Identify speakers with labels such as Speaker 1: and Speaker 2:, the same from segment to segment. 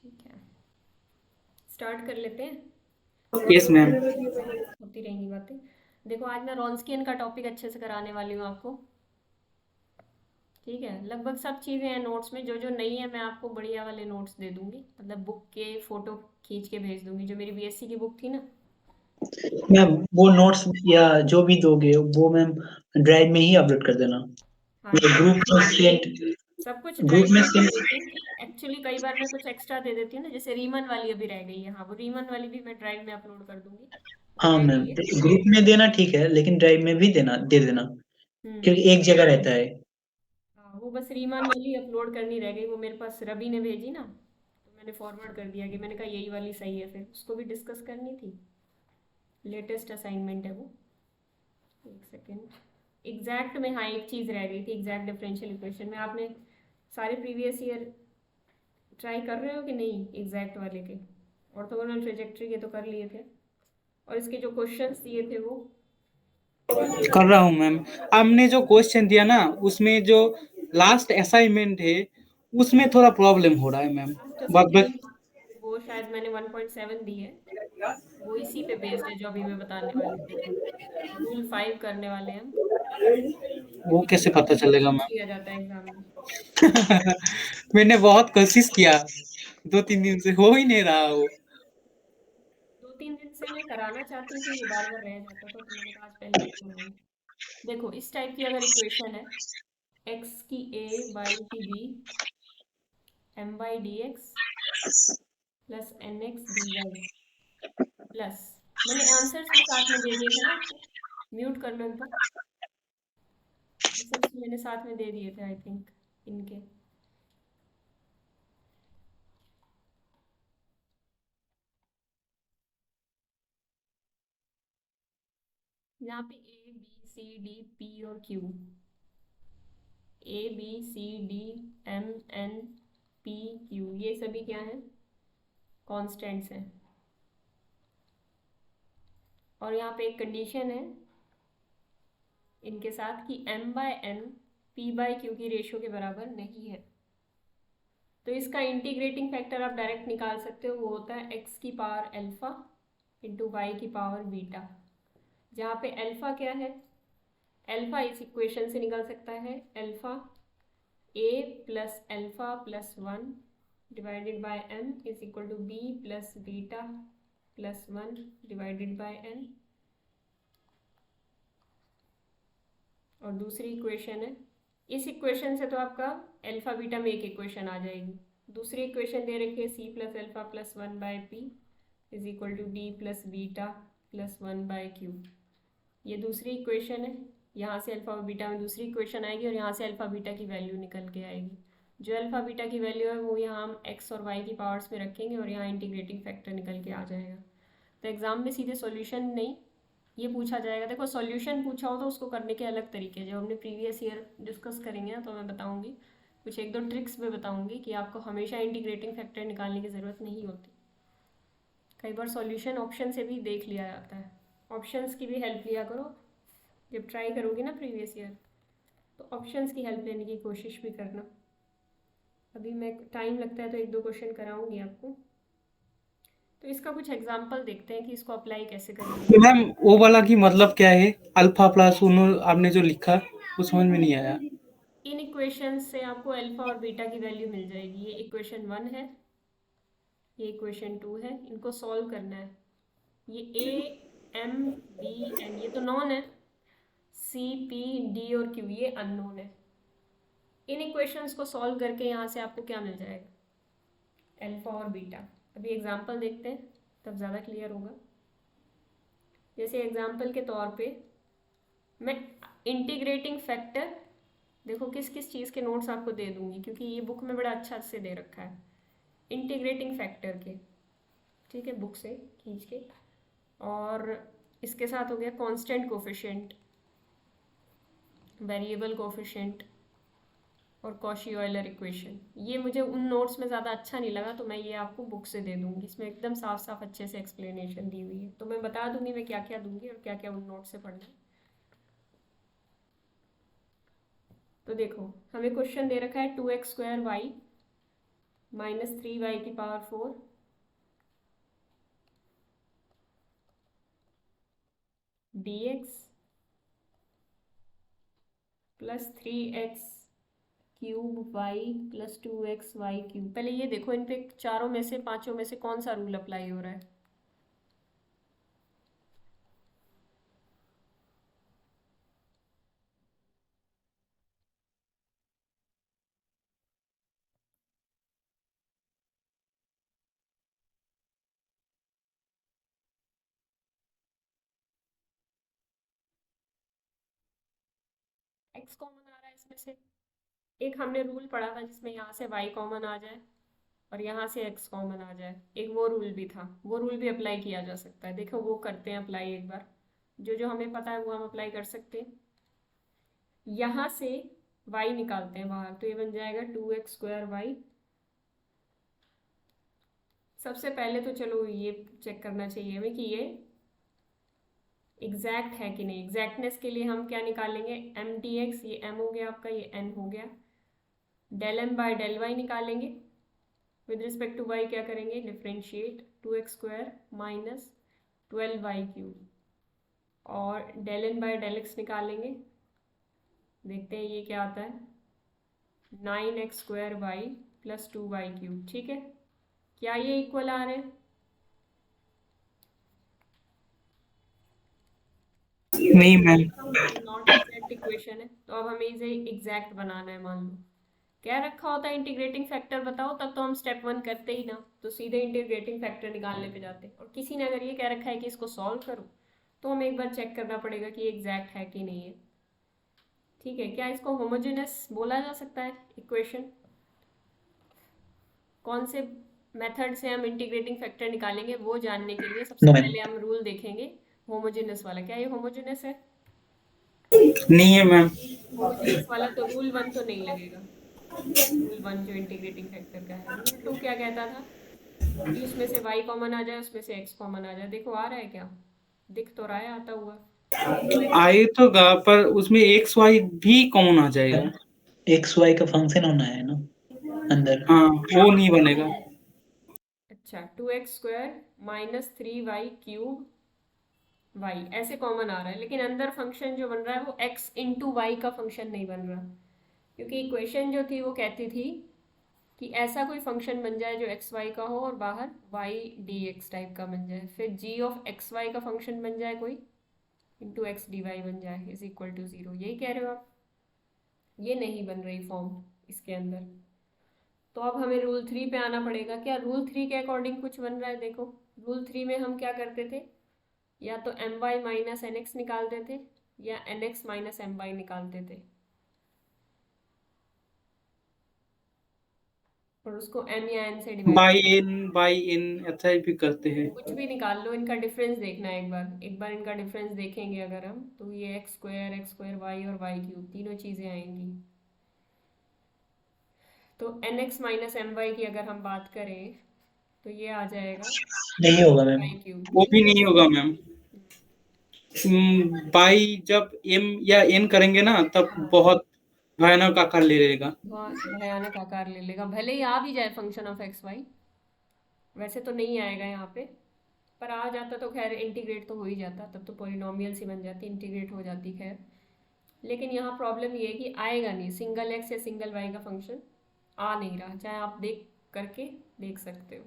Speaker 1: ठीक है, स्टार्ट कर लेते हैं।
Speaker 2: Yes ma'am.
Speaker 1: होती रहेंगी बातें। देखो आज मैं रॉन्स्कियन का टॉपिक अच्छे से कराने वाली हूँ आपको। ठीक है, लगभग सब चीज़ें हैं नोट्स में, जो जो नहीं है मैं आपको बढ़िया वाले नोट्स दे दूंगी, मतलब बुक के फोटो खींच के भेज दूंगी। जो मेरी बीएससी की बुक थी ना।
Speaker 2: मैम वो नोट्स या जो भी दोगे वो मैम ड्राइव में ही अपलोड कर देना।
Speaker 1: हाँ,
Speaker 2: ये
Speaker 1: ड्राइव
Speaker 2: ग्रुप में सेंड,
Speaker 1: सब कुछ
Speaker 2: ग्रुप
Speaker 1: ड्राइव
Speaker 2: में
Speaker 1: में कर
Speaker 2: सेंड।
Speaker 1: देती हूँ। एक्चुअली कई बार मैं कुछ एक्स्ट्रा दे देती हूँ ना, जैसे रीमन वाली अभी रह गई है, हाँ वो रीमन वाली भी मैं ड्राइव में अपलोड कर दूंगी, वो
Speaker 2: हाँ
Speaker 1: रह
Speaker 2: मैम,
Speaker 1: गई है।
Speaker 2: ग्रुप में देना ठीक है, लेकिन ड्राइव में भी देना दे देना,
Speaker 1: हम्म।
Speaker 2: क्योंकि एक जगह रहता है।
Speaker 1: हाँ, वो बस रीमान वाली अपलोड करनी रह गई, वो मेरे पास रवि ने भेजी ना, तो मैंने फॉरवर्ड कर दिया कि मैंने कहा यही वाली सही है, फिर उसको भी डिस्कस करनी थी। लेटेस्ट असाइनमेंट है वो। एक सेकेंड, एग्जैक्ट में हाँ एक चीज़ रह गई थी, एग्जैक्ट डिफरेंशियल इक्वेशन में। आपने सारे प्रीवियस ईयर ट्राई कर रहे हो कि नहीं? एग्जैक्ट वाले के ऑर्थोगोनल ट्रेजेक्टरी के तो कर लिए थे, और इसके जो क्वेश्चंस दिए थे वो।
Speaker 2: कर रहा हूँ मैम। आपने जो क्वेश्चन दिया ना, उसमें जो लास्ट असाइनमेंट है उसमें थोड़ा प्रॉब्लम हो रहा है मैम।
Speaker 1: लास्ट
Speaker 2: बट
Speaker 1: असाइनमेंट वो शायद मैंने 1.7 दी है, वो इसी पे बेस्ड है जो अभी मैं बताने वाली हूँ। देखो, रूल 5 करने वाले हैं हम,
Speaker 2: वो
Speaker 1: क्योंकि
Speaker 2: कैसे
Speaker 1: कभी
Speaker 2: पता
Speaker 1: कभी ये
Speaker 2: चलेगा
Speaker 1: पूछ
Speaker 2: मैम?
Speaker 1: लिया जाता है एग्जाम में।
Speaker 2: मैंने बहुत कोशिश किया, 2-3 दिन से हो ही नहीं रहा वो।
Speaker 1: 2-3 दिन से मैं कराना चाहती थी, वो बार बार रह जाता था, तो मैंने कहा आज पहले ही कराऊं। देखो इस टाइप की अगर इक्वेशन है, एक्स की ए वाई की b m by d x plus n x d y plus, मैंने आंसर्स भी साथ में दे दिए थे ना आपको। म्यूट कर लो एक बार। आंसर्स मैंने साथ में दे दिए थे आई थिंक इनके। यहाँ पे A B C D P और Q, A B C D M N P Q, ये सभी क्या हैं? कॉन्स्टेंट्स हैं। और यहाँ पे एक कंडीशन है इनके साथ कि m by n p by q की रेशियो के बराबर नहीं है। तो इसका इंटीग्रेटिंग फैक्टर आप डायरेक्ट निकाल सकते हो, वो होता है x की पावर अल्फा इंटू वाई की पावर बीटा। जहाँ पे अल्फा क्या है? अल्फा इस इक्वेशन से निकल सकता है, alpha a plus alpha plus 1 divided by m is equal to b plus beta plus 1 divided by n। और दूसरी इक्वेशन है, इस इक्वेशन से तो आपका अल्फा बीटा में एक इक्वेशन आ जाएगी। दूसरी इक्वेशन दे रखी है c plus alpha plus 1 by p is equal to d plus beta plus 1 by q. ये दूसरी इक्वेशन है, यहाँ से अल्फा और बीटा में दूसरी इक्वेशन आएगी, और यहाँ से अल्फा बीटा की वैल्यू निकल के आएगी। जो अल्फा बीटा की वैल्यू है वो यहाँ हम एक्स और वाई की पावर्स में रखेंगे, और यहाँ इंटीग्रेटिंग फैक्टर निकल के आ जाएगा। तो एग्जाम में सीधे सॉल्यूशन नहीं ये पूछा जाएगा। देखो सॉल्यूशन पूछा हो तो उसको करने के अलग तरीके, जो हमने प्रीवियस ईयर डिस्कस करेंगे ना, तो मैं बताऊंगी कुछ एक दो ट्रिक्स में बताऊंगी कि आपको हमेशा इंटीग्रेटिंग फैक्टर निकालने की ज़रूरत नहीं होती। कई बार सॉल्यूशन ऑप्शन से भी देख लिया जाता है, ऑप्शंस की भी हेल्प लिया करो जब ट्राई करोगे ना प्रीवियस ईयर, तो ऑप्शंस की हेल्प लेने की कोशिश भी करना। अभी मैं टाइम लगता है तो एक दो क्वेश्चन कराऊंगी आपको, तो इसका कुछ एग्जाम्पल देखते हैं कि इसको अप्लाई कैसे करेंगे।
Speaker 2: मैम वो वाला की मतलब क्या है? अल्फा प्लस उन्हों आपने जो लिखा वो समझ में नहीं आया।
Speaker 1: इन इक्वेशन से आपको अल्फा और बीटा की वैल्यू मिल जाएगी। ये इक्वेशन 1 है, ये इक्वेशन 2 है, इनको सॉल्व करना है। ये ए एम बी एन ये तो नॉन है, सी पी डी और क्यू ये अननोन है। इन इक्वेशंस को सॉल्व करके यहाँ से आपको क्या मिल जाएगा? अल्फा और बीटा। अभी एग्जांपल देखते हैं तब ज़्यादा क्लियर होगा। जैसे एग्जांपल के तौर पे मैं इंटीग्रेटिंग फैक्टर, देखो किस किस चीज़ के नोट्स आपको दे दूंगी, क्योंकि ये बुक में बड़ा अच्छा से दे रखा है इंटीग्रेटिंग फैक्टर के। ठीक है, बुक से खींच के। और इसके साथ हो गया कांस्टेंट कोफिशिएंट, वेरिएबल कोफिशिएंट और कॉशी ऑयलर इक्वेशन। ये मुझे उन नोट्स में ज़्यादा अच्छा नहीं लगा, तो मैं ये आपको बुक से दे दूंगी। इसमें एकदम साफ साफ अच्छे से एक्सप्लेनेशन दी हुई है, तो मैं बता दूंगी मैं क्या क्या दूंगी और क्या क्या उन नोट से पढ़ना है। तो देखो हमें क्वेश्चन दे रखा है 2x square Y -3y⁴ dx +3x³ y +2xy³। पहले ये देखो इन पे चारों में से पांचों में से कौन सा रूल अप्लाई हो रहा है। x कॉमन आ रहा है इसमें से। एक हमने रूल पढ़ा था जिसमें यहाँ से y कॉमन आ जाए और यहाँ से x कॉमन आ जाए, एक वो रूल भी था, वो रूल भी अप्लाई किया जा सकता है। देखो वो करते हैं अप्लाई एक बार, जो जो हमें पता है वो हम अप्लाई कर सकते हैं। यहाँ से y निकालते हैं बाहर, तो ये बन जाएगा 2x² y। सबसे पहले तो चलो ये चेक करना चाहिए हमें कि ये एग्जैक्ट है कि नहीं। एग्जैक्टनेस के लिए हम क्या निकालेंगे, m/dx, ये m हो गया आपका, ये n हो गया। ∂m/∂y निकालेंगे, विद रिस्पेक्ट टू y क्या करेंगे, डिफ्रेंशिएट 2x² माइनस 12y³। और ∂n/∂x निकालेंगे, देखते हैं ये क्या आता है, 9x² y + 2y³। ठीक है, क्या ये इक्वल आ रहे हैं?
Speaker 2: नहीं मैम।
Speaker 1: नॉट एग्जैक्ट इक्वेशन है, तो अब हमें इसे एग्जैक्ट बनाना है। मान लो क्या रखा होता है इंटीग्रेटिंग फैक्टर, बताओ, तब तो हम स्टेप 1 करते ही ना, तो सीधे इंटीग्रेटिंग फैक्टर निकालने पे जाते। और किसी ने अगर ये कह रखा है कि इसको सॉल्व करो, तो हमें एक बार चेक करना पड़ेगा कि ये एग्जैक्ट है कि नहीं है। ठीक है, क्या इसको होमोजेनस बोला जा सकता है इक्वेशन? कौन से मेथड से हम इंटीग्रेटिंग फैक्टर निकालेंगे वो जानने के लिए सबसे
Speaker 3: नो मैम।
Speaker 1: पहले हम रूल देखेंगे होमोजेनस वाला। क्या ये होमोजेनस है?
Speaker 2: नहीं है मैम।
Speaker 1: होमोजेनस वाला तो रूल 1 तो नहीं लगेगा। रूल 1 जो इंटीग्रेटिंग फैक्टर का है। रूल 2 क्या कहता था कि उसमें से y कॉमन आ जाए, उसमें से x कॉमन आ जाए। देखो आ रहा है क्या, दिख तो रहा है आता हुआ।
Speaker 2: आए तो गा, पर उसमें एक्स वाई भी कॉमन आ जाएगा।
Speaker 3: एक्स वाई का फंक्शन होना है ना अंदर।
Speaker 2: हाँ, वो नहीं बनेगा।
Speaker 1: अच्छा, 2x² माइनस 3y³ y ऐसे कॉमन आ रहा है, लेकिन अंदर फंक्शन जो बन रहा है वो x इंटू वाई का फंक्शन नहीं बन रहा, क्योंकि इक्वेशन जो थी वो कहती थी कि ऐसा कोई फंक्शन बन जाए जो एक्स वाई का हो और बाहर वाई डी एक्स टाइप का बन जाए, फिर जी ऑफ एक्स वाई का फंक्शन बन जाए कोई, इंटू एक्स डी वाई बन जाए इज इक्वल टू 0। यही कह रहे हो आप? ये नहीं बन रही फॉर्म इसके अंदर, तो अब हमें रूल 3 पे आना पड़ेगा। क्या रूल 3 के अकॉर्डिंग कुछ बन रहा है? देखो रूल 3 में हम क्या करते थे, या तो m y minus n x निकालते थे या n x minus m y निकालते थे, और उसको एम या एन से डिवाइड,
Speaker 2: बाई एन ऐसा भी करते हैं।
Speaker 1: कुछ भी निकाल लो, इनका डिफरेंस देखना है एक बार इनका डिफरेंस देखेंगे अगर हम, तो ये x² वाई और y³ तीनों चीज़ें आएंगी। तो n x minus m y की अगर हम बात करें तो ये आ जाएगा
Speaker 3: नहीं होगा मैम।
Speaker 1: y³।
Speaker 2: वो भी नहीं होगा मैम। बाई जब एम या एन करेंगे ना, तब बहुत भयानक आकार ले लेगा।
Speaker 1: बहुत भयानक आकार ले लेगा, भले ही आ भी जाए फंक्शन ऑफ एक्स वाई, वैसे तो नहीं आएगा यहाँ पे, पर आ जाता तो खैर इंटीग्रेट तो हो ही जाता, तब तो पॉलिनोमियल सी बन जाती, इंटीग्रेट हो जाती खैर। लेकिन यहाँ प्रॉब्लम ये है कि आएगा नहीं, सिंगल एक्स या सिंगल वाई का फंक्शन आ नहीं रहा, चाहे आप देख करके देख सकते हो।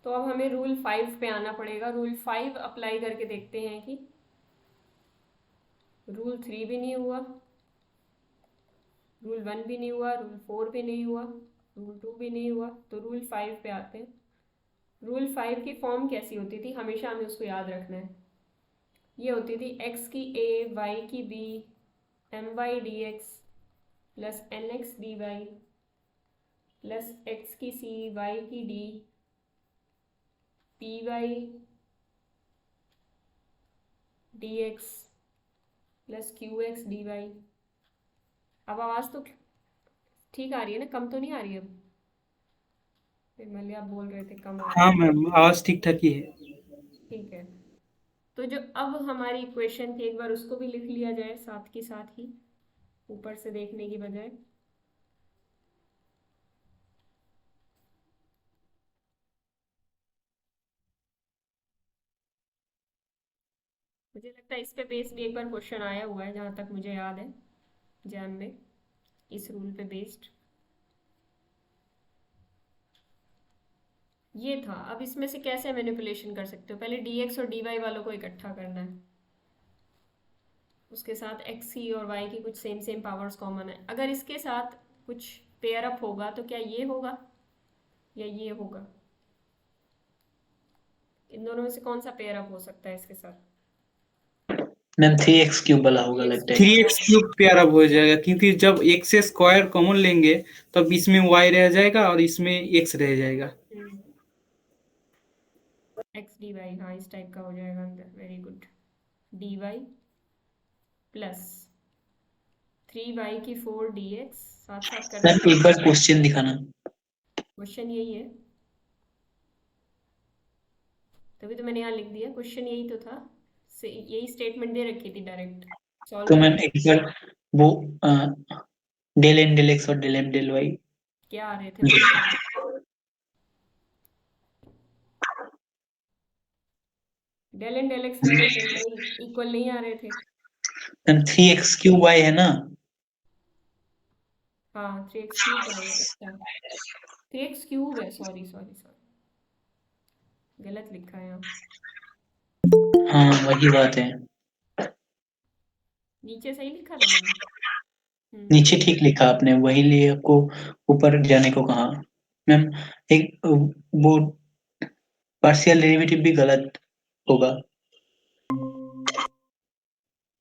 Speaker 1: तो अब हमें रूल 5 पे आना पड़ेगा। रूल 5 अप्लाई करके देखते हैं कि रूल 3 भी नहीं हुआ, रूल 1 भी नहीं हुआ, रूल 4 भी नहीं हुआ, रूल 2 भी नहीं हुआ, तो रूल 5 पे आते हैं। रूल 5 की फॉर्म कैसी होती थी, हमेशा हमें उसको याद रखना है। ये होती थी x की a, y की b, my dx plus n x d y plus x की c, y की d, p y d x plus q x d y. अब आवाज़ तो ठीक आ रही है ना, कम तो नहीं आ रही अब? मलिया आप बोल रहे थे कम आ रही
Speaker 2: हाँ
Speaker 1: है।
Speaker 2: मैम, आवाज ठीक ठाक ही है।
Speaker 1: ठीक है, तो जो अब हमारी इक्वेशन थी एक बार उसको भी लिख लिया जाए साथ के साथ ही, ऊपर से देखने की बजाय। मुझे लगता है इस पे बेस्ड भी एक बार क्वेश्चन आया हुआ है जहाँ तक मुझे याद है जैम में, इस रूल पे बेस्ड ये था। अब इसमें से कैसे मैनिपुलेशन कर सकते हो, पहले dx और dy वालों को इकट्ठा करना है, उसके साथ x की और y की कुछ सेम सेम पावर्स कॉमन है। अगर इसके साथ कुछ पेयर अप होगा तो क्या ये होगा या ये होगा, इन दोनों में से कौन सा पेयर अप हो सकता है इसके साथ?
Speaker 3: मैम 3x क्यूब वाला होगा
Speaker 1: 3x
Speaker 3: लगता है।
Speaker 2: 3x³ प्यारा हो जाएगा, क्योंकि जब x से स्क्वायर कॉमन लेंगे तब इसमें y रह जाएगा और इसमें x रह जाएगा।
Speaker 1: x dy, हाँ इस टाइप का हो जाएगा अंदर। Very good. dy plus 3y की 4dx, साथ साथ कर
Speaker 3: मैम एक बार क्वेश्चन दिखाना।
Speaker 1: क्वेश्चन यही है, तभी तो मैंने यहाँ लिख दिया, क्वेश्चन यही तो था, यही स्टेटमेंट दे रखी थी डायरेक्ट सॉल्व
Speaker 3: तो
Speaker 1: कर।
Speaker 3: मैम एक बार वो डेल एन डेल एक्स और डेल एम डेल वाई
Speaker 1: क्या आ रहे थे वो बताओ। Del and del x del and del y equal नहीं आ रहे थे।
Speaker 3: मैम 3x क्यूब वाई है ना।
Speaker 1: हाँ 3x क्यूब है, अच्छा 3x क्यूब है, सॉरी सॉरी सॉरी गलत लिखा है यहाँ,
Speaker 3: हाँ वही बात है,
Speaker 1: नीचे सही लिखा था मैंने।
Speaker 3: नीचे ठीक लिखा आपने, वही लिए आपको ऊपर जाने को कहा। मैम एक वो पार्शियल डेरिवेटिव भी गलत होगा।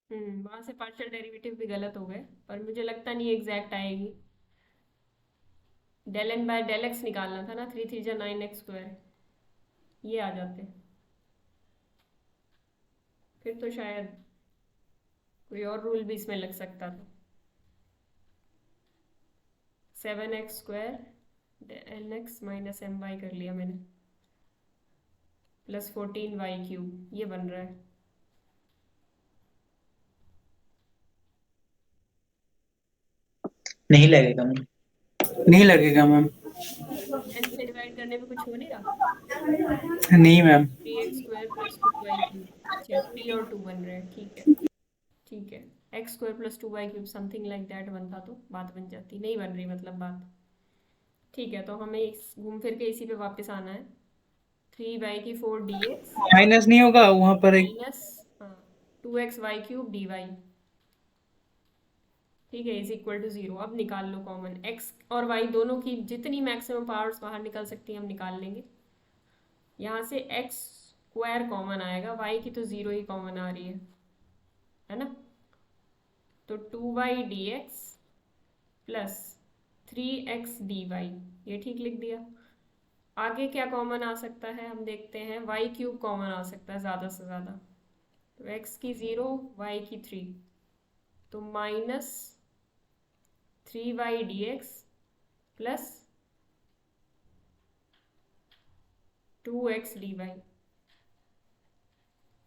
Speaker 1: वहां से पार्शियल डेरिवेटिव भी गलत हो गए, पर मुझे लगता नहीं एग्जैक्ट आएगी। Del n by del x निकालना था ना, 3 3 जा 9x², ये आ जाते, फिर तो शायद कोई और रूल भी इसमें लग सकता था। 7x² n x minus m y कर लिया मैंने, प्लस 14y³ ये बन रहा है।
Speaker 3: नहीं लगेगा मैम।
Speaker 2: नहीं लगेगा मैम।
Speaker 1: एन से डिवाइड करने पे कुछ हो नहीं रहा।
Speaker 2: नहीं मैम।
Speaker 1: 3x² प्लस 2y³, अच्छा 3 और 2 बन रहे हैं, ठीक है ठीक है। x² plus 2y³ something like that बनता तो बात बन जाती, नहीं बन रही मतलब बात। ठीक है, तो हमें इस घूम फिर के इसी पे वापस आना है। 3y की 4dx
Speaker 2: माइनस नहीं होगा वहां पर एक।
Speaker 1: माइनस 2xy³ dy, ठीक है, इज इक्वल टू 0। अब निकाल लो कॉमन, x और y दोनों की जितनी मैक्सिमम पावर्स बाहर निकल सकती हैं हम निकाल लेंगे। यहाँ से x² कॉमन आएगा, y की तो 0 ही कॉमन आ रही है ना। तो 2y dx plus 3x dy, ये ठीक लिख दिया। आगे क्या कॉमन आ सकता है हम देखते हैं, y³ कॉमन आ सकता है ज़्यादा से ज़्यादा, तो x की 0 y की 3, तो minus 3y dx plus 2x dy,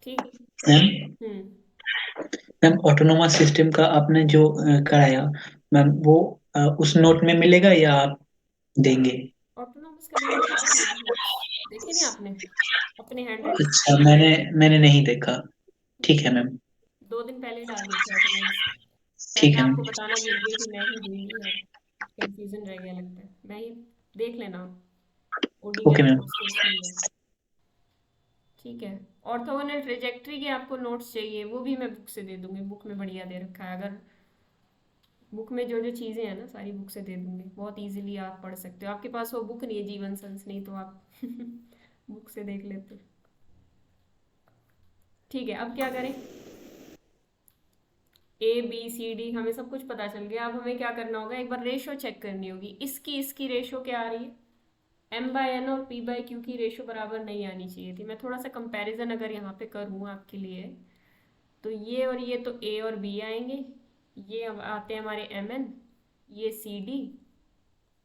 Speaker 1: ठीक है।
Speaker 3: मैम मैम ऑटोनोमस सिस्टम का आपने जो कराया मैम, वो उस नोट में मिलेगा या आप देंगे?
Speaker 1: ऑटोनॉमस का मैंने डाल दिया नोट्स, देखे नहीं आपने अपने हैंड राइटिंग?
Speaker 3: अच्छा, मैंने नहीं देखा। ठीक है मैम।
Speaker 1: 2 दिन पहले डाल दिए थे ऑटोनॉमस, शायद
Speaker 3: ठीक
Speaker 1: मैं
Speaker 3: है
Speaker 1: आपको
Speaker 3: मैम।
Speaker 1: बताना भूल गई कि मैं ही दूंगी, और कंफ्यूजन रह गया लगता है, मैं ही देख लेना, ओडी
Speaker 3: ओके
Speaker 1: वाले
Speaker 3: मैम।
Speaker 1: नोट्स तो इसमें ही है। ठीक है, ऑर्थोगोनल ट्रेजेक्ट्री के आपको नोट्स चाहिए, वो भी मैं बुक से दे दूंगी, बुक में बढ़िया दे रखा है। अगर बुक में जो जो चीज़ें हैं ना सारी बुक से दे दूंगी, बहुत इजीली आप पढ़ सकते हो। आपके पास वो बुक नहीं है जीवन सेंस, नहीं तो आप बुक से देख लेते। ठीक है, अब क्या करें, ABCD हमें सब कुछ पता चल गया। अब हमें क्या करना होगा, एक बार रेशो चेक करनी होगी, इसकी रेशो क्या आ रही है, m/n और p/q की रेशो बराबर नहीं आनी चाहिए थी। मैं थोड़ा सा कंपैरिजन अगर यहाँ पे करूँ आपके लिए, तो ये और ये तो A और B आएंगे, ये अब आते हैं हमारे mn, ये CD,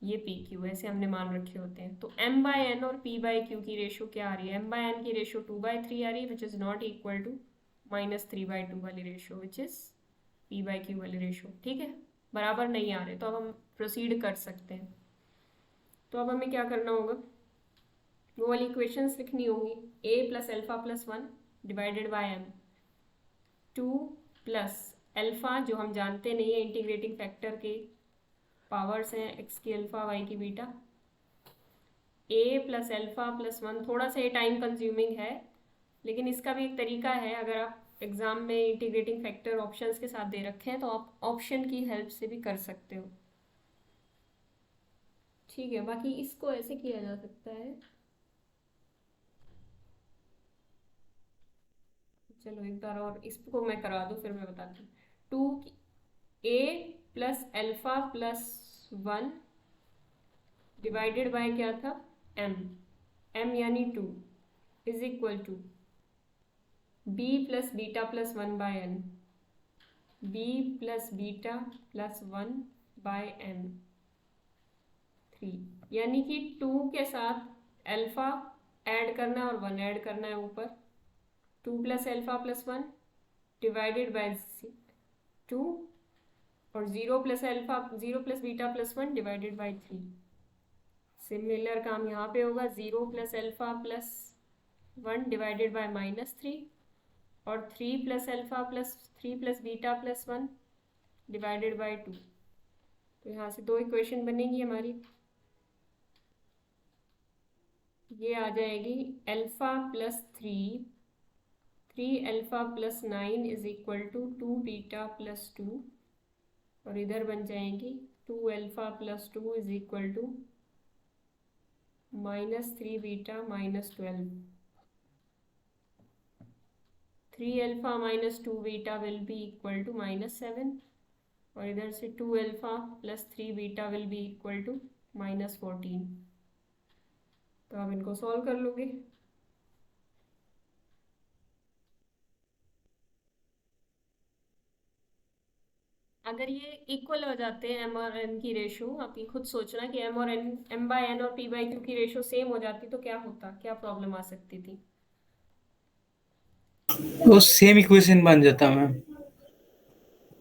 Speaker 1: ये PQ, ऐसे हमने मान रखे होते हैं। तो m/n और p/q की रेशो क्या आ रही है, m/n की रेशो 2/3 आ रही है, which is not equal to -3/2 वाली रेशो, विच इज़ p/q वाली रेशो, ठीक है, बराबर नहीं आ रहे। तो अब हम प्रोसीड कर सकते हैं। तो अब हमें क्या करना होगा, वो वाली इक्वेशंस लिखनी होंगी, a + α + 1 divided by m, 2 plus alpha, जो हम जानते नहीं है इंटीग्रेटिंग फैक्टर के पावर्स हैं, एक्स की अल्फ़ा वाई की बीटा, ए प्लस अल्फ़ा प्लस 1। थोड़ा सा ये टाइम कंज्यूमिंग है, लेकिन इसका भी एक तरीका है। अगर आप एग्ज़ाम में इंटीग्रेटिंग फैक्टर ऑप्शंस के साथ दे रखे हैं तो आप ऑप्शन की हेल्प से भी कर सकते हो। ठीक है, बाकी इसको ऐसे किया जा सकता है, चलो एक बार और इसको मैं करा दूँ फिर मैं बताती हूँ। 2a plus alpha plus 1 divided by क्या था, m यानी 2 is equal to b plus beta plus 1 by n, b plus beta plus 1 by n 3, यानी कि 2 के साथ अल्फ़ा ऐड करना है और 1 ऐड करना है ऊपर। 2 plus alpha plus 1 divided bye 2 और 0 plus alpha 0 plus beta plus 1 divided bye 3। Similar काम यहाँ पे होगा, 0 plus alpha plus 1 divided bye -3 और 3 plus alpha plus 3 plus beta plus 1 divided bye 2। तो यहाँ से दो इक्वेशन बनेगी हमारी, ये आ जाएगी alpha plus 3 alpha plus 9 is equal to 2 beta plus 2, और इधर बन जाएंगी 2 alpha plus 2 is equal to -3 beta -12। 3 alpha minus 2 beta will be equal to -7, और इधर से 2 alpha plus 3 beta will be equal to -14। तो आप इनको सॉल्व कर लोगे। अगर ये इक्वल हो जाते हैं m और n की रेशो, आप ये खुद सोचना कि m और n, m बाय n और p बाय q की रेशो सेम हो जाती तो क्या होता, क्या प्रॉब्लम आ सकती थी।
Speaker 2: वो सेम इक्वेशन बन जाता मैम।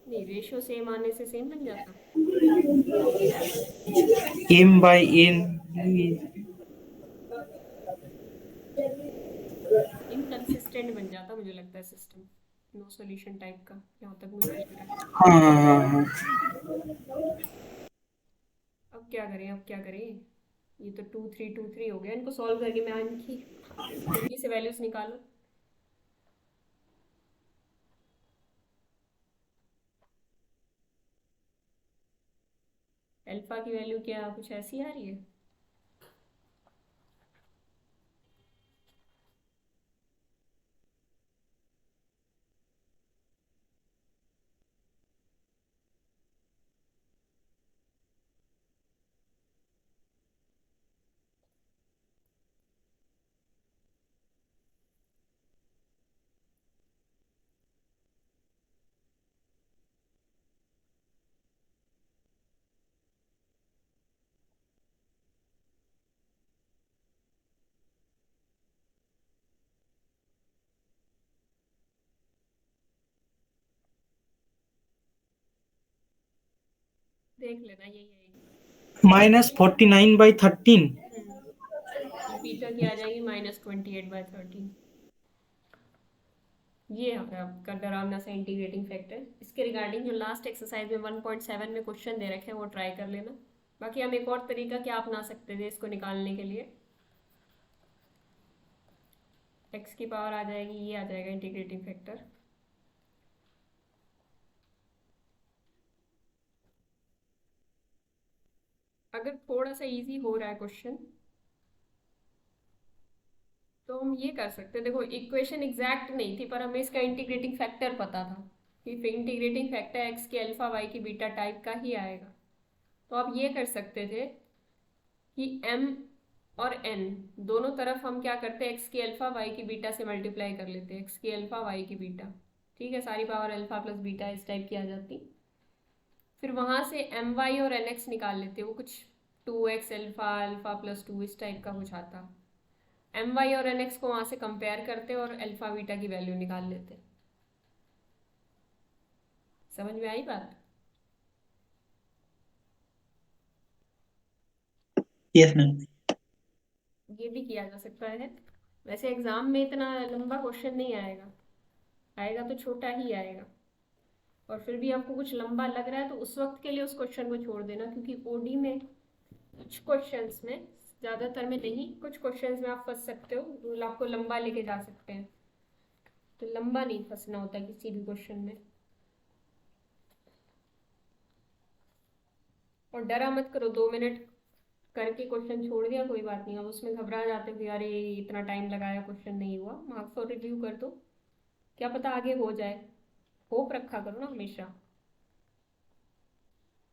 Speaker 1: नहीं, रेशो सेम आने से सेम बन जाता,
Speaker 2: m बाय n
Speaker 1: इनकंसिस्टेंट बन जाता मुझे लगता है सिस्टम, नो सॉल्यूशन टाइप का, यहाँ तक मुझे लग रहा है।
Speaker 2: हाँ हाँ हाँ हाँ।
Speaker 1: अब क्या करें, अब क्या करें, ये तो 2 3 2 3 हो गया, इनको सॉल्व करके मैं इनकी जल्दी से वैल्यूज निकालो। अल्फा की वैल्यू क्या कुछ ऐसी आ रही है, देख लेना यही आएगी।
Speaker 2: -49/13।
Speaker 1: और बीटा की आ जाएगी -28/13। ये है आपका डरावना सा इंटीग्रेटिंग फैक्टर। इसके रिगार्डिंग जो लास्ट एक्सरसाइज में 1.7 में क्वेश्चन दे रखे हैं वो ट्राई कर लेना। बाकी हम एक और तरीका क्या अपना सकते थे इसको निकालने के लिए, एक्स की पावर आ जाएगी, ये आ जाएगा इंटीग्रेटिंग फैक्टर। अगर थोड़ा सा इजी हो रहा है क्वेश्चन तो हम ये कर सकते हैं। देखो इक्वेशन एग्जैक्ट नहीं थी पर हमें इसका इंटीग्रेटिंग फैक्टर पता था कि इंटीग्रेटिंग फैक्टर एक्स की अल्फा वाई की बीटा टाइप का ही आएगा। तो आप ये कर सकते थे कि m और n दोनों तरफ हम क्या करते हैं, एक्स की अल्फा वाई की बीटा से मल्टीप्लाई कर लेते हैं, एक्स की अल्फा वाई की बीटा, ठीक है, सारी पावर अल्फा प्लस बीटा इस टाइप की आ जाती। फिर वहां से एम वाई और एन एक्स निकाल लेते, वो कुछ 2x अल्फा अल्फा प्लस 2 इस टाइप का कुछ आता। एम वाई और एन एक्स को वहां से कंपेयर करते और अल्फा बीटा की वैल्यू निकाल लेते। समझ में आई बात।
Speaker 3: Yes ma'am.
Speaker 1: ये भी किया जा सकता है, वैसे एग्जाम में इतना लंबा क्वेश्चन नहीं आएगा। आएगा तो छोटा ही आएगा। और फिर भी आपको कुछ लंबा लग रहा है तो उस वक्त के लिए उस क्वेश्चन को छोड़ देना, क्योंकि ओडी में कुछ क्वेश्चंस में, ज़्यादातर में नहीं, कुछ क्वेश्चंस में आप फंस सकते हो, रूल आपको लंबा लेके जा सकते हैं, तो लंबा नहीं फंसना होता किसी भी क्वेश्चन में। और डरा मत करो, 2 मिनट करके क्वेश्चन छोड़ दिया कोई बात नहीं, अब उसमें घबरा जाते हो कि अरे इतना टाइम लगाया क्वेश्चन नहीं हुआ, मार्क्स और रिव्यू कर दो, क्या पता आगे हो जाए, होप रखा करो ना हमेशा।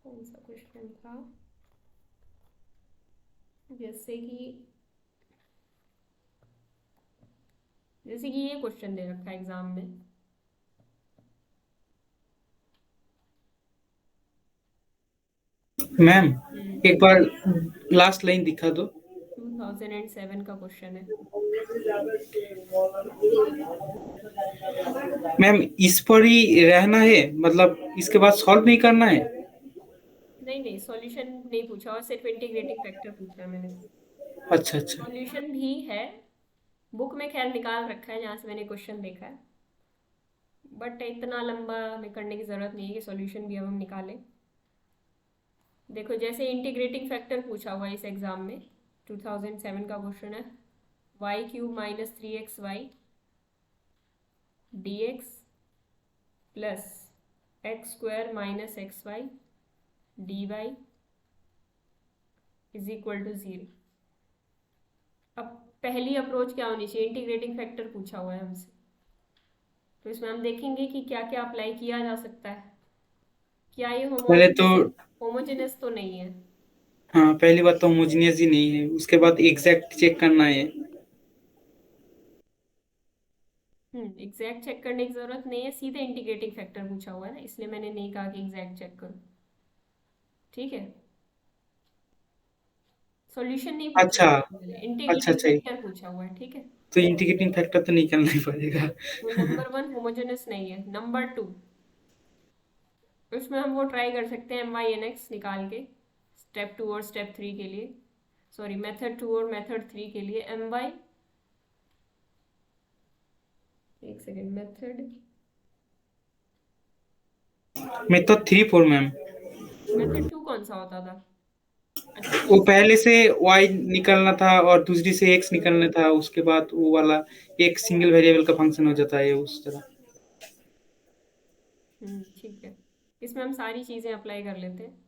Speaker 1: कौन सा क्वेश्चन था, जैसे कि ये क्वेश्चन दे रखा है एग्जाम में,
Speaker 2: मैम एक बार लास्ट लाइन दिखा दो।
Speaker 1: 2007 का क्वेश्चन है।
Speaker 2: मैम इस पर ही रहना है, मतलब इसके बाद सॉल्व नहीं करना है?
Speaker 1: नहीं नहीं, सॉल्यूशन नहीं पूछा, और सिर्फ इंटीग्रेटिंग फैक्टर पूछा है मैंने।
Speaker 2: अच्छा अच्छा।
Speaker 1: सॉल्यूशन भी है, बुक में खैर निकाल रखा है जहाँ से मैंने क्वेश्चन देखा है, बट इतना लंबा हमें करने की ज़रूरत नहीं है कि सॉल्यूशन भी अब हम निकालें। देखो जैसे इंटीग्रेटिंग फैक्टर पूछा हुआ है इस एग्ज़ाम में, 2007 का क्वेश्चन है, y³ - 3xy dx plus x² - xy dy is equal to 0। अब पहली अप्रोच क्या होनी चाहिए, इंटीग्रेटिंग फैक्टर पूछा हुआ है हमसे, तो इसमें हम देखेंगे कि क्या क्या अप्लाई किया जा सकता है। क्या ये
Speaker 2: पहले तो
Speaker 1: होमोजेनस तो नहीं है।
Speaker 2: हाँ, पहली बात तो होमोजीनियस ही नहीं है, उसके बाद एग्जैक्ट चेक करना है।
Speaker 1: एग्जैक्ट चेक करने की जरूरत नहीं है, सीधे इंटीग्रेटिंग फैक्टर पूछा हुआ है ना, इसलिए मैंने नहीं कहा कि एग्जैक्ट चेक करो, ठीक है। सॉल्यूशन नहीं पूछा
Speaker 2: अच्छा
Speaker 1: हुआ,
Speaker 2: अच्छा
Speaker 1: इंटीग्रेटिंग
Speaker 2: अच्छा,
Speaker 1: फैक्टर पूछा हुआ है, ठीक है।
Speaker 2: तो इंटीग्रेटिंग फैक्टर तो निकालना ही पड़ेगा।
Speaker 1: तो नंबर 1 होमोजेनस नहीं है। नंबर 2, उसमें हम वो ट्राई कर सकते हैं MyNX निकाल के, स्टेप 2 और स्टेप 3 के लिए, सॉरी मेथड 2 और मेथड 3 के लिए एक सेकेंड,
Speaker 2: मेथड 3 4 मैम।
Speaker 1: मेथड 2 कौन सा होता था? अच्छा
Speaker 2: वो
Speaker 1: ये,
Speaker 2: पहले से y निकलना था और दूसरी से x निकलना था, उसके बाद वो वाला एक सिंगल वेरिएबल का फंक्शन हो जाता है उस तरह।
Speaker 1: ठीक है, इसमें हम सारी चीज़ें अप्लाई कर लेते हैं।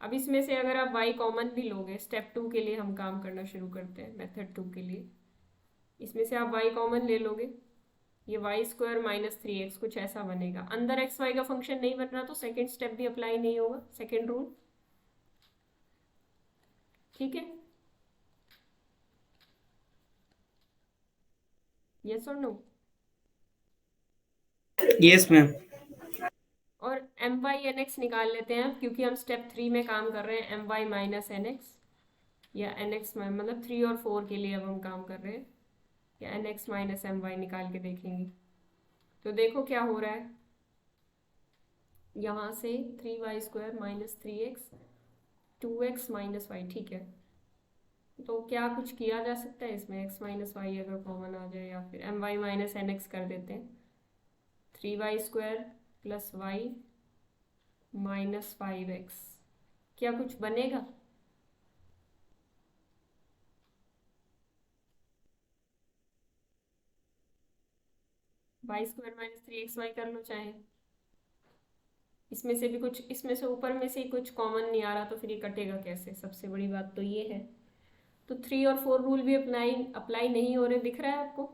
Speaker 1: अब इसमें से अगर आप y कॉमन भी लोगे, स्टेप 2 के लिए हम काम करना शुरू करते हैं, मेथड 2 के लिए, इसमें से आप y कॉमन ले लोगे, ये y² - 3x कुछ ऐसा बनेगा। अंदर एक्स वाई का फंक्शन नहीं बन रहा तो सेकेंड स्टेप भी अप्लाई नहीं होगा, सेकेंड रूल, ठीक है। यस और नो?
Speaker 2: Yes ma'am.
Speaker 1: और MyNX निकाल लेते हैं, क्योंकि हम स्टेप 3 में काम कर रहे हैं, My - NX या NX मतलब 3 और 4 के लिए अब हम काम कर रहे हैं, या NX - My निकाल के देखेंगे। तो देखो क्या हो रहा है, यहाँ से 3y² - 3x 2x - y, ठीक है। तो क्या कुछ किया जा सकता है इसमें, x - y अगर कॉमन आ जाए, या फिर My - NX कर देते हैं, 3y² + y - 5x, क्या कुछ बनेगा? y² - 3xy कर लो चाहे, इसमें से भी कुछ, इसमें से ऊपर में से कुछ कॉमन नहीं आ रहा, तो फिर ये कटेगा कैसे, सबसे बड़ी बात तो ये है। तो 3 और 4 रूल भी अप्लाई नहीं हो रहे, दिख रहा है आपको?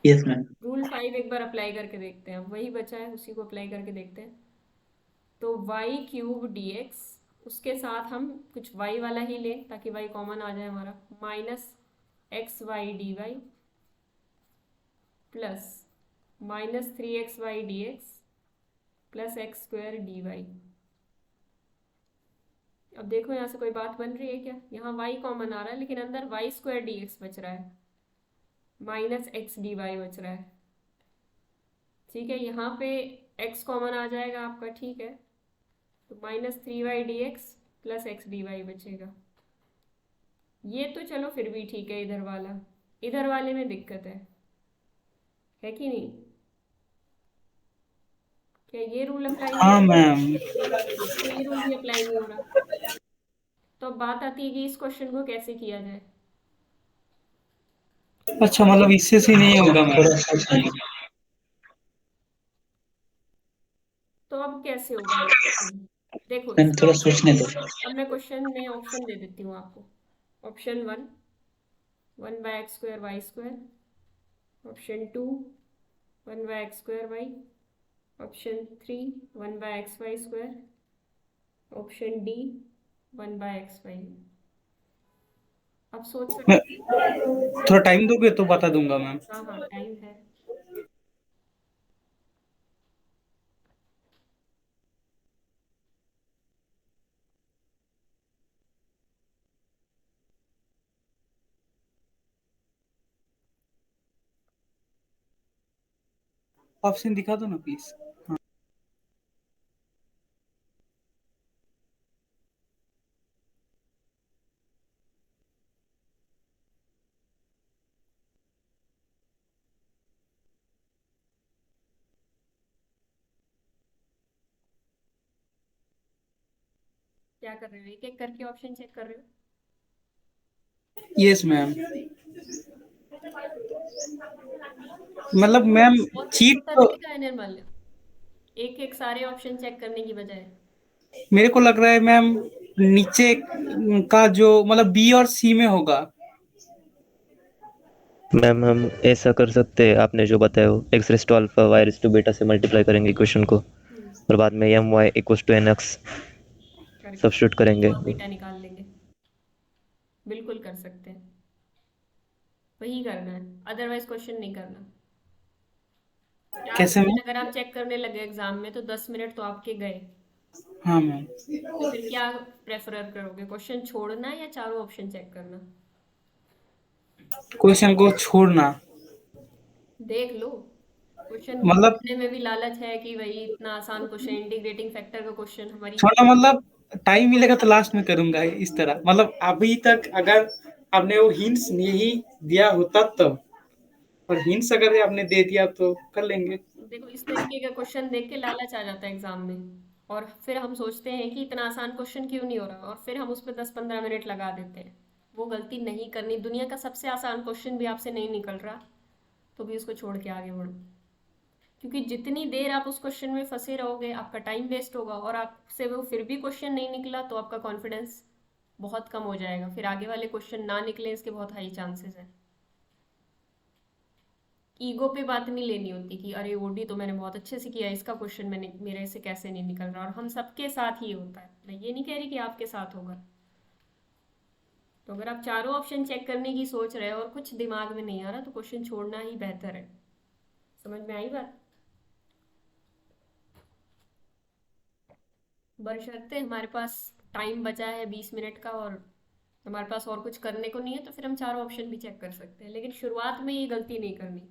Speaker 3: Yes ma'am.
Speaker 1: रूल 5 एक बार अप्लाई करके देखते हैं, अब वही बचा है, उसी को अप्लाई करके देखते हैं। तो y³ dx, उसके साथ हम कुछ y वाला ही लें ताकि y कॉमन आ जाए हमारा, -xy dy plus -3xy dx plus x² dy। अब देखो यहाँ से कोई बात बन रही है क्या? यहाँ y कॉमन आ रहा है, लेकिन अंदर y² dx बच रहा है, -x dy बच रहा है, ठीक है। यहाँ पे x कॉमन आ जाएगा आपका, ठीक है, तो -3y dx plus x dy बचेगा। ये तो चलो फिर भी ठीक है, इधर वाले में दिक्कत है, है कि नहीं? क्या ये रूल अप्लाई हो
Speaker 2: हाँ
Speaker 1: रहा है?
Speaker 2: मैम।
Speaker 1: तो ये रूल भी अप्लाई नहीं हो रहा। तो अब बात आती है कि इस क्वेश्चन को कैसे किया जाए।
Speaker 2: अच्छा, मतलब इससे से नहीं होगा मैम?
Speaker 3: थोड़ा सोचने दो।
Speaker 1: तो अब कैसे होगा? देखो
Speaker 3: मैम
Speaker 1: इसके
Speaker 3: थोड़ा
Speaker 1: ऑप्शन
Speaker 3: सोचने
Speaker 1: है।
Speaker 3: दो।
Speaker 1: अब मैं क्वेश्चन में ऑप्शन दे देती हूँ आपको। Option 1, 1/x² y²। Option 2, 1/x² y। Option 3, 1/xy²। Option D, 1/xy। आप सोच
Speaker 2: मैं
Speaker 1: सकते हैं।
Speaker 2: थोड़ा टाइम दोगे तो बता दूंगा मैम।
Speaker 1: हाँ हाँ, टाइम है।
Speaker 2: ऑप्शन दिखा दो ना प्लीज।
Speaker 1: क्या कर रहे हो? एक एक करके ऑप्शन चेक कर रहे हो?
Speaker 2: Yes ma'am. मतलब मैम
Speaker 1: बहुत
Speaker 2: चीट
Speaker 1: छोटा
Speaker 2: तो
Speaker 1: तरीका है निर्मल, एक एक सारे ऑप्शन चेक करने की बजाय।
Speaker 2: मेरे को लग रहा है मैम नीचे का जो मतलब बी और सी में होगा।
Speaker 4: मैम हम ऐसा कर सकते हैं, आपने जो बताया हो x raise to alpha y raise to beta से मल्टीप्लाई करेंगे इक्वेशन को, और बाद में m y equals to n x
Speaker 1: करके
Speaker 4: सब्स्टिट्यूट करेंगे।
Speaker 1: और बीटा निकाल लेंगे। बिल्कुल कर सकते हैं, वही करना है, अदरवाइज क्वेश्चन नहीं करना।
Speaker 2: कैसे
Speaker 1: 4 मिनट
Speaker 2: मैम?
Speaker 1: अगर आप चेक करने लगे एग्जाम में तो 10 मिनट तो आपके गए।
Speaker 2: हाँ मैम।
Speaker 1: तो फिर क्या प्रेफर करोगे, क्वेश्चन छोड़ना या चारों ऑप्शन चेक करना?
Speaker 2: क्वेश्चन को छोड़ना।
Speaker 1: देख लो, क्वेश्चन
Speaker 2: मतलब
Speaker 1: छोड़ने में भी लालच है कि भाई इतना आसान क्वेश्चन, इंटीग्रेटिंग फैक्टर का क्वेश्चन हमारी।
Speaker 2: छोड़ना मतलब टाइम मिलेगा तो लास्ट में करूंगा इस तरह, मतलब अभी तक अगर आपने वो हिंट्स नहीं दिया होता तब, और हिंट्स अगर आपने दे दिया तो कर लेंगे।
Speaker 1: देखो इस तरीके का क्वेश्चन देख के लालच आ जाता है एग्जाम में, और फिर हम सोचते हैं कि इतना आसान क्वेश्चन क्यों नहीं हो रहा, और फिर हम उस पर 10-15 मिनट लगा देते हैं। वो गलती नहीं करनी। दुनिया का सबसे आसान क्वेश्चन भी आपसे नहीं निकल रहा तो भी उसको छोड़ के आगे बढ़ो, क्योंकि जितनी देर आप उस क्वेश्चन में फंसे रहोगे आपका टाइम वेस्ट होगा, और आपसे वो फिर भी क्वेश्चन नहीं निकला तो आपका कॉन्फिडेंस बहुत कम हो जाएगा, फिर आगे वाले क्वेश्चन ना निकले इसके बहुत हाई चांसेस हैं। ईगो पे बात नहीं लेनी होती कि अरे ओडी तो मैंने बहुत अच्छे से किया, इसका क्वेश्चन मैंने मेरे से कैसे नहीं निकल रहा, और हम सबके साथ ही होता है। मैं ये नहीं कह रही कि आपके साथ होगा। तो अगर आप चारों ऑप्शन चेक करने की सोच रहे हो और कुछ दिमाग में नहीं आ रहा तो क्वेश्चन छोड़ना ही बेहतर है। समझ में आई बात? बशर्ते हमारे पास टाइम बचा है 20 मिनट का, और हमारे पास और कुछ करने को नहीं है, तो फिर हम चारों ऑप्शन भी चेक कर सकते हैं, लेकिन शुरुआत में ये गलती नहीं करनी।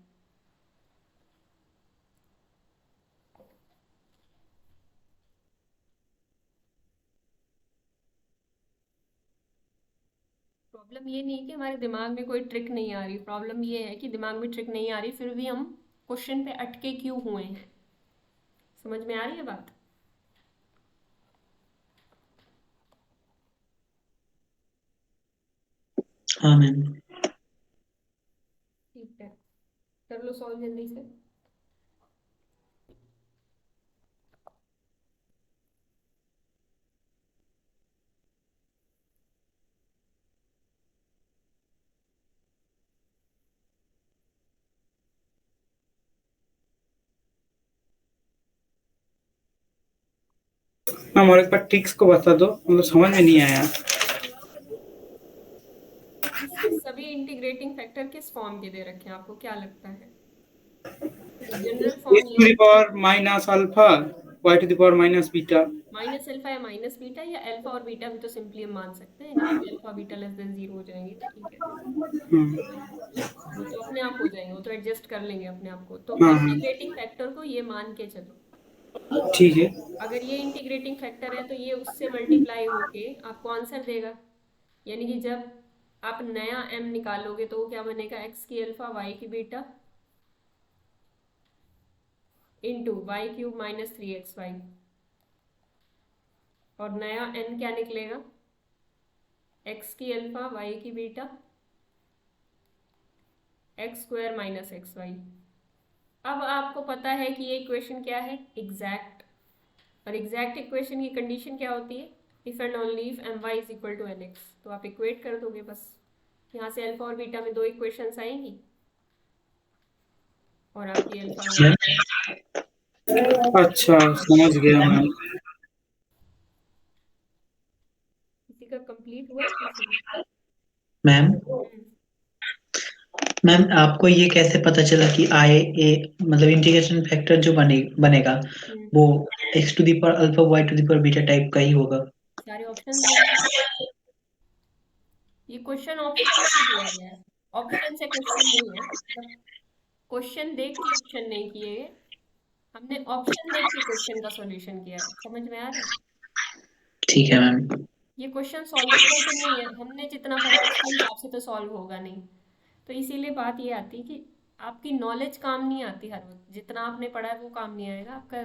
Speaker 1: प्रॉब्लम ये नहीं है कि हमारे दिमाग में कोई ट्रिक नहीं आ रही, प्रॉब्लम ये है कि दिमाग में ट्रिक नहीं आ रही फिर भी हम क्वेश्चन पे अटके क्यों हुए हैं। समझ में आ रही है बात?
Speaker 3: हाँ मैम।
Speaker 1: ठीक है, कर लो सॉल्व जल्दी से।
Speaker 2: मैम और एक बार ट्रिक्स को बता दो, मतलब समझ में नहीं आया।
Speaker 1: इसके सभी इंटीग्रेटिंग फैक्टर किस फॉर्म के दे रखे हैं, आपको क्या लगता है? जनरल
Speaker 2: एस
Speaker 1: फॉर्म
Speaker 2: टू
Speaker 1: ये
Speaker 2: the power minus alpha, y to the power minus beta.
Speaker 1: Minus alpha या माइनस बीटा, या अल्फा और बीटा भी तो सिंपली हम मान सकते हैं, जहाँ पे अल्फा बीटा लेस देन 0 हो जाएंगे तो ठीक है। वो तो अपने आप हो जाएंगे, वो तो एडजस्ट कर लेंगे अपने आप को। तो
Speaker 2: हाँ हाँ
Speaker 1: इंटीग्रेटिंग फैक्टर को ये मान के चलो,
Speaker 2: ठीक है।
Speaker 1: अगर ये इंटीग्रेटिंग फैक्टर है तो ये उससे मल्टीप्लाई होके आपको आंसर देगा। यानी कि जब आप नया m निकालोगे तो वो क्या बनेगा, x की अल्फा y की beta into y cube minus 3xy, और नया n क्या निकलेगा, x की अल्फा y की beta x square minus x y. अब आपको पता है कि ये इक्वेशन क्या है, एग्जैक्ट, और एग्जैक्ट इक्वेशन की कंडीशन क्या होती है, if and only if m y is equal to n x. तो आप इक्वेट कर दोगे बस, यहाँ से अल्फा और बीटा में दो इक्वेशंस आएंगी और आपकी अल्फा
Speaker 2: अच्छा, समझ गया मैम।
Speaker 1: किसी का कंप्लीट हुआ किसी का?
Speaker 3: मैम मैम आपको ये कैसे पता चला कि आई ए मतलब इंटीग्रेशन फैक्टर जो बनेगा वो x to the power alpha y to the power beta type का ही होगा?
Speaker 1: सारे ऑप्शन ये क्वेश्चन ऑप्शन से दिया गया है, ऑप्शन से क्वेश्चन नहीं है, मतलब क्वेश्चन देख के ऑप्शन नहीं किए गए, हमने ऑप्शन देख के क्वेश्चन का सॉल्यूशन किया है। समझ में आ रहा है?
Speaker 3: ठीक है मैम।
Speaker 1: ये क्वेश्चन सॉल्वेबल तो नहीं है, हमने जितना पढ़ा उसके हिसाब से तो सॉल्व होगा नहीं। तो इसीलिए बात ये आती है कि आपकी नॉलेज काम नहीं आती हर वक्त, जितना आपने पढ़ा है वो काम नहीं आएगा, आपका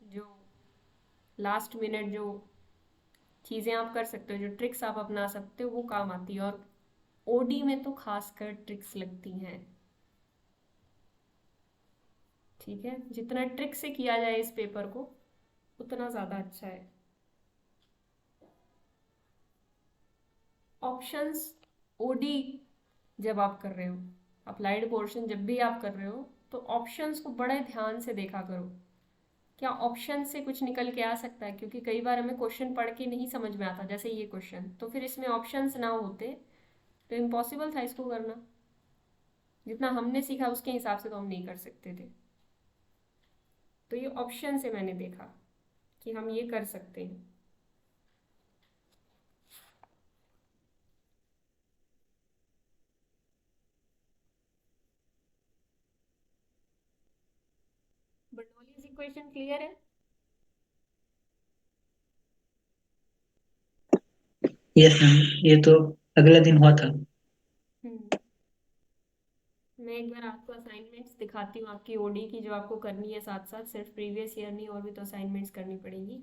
Speaker 1: जो लास्ट मिनट जो चीज़ें आप कर सकते हो, जो ट्रिक्स आप अपना सकते हो वो काम आती है, और ओडी में तो खासकर ट्रिक्स लगती हैं। ठीक है, जितना ट्रिक से किया जाए इस पेपर को उतना ज़्यादा अच्छा है। ऑप्शंस ओडी जब आप कर रहे हो, अप्लाइड पोर्शन जब भी आप कर रहे हो, तो ऑप्शंस को बड़े ध्यान से देखा करो, क्या ऑप्शन से कुछ निकल के आ सकता है, क्योंकि कई बार हमें क्वेश्चन पढ़ के नहीं समझ में आता, जैसे ये क्वेश्चन, तो फिर इसमें ऑप्शंस ना होते तो इम्पॉसिबल था इसको करना, जितना हमने सीखा उसके हिसाब से तो हम नहीं कर सकते थे। तो ये ऑप्शन से मैंने देखा कि हम ये कर सकते हैं। बर्नौलीज इक्वेशन क्लियर है?
Speaker 3: यस मैम, ये तो अगला दिन हुआ था।
Speaker 1: मैं एक बार आपको असाइनमेंट्स दिखाती हूँ आपकी ओडी की, जो आपको करनी है साथ साथ, सिर्फ प्रीवियस ईयर नहीं और भी तो असाइनमेंट्स करनी पड़ेगी।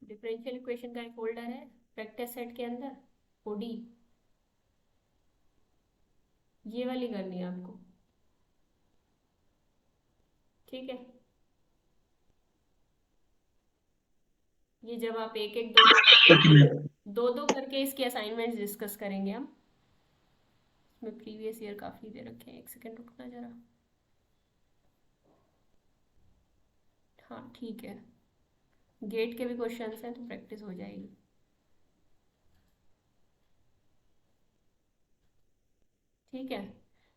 Speaker 1: डिफरेंशियल इक्वेशन का एक फोल्डर है प्रैक्टिस सेट के अंदर, ओडी, ये वाली करनी है आपको। ठीक है, ये जब आप एक एक
Speaker 3: ओके मैम।
Speaker 1: दो दो करके इसके असाइनमेंट्स डिस्कस करेंगे हम। इसमें प्रीवियस ईयर काफ़ी दे रखे हैं, एक सेकेंड रुकना जरा। हाँ ठीक है, गेट के भी क्वेश्चंस हैं तो प्रैक्टिस हो जाएगी। ठीक है,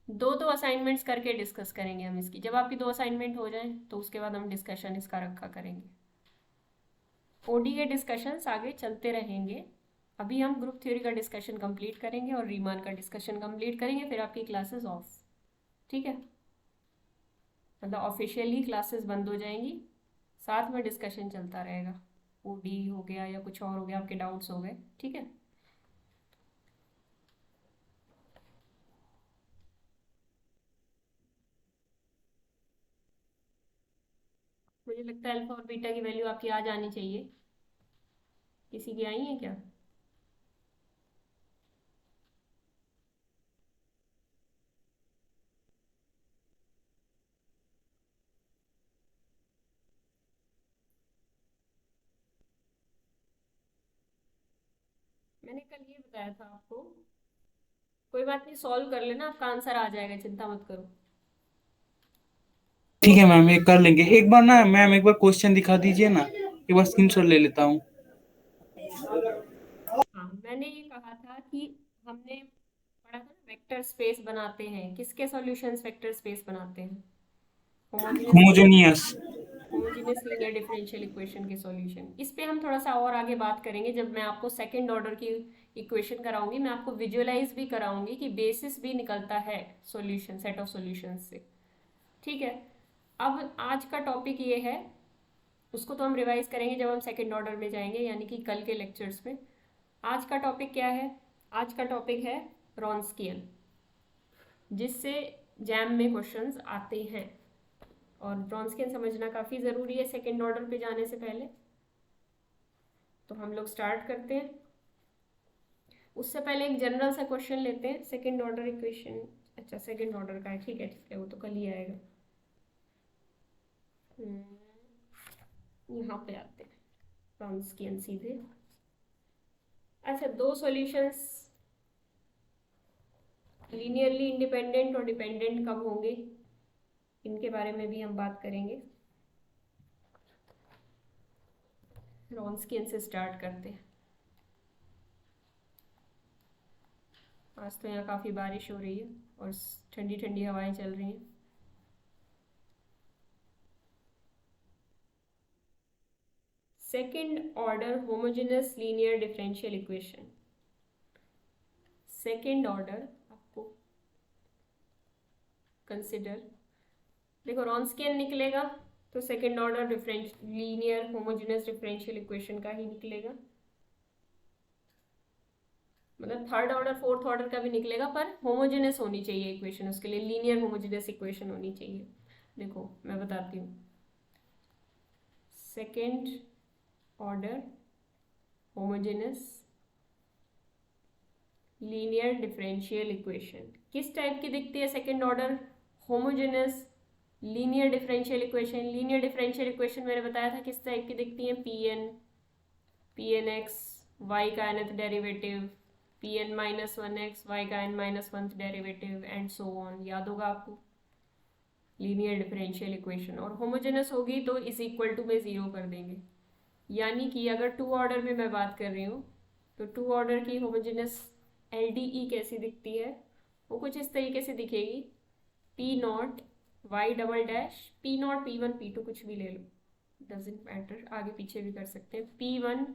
Speaker 1: दो दो असाइनमेंट्स करके डिस्कस करेंगे हम इसकी, जब आपकी दो असाइनमेंट हो जाएं तो उसके बाद हम डिस्कशन इसका रखा करेंगे। ओडी के डिस्कशंस आगे चलते रहेंगे, अभी हम ग्रुप थ्योरी का डिस्कशन कंप्लीट करेंगे और रीमान का डिस्कशन कंप्लीट करेंगे, फिर आपकी क्लासेस ऑफ। ठीक है, मतलब ऑफिशियली क्लासेस बंद हो जाएंगी, साथ में डिस्कशन चलता रहेगा, ओडी हो गया या कुछ और हो गया, आपके डाउट्स हो गए। ठीक है, मुझे लगता है अल्फा और बीटा की वैल्यू आपकी आ जानी चाहिए। किसी की आई है क्या? मैंने कल ये बताया था आपको, कोई बात नहीं, सॉल्व कर लेना, आपका आंसर आ जाएगा, चिंता मत करो।
Speaker 2: ठीक है मैम, ये कर लेंगे। एक बार ना मैम, एक बार क्वेश्चन दिखा दीजिए ना, एक बार स्क्रीनशॉट ले लेता हूँ।
Speaker 1: हाँ, मैंने ये कहा था कि हमने पढ़ा था ना, वेक्टर स्पेस बनाते हैं, किसके सॉल्यूशंस वेक्टर स्पेस बनाते हैं, homogeneous
Speaker 2: homogeneous.
Speaker 1: Homogeneous linear differential equation के सॉल्यूशन। इस पे हम थोड़ा सा और आगे बात करेंगे जब मैं आपको सेकंड ऑर्डर की इक्वेशन कराऊंगी, मैं आपको विजुअलाइज भी कराऊंगी कि बेसिस भी निकलता है सॉल्यूशन, सेट ऑफ सॉल्यूशंस से। ठीक है, अब आज का टॉपिक ये है, उसको तो हम रिवाइज करेंगे जब हम सेकेंड ऑर्डर में जाएंगे, यानी कि कल के लेक्चर्स में। आज का टॉपिक क्या है? आज का टॉपिक है रॉन्स्कियन, जिससे जैम में क्वेश्चंस आते हैं, और रॉन्स्कियन समझना काफ़ी ज़रूरी है सेकेंड ऑर्डर पे जाने से पहले। तो हम लोग स्टार्ट करते हैं। उससे पहले एक जनरल सा क्वेश्चन लेते हैं, सेकेंड ऑर्डर इक्वेशन। अच्छा, सेकेंड ऑर्डर का है, ठीक है, वो तो कल ही आएगा। यहाँ पे आते हैं रॉन्स्कियन सीधे। अच्छा, दो सॉल्यूशंस लीनियरली इंडिपेंडेंट और डिपेंडेंट कब होंगे, इनके बारे में भी हम बात करेंगे। रॉन्स्कियन से स्टार्ट करते हैं। आज तो यहाँ काफ़ी बारिश हो रही है और ठंडी ठंडी हवाएं चल रही हैं। Second order homogeneous linear differential equation, second order आपको कंसिडर, देखो रॉन्स्कियन निकलेगा तो second order linear homogeneous differential equation का ही निकलेगा, मतलब थर्ड ऑर्डर फोर्थ ऑर्डर का भी निकलेगा, पर होमोजेनस होनी चाहिए इक्वेशन, उसके लिए लीनियर होमोजेनस इक्वेशन होनी चाहिए। देखो मैं बताती हूँ, second order homogeneous linear differential equation किस टाइप की दिखती है? Second order homogeneous linear differential equation. Linear differential equation मैंने बताया था किस टाइप की दिखती है, पी एन एक्स वाई का nth derivative, p n minus one x y का n minus one derivative and so on, याद होगा आपको लीनियर डिफरेंशियल इक्वेशन। और होमोजेनस होगी तो इज इक्वल टू में ज़ीरो कर देंगे, यानी कि अगर टू ऑर्डर में मैं बात कर रही हूँ तो टू ऑर्डर की होमोजेनस LDE कैसी दिखती है? वो कुछ इस तरीके से दिखेगी, p not y double dash, p not p one p two कुछ भी ले लो, डजेंट मैटर, आगे पीछे भी कर सकते हैं, p one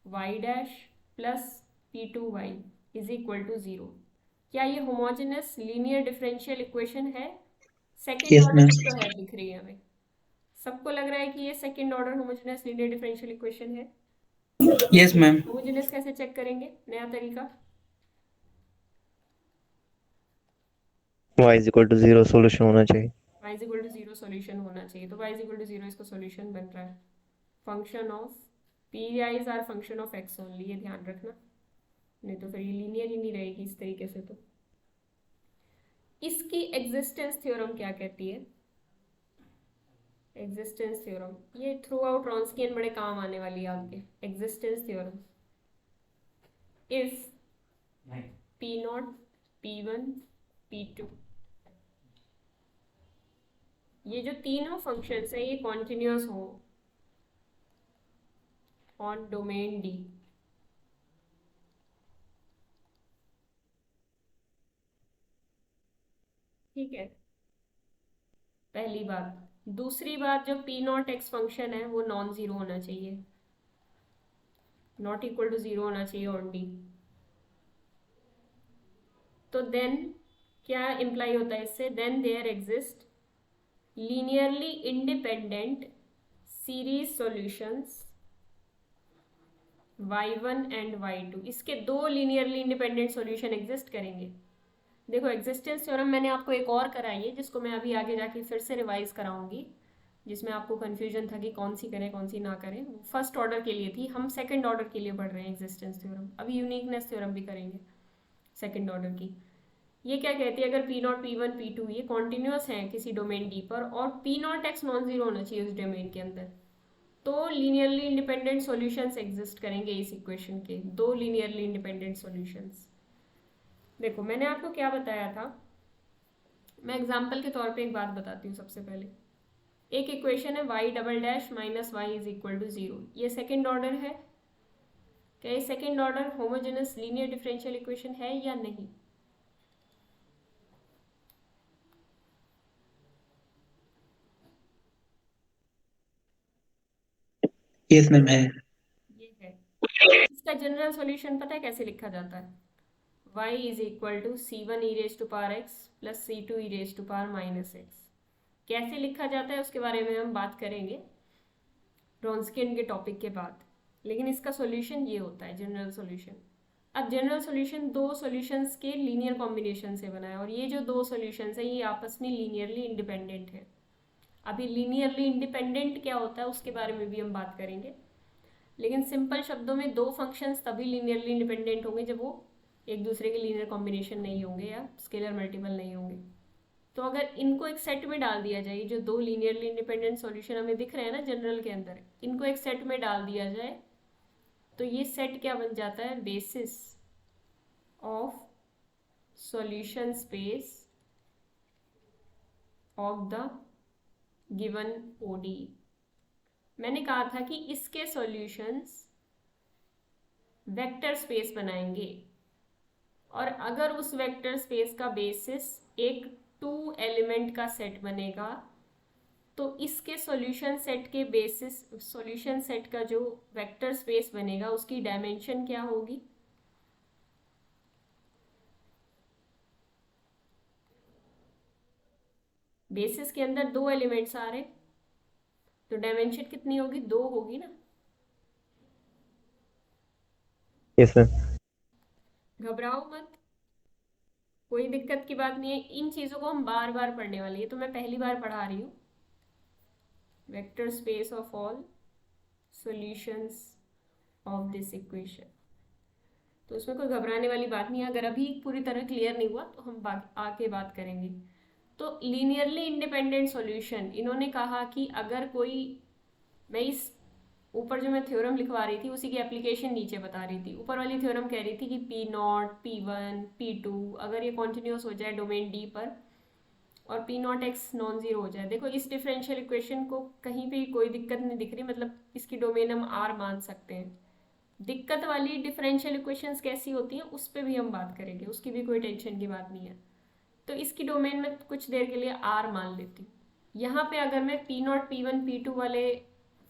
Speaker 1: y dash plus p two y is equal to zero. क्या ये होमोजेनस लीनियर डिफरेंशियल इक्वेशन है? Second
Speaker 3: yes
Speaker 1: order
Speaker 3: ma'am.
Speaker 1: की तो है, दिख रही है हमें, सबको लग रहा है कि ये second order homogeneous linear differential equation है।
Speaker 2: Yes ma'am.
Speaker 1: होमोजेनस कैसे चेक करेंगे? नया तरीका,
Speaker 4: y is equal to 0 solution होना चाहिए।
Speaker 1: y is equal to zero solution होना चाहिए, तो y is equal to zero इसका सॉल्यूशन बन रहा है। Function of P i's are function of x only, ये ध्यान रखना, नहीं तो फिर ये लीनियर ही नहीं रहेगी इस तरीके से। तो इसकी एग्जिस्टेंस थ्योरम क्या कहती है? एग्जिस्टेंस थ्योरम ये थ्रू आउट रॉन्स्कियन बड़े काम आने वाली है आपके। Existence theorem, if p not p one p two, ये जो तीनों फंक्शंस हैं ये कॉन्टिन्यूअस हो ऑन डोमेन D, ठीक है, पहली बात। दूसरी बात, जो पी नॉट एक्स फंक्शन है वो नॉन जीरो होना चाहिए, नॉट इक्वल टू जीरो होना चाहिए ऑन D। तो देन क्या इम्प्लाई होता है इससे? Then there exist linearly independent series solutions y1 and y2, इसके दो लीनियरली इंडिपेंडेंट सॉल्यूशन एग्जिस्ट करेंगे। देखो एग्जिस्टेंस थ्योरम मैंने आपको एक और कराई है, जिसको मैं अभी आगे जाके फिर से रिवाइज कराऊंगी, जिसमें आपको कन्फ्यूजन था कि कौन सी करें कौन सी ना करें। फर्स्ट ऑर्डर के लिए थी, हम सेकंड ऑर्डर के लिए पढ़ रहे हैं एग्जिस्टेंस थ्योरम। अभी यूनिकनेस थ्योरम भी करेंगे सेकंड ऑर्डर की। ये क्या कहती है? अगर P not p one p two ये कॉन्टिन्यूस है किसी डोमेन D पर, और p not x non zero होना चाहिए उस डोमेन के अंदर, तो लीनियरली इंडिपेंडेंट सॉल्यूशंस एग्जिस्ट करेंगे इस इक्वेशन के, दो लीनियरली इंडिपेंडेंट सॉल्यूशंस। देखो मैंने आपको क्या बताया था, मैं एग्जाम्पल के तौर पे एक बात बताती हूँ। सबसे पहले एक इक्वेशन है y double dash minus y is equal to zero, ये सेकेंड ऑर्डर है। क्या ये second order homogeneous linear differential equation है या नहीं?
Speaker 3: यस मैम है।
Speaker 1: ये है। इस इसका जनरल सॉल्यूशन पता है कैसे लिखा जाता है? y is equal to c1 e raise to power x plus c2 e raise to power minus x। कैसे लिखा जाता है उसके बारे में हम बात करेंगे रॉन्सकियन के टॉपिक के बाद, लेकिन इसका सॉल्यूशन ये होता है जनरल सॉल्यूशन। अब जनरल सॉल्यूशन दो सॉल्यूशंस के लीनियर कॉम्बिनेशन से बना है और ये जो दो सॉल्यूशंस हैं ये आपस में लीनियरली इंडिपेंडेंट है। अभी लीनियरली इंडिपेंडेंट क्या होता है उसके बारे में भी हम बात करेंगे, लेकिन सिंपल शब्दों में दो फंक्शंस तभी लीनियरली इंडिपेंडेंट होंगे जब वो एक दूसरे के लीनियर कॉम्बिनेशन नहीं होंगे या स्केलर मल्टीपल नहीं होंगे। तो अगर इनको एक सेट में डाल दिया जाए, जो दो लीनियरली इंडिपेंडेंट सॉल्यूशन हमें दिख रहे हैं ना जनरल के अंदर, इनको एक सेट में डाल दिया जाए तो ये सेट क्या बन जाता है? Basis of solution space of the given ODE. मैंने कहा था कि इसके सॉल्यूशंस वेक्टर स्पेस बनाएंगे और अगर उस वेक्टर स्पेस का बेसिस एक 2 एलिमेंट का सेट बनेगा तो इसके सॉल्यूशन सेट के बेसिस सॉल्यूशन सेट का जो वेक्टर स्पेस बनेगा उसकी डायमेंशन क्या होगी? बेसिस के अंदर 2 एलिमेंट्स आ रहे तो डायमेंशन कितनी होगी? 2 होगी ना।
Speaker 4: Yes sir.
Speaker 1: घबराओ मत, कोई दिक्कत की बात नहीं है। इन चीज़ों को हम बार बार पढ़ने वाले हैं, तो मैं पहली बार पढ़ा रही हूँ। Vector space of all solutions of this equation, तो उसमें कोई घबराने वाली बात नहीं है। अगर अभी पूरी तरह क्लियर नहीं हुआ तो हम आके बात करेंगे। तो लीनियरली इंडिपेंडेंट सॉल्यूशन, इन्होंने कहा कि अगर कोई, मैं इस ऊपर जो मैं थ्योरम लिखवा रही थी उसी की एप्लीकेशन नीचे बता रही थी। ऊपर वाली थ्योरम कह रही थी कि P0, P1, P2 अगर ये कॉन्टिन्यूस हो जाए डोमेन D पर और P0x नॉन जीरो हो जाए। देखो इस डिफरेंशियल इक्वेशन को कहीं पे कोई दिक्कत नहीं दिख रही, मतलब इसकी डोमेन हम R मान सकते हैं। दिक्कत वाली डिफरेंशियल इक्वेशंस कैसी होती हैं उस पर भी हम बात करेंगे, उसकी भी कोई टेंशन की बात नहीं है। तो इसकी डोमेन में कुछ देर के लिए R मान लेती हूँ। यहाँ पे अगर मैं P0, P1, P2 वाले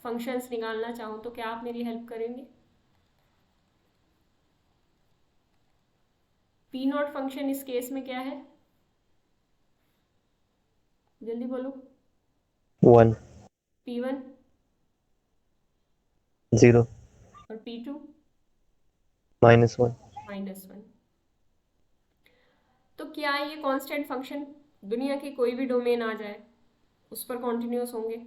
Speaker 1: फंक्शंस निकालना चाहूँ तो क्या आप मेरी हेल्प करेंगे? P0 फंक्शन इस केस में क्या है? जल्दी बोलो।
Speaker 4: 1
Speaker 1: P1
Speaker 4: 0
Speaker 1: और P2
Speaker 4: -1
Speaker 1: -1। तो क्या ये कांस्टेंट फंक्शन दुनिया की कोई भी डोमेन आ जाए उस पर कॉन्टिन्यूस होंगे?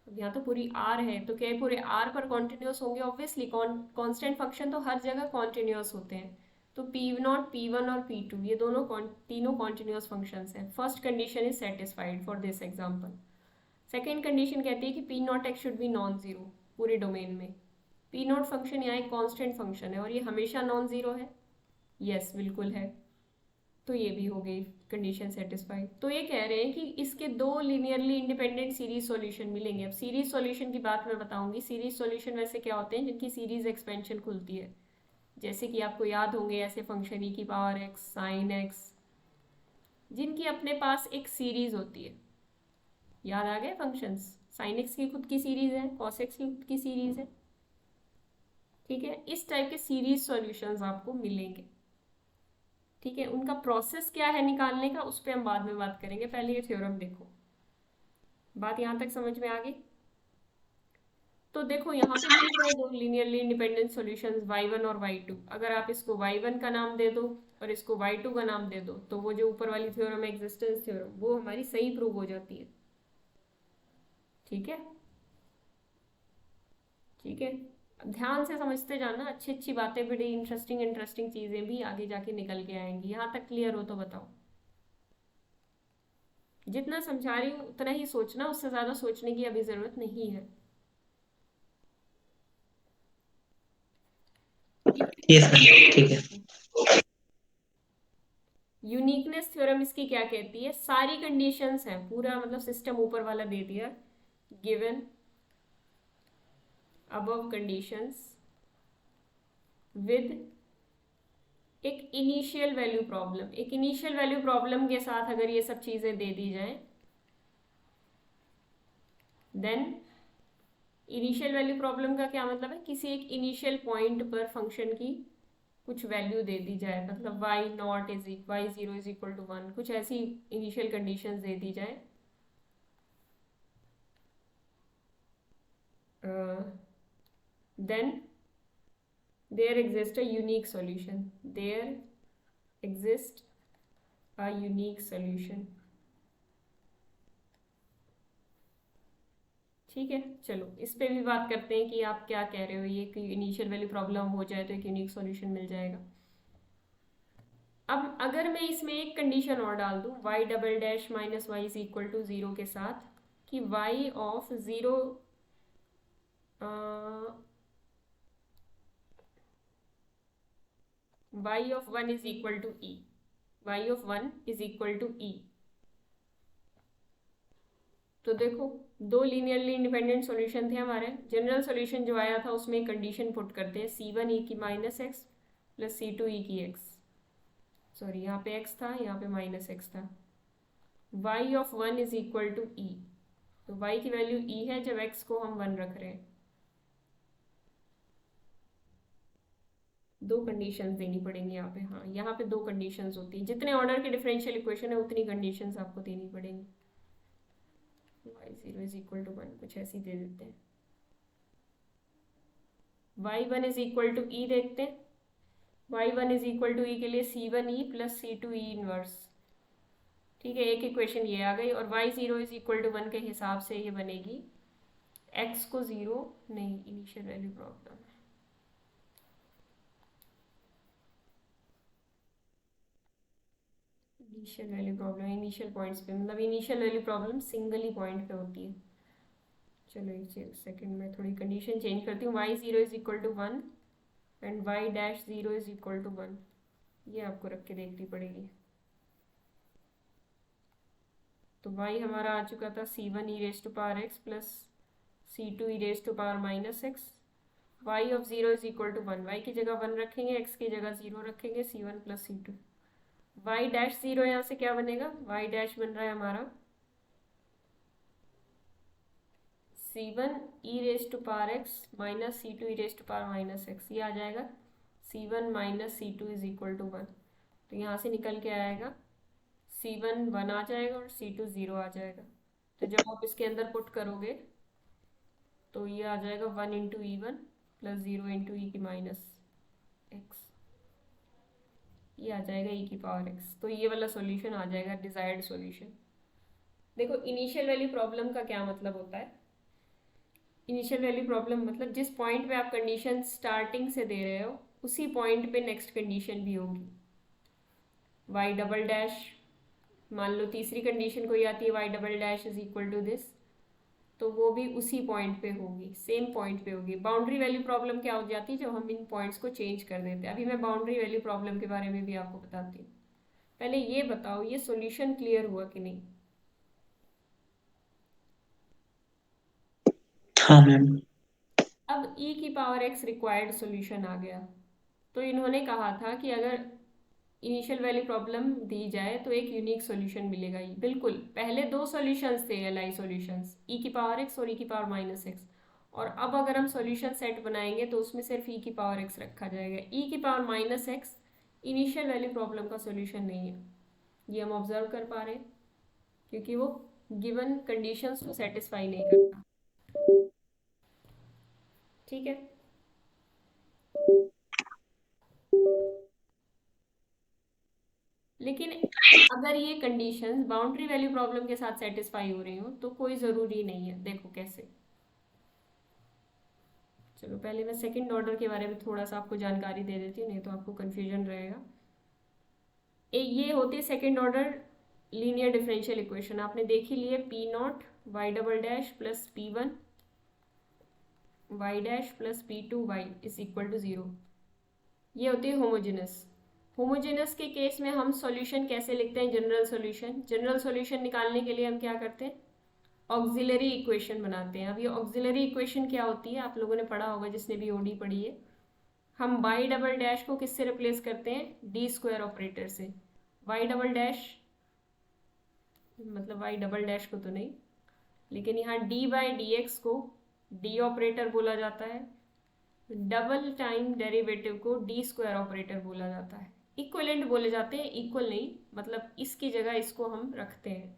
Speaker 1: यहाँ तो पूरी R है तो क्या पूरे R पर कॉन्टिन्यूस होंगे? ऑब्वियसली कांस्टेंट फंक्शन तो हर जगह कॉन्टिन्यूस होते हैं। तो P0, P1 और P2 ये तीनों कॉन्टिन्यूस फंक्शंस हैं। First condition is satisfied for this example. Second condition कहती है कि P0x should be non zero पूरे डोमेन में। P0 फंक्शन यहाँ एक कांस्टेंट फंक्शन है और ये हमेशा नॉन जीरो है। यस बिल्कुल है, तो ये भी हो गई कंडीशन सेटिस्फाइड। तो ये कह रहे हैं कि इसके दो लीनियरली इंडिपेंडेंट सीरीज सॉल्यूशन मिलेंगे। अब सीरीज सॉल्यूशन की बात मैं बताऊंगी। सीरीज सॉल्यूशन वैसे क्या होते हैं? जिनकी सीरीज एक्सपेंशन खुलती है, जैसे कि आपको याद होंगे ऐसे फंक्शन e की पावर x sin x, जिनकी अपने पास एक सीरीज होती है। याद आ गए फंक्शंस? sin x की खुद की सीरीज है, cos x की खुद की सीरीज है। ठीक है, इस टाइप के सीरीज सॉल्यूशंस आपको मिलेंगे। ठीक है, उनका प्रोसेस क्या है निकालने का उस पर हम बाद में बात करेंगे, पहले ये थ्योरम देखो। बात यहाँ तक समझ में आ गई? तो देखो यहाँ पे मिल गए दो लीनियरली इंडिपेंडेंट सॉल्यूशंस y1 और y2। अगर आप इसको y1 का नाम दे दो और इसको y2 का नाम दे दो तो वो जो ऊपर वाली थ्योरम है एग्जिस्टेंस थ्योरम, वो हमारी सही प्रूव हो जाती है। ठीक है, ठीक है, ध्यान से समझते जाना। अच्छी अच्छी बातें, बड़ी इंटरेस्टिंग चीजें भी आगे जाके निकल के आएंगी। यहाँ तक क्लियर हो तो बताओ। जितना समझा रही हूँ उतना ही सोचना, उससे ज्यादा सोचने की अभी जरूरत नहीं है।
Speaker 3: यस मैम, ठीक है।
Speaker 1: यूनिकनेस थ्योरम इसकी क्या कहती है? सारी कंडीशंस हैं, पूरा मतलब सिस्टम ऊपर वाला दे दिया, गिवन अबव कंडीशंस विद एक इनिशियल वैल्यू प्रॉब्लम। एक इनिशियल वैल्यू प्रॉब्लम के साथ अगर ये सब चीजें दे दी जाए, देन इनिशियल वैल्यू प्रॉब्लम का क्या मतलब है, किसी एक इनिशियल पॉइंट पर फंक्शन की कुछ वैल्यू दे दी जाए, मतलब y0 इज इक्वल टू 1, कुछ ऐसी इनिशियल कंडीशंस दे दी जाए, then there exists a unique solution. There exists a unique solution. ठीक है, चलो इस पे भी बात करते हैं कि आप क्या कह रहे हो, ये कि इनिशियल वैल्यू प्रॉब्लम हो जाए तो एक यूनिक सॉल्यूशन मिल जाएगा। अब अगर मैं इसमें एक कंडीशन और डाल दूं y double dash minus y is equal to 0 के साथ, कि y of 0 y of 1 is equal to e, y of 1 is equal to e, तो देखो दो लीनियरली इंडिपेंडेंट सॉल्यूशन थे हमारे। जनरल सॉल्यूशन जो आया था उसमें कंडीशन पुट करते हैं c1 e की minus x plus c2 e की एक्स, सॉरी यहाँ पे x था, यहाँ पे माइनस एक्स था। y of 1 is equal to e, तो y की वैल्यू e है जब x को हम 1 रख रहे हैं। दो कंडीशंस देनी पड़ेंगी यहाँ पे, हाँ यहाँ पे दो कंडीशंस होती हैं, जितने ऑर्डर के डिफरेंशियल इक्वेशन है उतनी कंडीशंस आपको देनी पड़ेंगी। y0 इज इक्वल टू 1 कुछ ऐसी दे देते हैं, y1 is equal to e देखते हैं, y1 is equal to e के लिए c1e प्लस c2e इनवर्स, ठीक है, एक इक्वेशन ये आ गई। और y0 इज इक्वल टू 1 के हिसाब से ये बनेगी x को 0 नहीं, initial value problem, initial value problem initial points पे, मतलब इनिशियल वैल्यू प्रॉब्लम सिंगल ही पॉइंट पे होती है। चलो एक सेकंड में थोड़ी कंडीशन चेंज करती हूँ, y0 is equal to 1 and y dash 0 is equal to 1, ये आपको रख के देखनी पड़ेगी। तो y हमारा आ चुका था c1 e raise to power x plus c2 e raise to power minus x, y of 0 is equal to 1, y की जगह 1 रखेंगे, x की जगह 0 रखेंगे, c1 plus c2। y dash 0 यहाँ से क्या बनेगा, y डैश बन रहा है हमारा c1 e raise to power x minus c2 e raise to power minus x, ये आ जाएगा c1 minus c2 is equal to 1, तो यहाँ से निकल के आएगा c1 1 आ जाएगा और c2 0 आ जाएगा। तो जब आप इसके अंदर पुट करोगे तो ये आ जाएगा 1 इंटू e1 प्लस 0 इंटू ई की माइनस एक्स, ये आ जाएगा e की पावर x, तो ये वाला सॉल्यूशन आ जाएगा डिजायर्ड सॉल्यूशन। देखो इनिशियल वैल्यू प्रॉब्लम का क्या मतलब होता है, इनिशियल वैल्यू प्रॉब्लम मतलब जिस पॉइंट पे आप कंडीशन स्टार्टिंग से दे रहे हो उसी पॉइंट पे नेक्स्ट कंडीशन भी होगी। y डबल डैश, मान लो तीसरी कंडीशन कोई आती है y double dash is equal to this, तो वो भी उसी पॉइंट पे होगी, सेम पॉइंट पे होगी। बाउंड्री वैल्यू प्रॉब्लम क्या हो जाती है, जब हम इन पॉइंट्स को चेंज कर देते हैं। अभी मैं बाउंड्री वैल्यू प्रॉब्लम के बारे में भी आपको बताती हूँ, पहले ये बताओ ये सॉल्यूशन क्लियर हुआ कि नहीं।
Speaker 3: हाँ मैम।
Speaker 1: अब e की पावर x रिक्वायर्ड सॉल्यूशन आ गया, तो इन्होंने कहा था कि अगर इनिशियल वैल्यू प्रॉब्लम दी जाए तो एक यूनिक सॉल्यूशन मिलेगा। ये बिल्कुल पहले दो सॉल्यूशंस थे एलआई सॉल्यूशंस, e की पावर x और e की पावर माइनस एक्स, और अब अगर हम सॉल्यूशन सेट बनाएंगे तो उसमें सिर्फ e की पावर x रखा जाएगा। e की power minus x initial value problem का सॉल्यूशन नहीं है, ये हम ऑब्जर्व कर पा रहे हैं, क्योंकि वो गिवन कंडीशंस को सेटिस्फाई नहीं करता। ठीक है, लेकिन अगर ये कंडीशंस बाउंड्री वैल्यू प्रॉब्लम के साथ सेटिस्फाई हो रही हो तो कोई ज़रूरी नहीं है। देखो कैसे, चलो पहले मैं सेकंड ऑर्डर के बारे में थोड़ा सा आपको जानकारी दे देती हूँ, नहीं तो आपको कन्फ्यूजन रहेगा। ये होती है second order linear differential equation, आपने देखी ली है P not y double dash plus P one y dash plus p two y is equal to 0, ये होती है होमोजेनस। होमोजेनस के केस में हम सॉल्यूशन कैसे लिखते हैं, जनरल सॉल्यूशन। जनरल सॉल्यूशन निकालने के लिए हम क्या करते हैं, ऑक्सिलरी इक्वेशन बनाते हैं। अब ये ऑक्सिलरी इक्वेशन क्या होती है आप लोगों ने पढ़ा होगा जिसने भी ओडी पढ़ी है। हम वाई डबल डैश को किससे रिप्लेस करते हैं, डी स्क्वायर ऑपरेटर से। वाई डबल डैश मतलब वाई डबल डैश को तो नहीं, लेकिन यहाँ डी बाई डी एक्स को डी ऑपरेटर बोला जाता है, डबल टाइम डेरिवेटिव को डी स्क्वायर ऑपरेटर बोला जाता है। इक्वलेंट बोले जाते हैं, इक्वल नहीं, मतलब इसकी जगह इसको हम रखते हैं,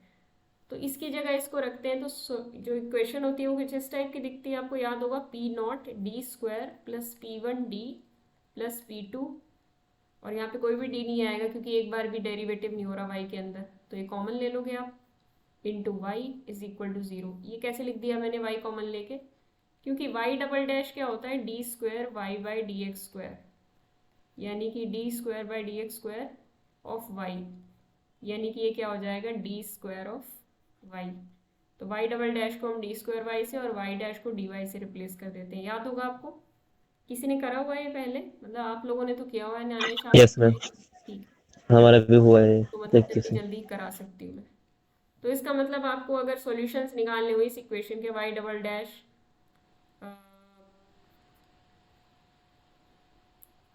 Speaker 1: तो इसकी जगह इसको रखते हैं, तो जो इक्वेशन होती है वो कुछ इस टाइप की दिखती है, आपको याद होगा, p not d square plus P one d plus p two, और यहाँ पे कोई भी डी नहीं आएगा क्योंकि एक बार भी डेरिवेटिव नहीं हो रहा वाई के अंदर, तो ये कॉमन ले लोगे आप, into y is equal to zero. ये कैसे लिख दिया मैंने वाई कॉमन लेके, क्योंकि वाई डबल डैश क्या होता है, d square y by d x square, यानी कि d square by d x square of y, यानी कि ये क्या हो जाएगा, डी स्क्वायर ऑफ वाई। तो वाई डबल डैश को हम डी स्क्वायर वाई से और वाई डैश को डी वाई से रिप्लेस कर देते हैं। याद होगा आपको, किसी ने करा हुआ है ये पहले, मतलब आप लोगों ने तो किया हुआ है, न्यानेश आप?
Speaker 4: यस मैम,
Speaker 1: ठीक,
Speaker 4: हमारा भी हुआ है
Speaker 1: तो मतलब
Speaker 4: प्रैक्टिस
Speaker 1: जल्दी
Speaker 4: में।
Speaker 1: जल्दी करा सकती हूँ मैं। तो इसका मतलब आपको अगर सॉल्यूशंस निकालने हुए इस इक्वेशन के y double dash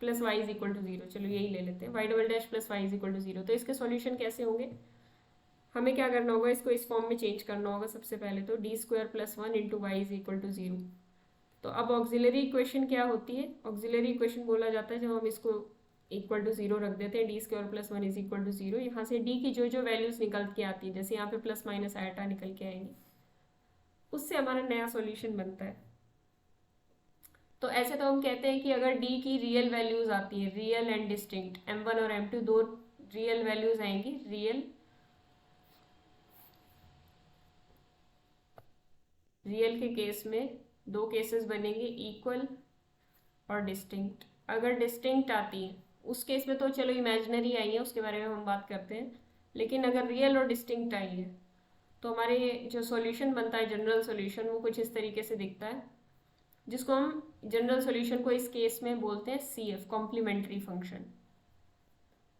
Speaker 1: plus y is equal to zero, चलो यही ले लेते हैं, y double dash plus y is equal to zero, तो इसके सॉल्यूशन कैसे होंगे, हमें क्या करना होगा, इसको इस फॉर्म में चेंज करना होगा सबसे पहले, तो d square plus one into y is equal to zero. तो अब ऑक्सिलरी इक्वेशन क्या होती है, ऑक्सिलरी इक्वेशन बोला जाता है जब हम इसको इक्वल टू जीरो रख देते हैं, d square plus one is equal to zero, यहाँ से डी की जो जो वैल्यूज निकल के आती है, जैसे यहाँ पे प्लस माइनस आयटा निकल के आएंगी, उससे हमारा नया सॉल्यूशन बनता है। तो ऐसे तो हम कहते हैं कि अगर डी की रियल वैल्यूज आती है, रियल एंड डिस्टिंक्ट, m1 और m2 दो रियल वैल्यूज आएंगी, रियल के केस में दो केसेस बनेंगे, इक्वल और डिस्टिंक्ट। अगर डिस्टिंक्ट आती है उस केस में तो चलो इमेजिनरी आई है, उसके बारे में हम बात करते हैं, लेकिन अगर रियल और डिस्टिंक्ट आई है तो हमारे जो सॉल्यूशन बनता है, जनरल सॉल्यूशन, वो कुछ इस तरीके से दिखता है, जिसको हम जनरल सॉल्यूशन को इस केस में बोलते हैं CF, complementary function.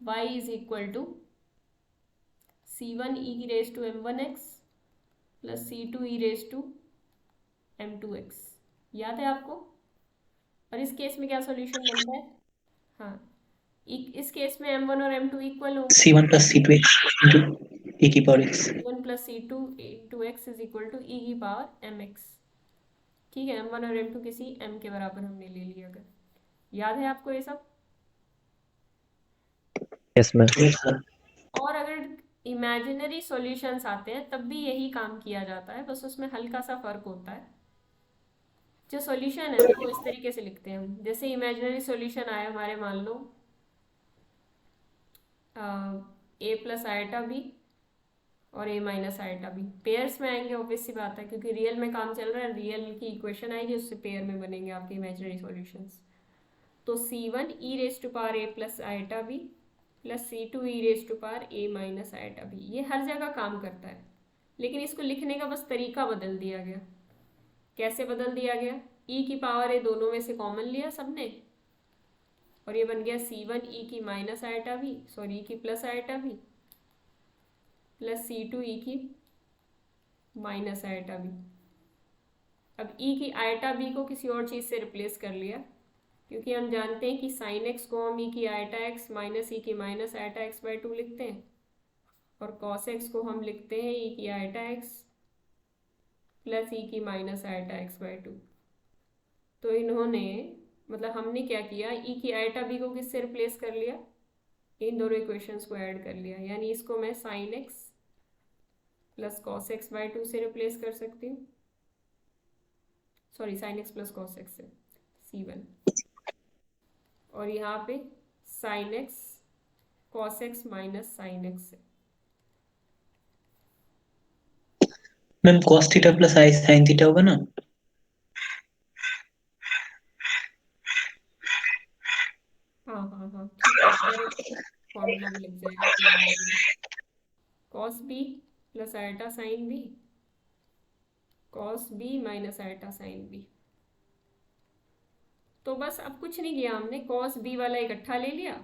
Speaker 1: y is equal to C1 e की raise to m1x plus C2 e raise to m2x, याद है आपको? और इस केस में क्या सॉल्यूशन बनता है, हाँ, इस केस में m1 और m2 इक्वल होंगे,
Speaker 3: C1 plus C2 into e की power x।
Speaker 1: C1 plus C2 into x is equal to e की पावर mx। ठीक है, m1 और m2 किसी m के बराबर हमने ले लिया, अगर याद है आपको ये सब।
Speaker 4: Yes ma'am.
Speaker 1: और अगर इमेजिनरी सॉल्यूशंस आते हैं तब भी यही काम किया जाता है, बस उसमें हल्का सा फर्क होता है। जो सॉल्यूशन है ना वो इस तरीके से लिखते हैं हम, जैसे इमेजिनरी सॉल्यूशन आया हमारे, मान लो a प्लस आयटा बी और a minus iota b, pairs में आएंगे, ऑब्वियस सी बात है, क्योंकि रियल में काम चल रहा है, रियल की इक्वेशन आएगी, उससे पेयर में बनेंगे आपके इमेजिनरी सॉल्यूशंस। तो C1 e raise to power a plus iota b plus C2 e raise to power a minus iota b, ये हर जगह काम करता है, लेकिन इसको लिखने का बस तरीका बदल दिया गया। कैसे बदल दिया गया, e की पावर a दोनों में से कॉमन लिया सबने, और ये बन गया C1 e की minus iota b, sorry e की plus iota b plus C2 e की माइनस आयटा बी। अब e की आयटा बी को किसी और चीज़ से रिप्लेस कर लिया, क्योंकि हम जानते हैं कि साइन एक्स को हम e की आयटा एक्स माइनस e की minus eta x by to लिखते हैं, और कॉस एक्स को हम लिखते हैं e की आयटा एक्स प्लस e की minus eta x by to. तो इन्होंने, मतलब हमने क्या किया, e की आयटा बी को किससे रिप्लेस कर लिया, इन दोनों इक्वेशंस को ऐड कर लिया, यानी इसको मैं sine x plus cos x by two से रिप्लेस कर सकती हूँ, sorry sine x plus cos x से C1, और यहाँ पे sine x cos x minus sine x से।
Speaker 3: Ma'am cos theta plus i sin theta होगा ना?
Speaker 1: हाँ हाँ हाँ, ठीक है, डायरेक्ट फॉर्मूला में लग जाएगा, cos b plus iota sine b, cos b minus iota sine b. तो बस अब कुछ नहीं किया हमने, कॉस बी वाला इकट्ठा ले लिया,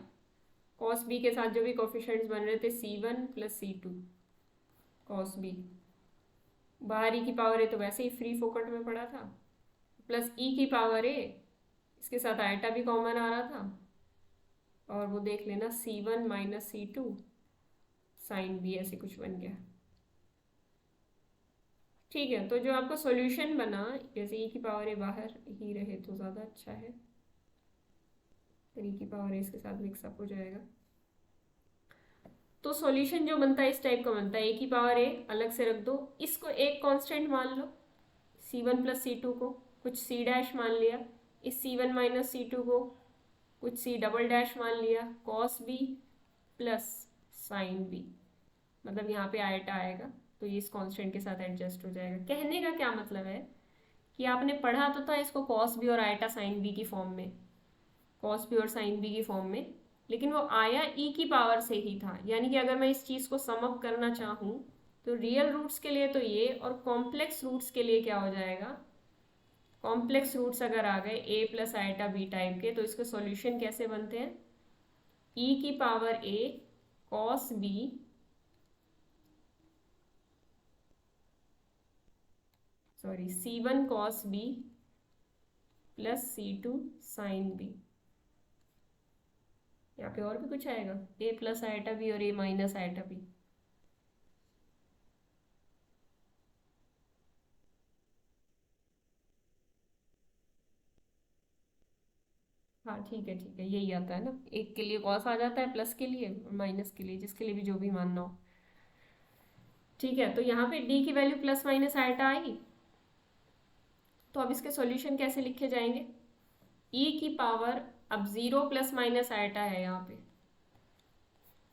Speaker 1: कॉस बी के साथ जो भी कोफिशिएंट्स बन रहे थे C1 plus C2 cos b, बाहर e की पावर है तो वैसे ही फ्री फोकट में पड़ा था, प्लस e की पावर है, इसके साथ आयटा भी कॉमन आ रहा था, और वो देख लेना C1 minus C2 sine B, ऐसे कुछ बन गया। ठीक है, तो जो आपका सॉल्यूशन बना, जैसे e की पावर ए बाहर ही रहे तो ज़्यादा अच्छा है, फिर e की पावर ए इसके साथ मिक्सअप हो जाएगा। तो सॉल्यूशन जो बनता है इस टाइप का बनता है, ए की पावर ए अलग से रख दो, इसको एक कांस्टेंट मान लो, c1 प्लस c2 को कुछ c डैश मान लिया, इस c1 माइनस c2 को कुछ c डबल डैश मान लिया, cos b plus sign b, मतलब यहाँ पे आयटा आएगा, तो ये इस कांस्टेंट के साथ एडजस्ट हो जाएगा। कहने का क्या मतलब है कि आपने पढ़ा तो था इसको cos b और आयटा साइन b की फॉर्म में, cos b और साइन b की फॉर्म में, लेकिन वो आया e की पावर से ही था। यानी कि अगर मैं इस चीज़ को सम अप करना चाहूँ तो रियल रूट्स के लिए तो ये, और कॉम्प्लेक्स रूट्स के लिए क्या हो जाएगा, कॉम्प्लेक्स रूट्स अगर आ गए a plus iota b type के, तो इसके सॉल्यूशन कैसे बनते हैं, e की power a cos b c1 cos b plus c2 sine b। यहाँ पे और भी कुछ आएगा, a प्लस आयटा b और a माइनस आयटा b। हाँ ठीक है ठीक है, यही आता है ना, एक के लिए कॉस आ जाता है, प्लस के लिए और माइनस के लिए, जिसके लिए भी जो भी मानना हो। ठीक है, तो यहाँ पे d की वैल्यू प्लस माइनस आयटा आई, तो अब इसके सॉल्यूशन कैसे लिखे जाएंगे, e की पावर, अब 0 प्लस माइनस आयटा है यहाँ पे,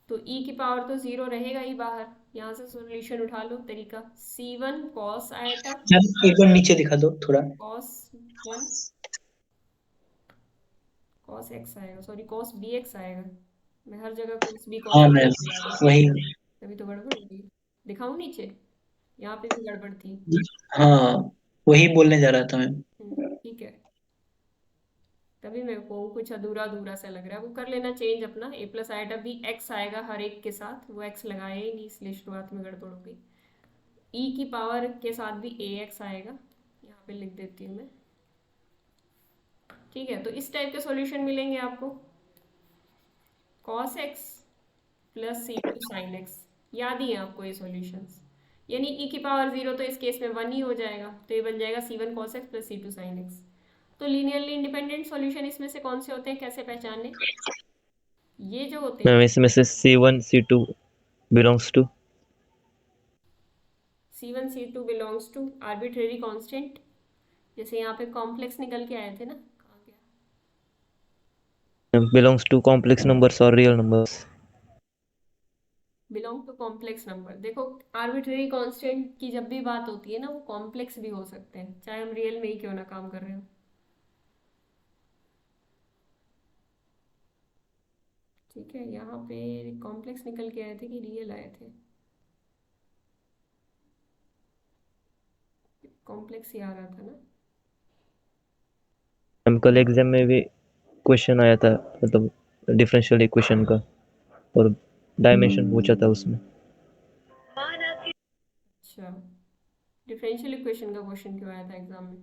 Speaker 1: तो e की पावर तो 0 रहेगा ही बाहर, यहाँ से सॉल्यूशन उठा लो तरीका, c1 cos आयटा
Speaker 3: मैम एक बार नीचे दिखा दो थोड़ा।
Speaker 1: cos 1 cos x आएगा, सॉरी cos bx आएगा, मैं हर जगह cos b
Speaker 3: हाँ
Speaker 1: cos b
Speaker 3: मैम,
Speaker 1: लिखा रही हूँ,
Speaker 3: वही।
Speaker 1: तभी तो गड़बड़ हो गई। दिखाऊं नीचे, यहाँ पे भी गड़बड़ थी।
Speaker 3: हाँ, वही बोलने जा रहा था मैम।
Speaker 1: ठीक है, तभी मेरे को कुछ अधूरा अधूरा सा लग रहा है, वो कर लेना चेंज अपना, a प्लस आइटा भी x आएगा हर एक के साथ, वो x लगाया ही नहीं इसलिए शुरुआत में गड़बड़ हो गई। e की पावर के साथ भी ax आएगा, यहाँ पे लिख देती हूँ मैं। ठीक है, तो इस टाइप के सॉल्यूशन मिलेंगे आपको, cos x plus c2 sin x, याद ही है आपको ये सॉल्यूशंस, यानी e की पावर 0 तो इस केस में 1 ही हो जाएगा, तो ये बन जाएगा c1 cos x plus c2 sin x। तो लीनियरली इंडिपेंडेंट सॉल्यूशन इसमें से कौन से होते हैं, कैसे पहचाने, ये जो होते
Speaker 4: मैम
Speaker 1: हैं
Speaker 4: इसमें से C1 C2 belongs to,
Speaker 1: C1 C2 belongs to arbitrary constant, जैसे यहाँ पे कॉम्प्लेक्स निकल के आए थे ना, कहाँ गया,
Speaker 4: बिलोंग्स टू कॉम्प्लेक्स नंबर्स और real numbers.
Speaker 1: Belong to complex number. देखो आर्बिट्रेरी कांस्टेंट की जब भी बात होती है ना, वो कॉम्प्लेक्स भी हो सकते हैं, चाहे हम रियल में ही क्यों ना काम कर रहे हो। ठीक है, यहाँ पे कॉम्प्लेक्स निकल के आए थे कि रियल आए थे, कॉम्प्लेक्स ही आ रहा था ना।
Speaker 4: मैम कल एग्जाम में भी क्वेश्चन आया था, मतलब डिफरेंशियल इक्वेशन का, और डायमेंशन पूछा था उसमें।
Speaker 1: अच्छा, डिफरेंशियल इक्वेशन का क्वेश्चन क्यों आया था एग्जाम में,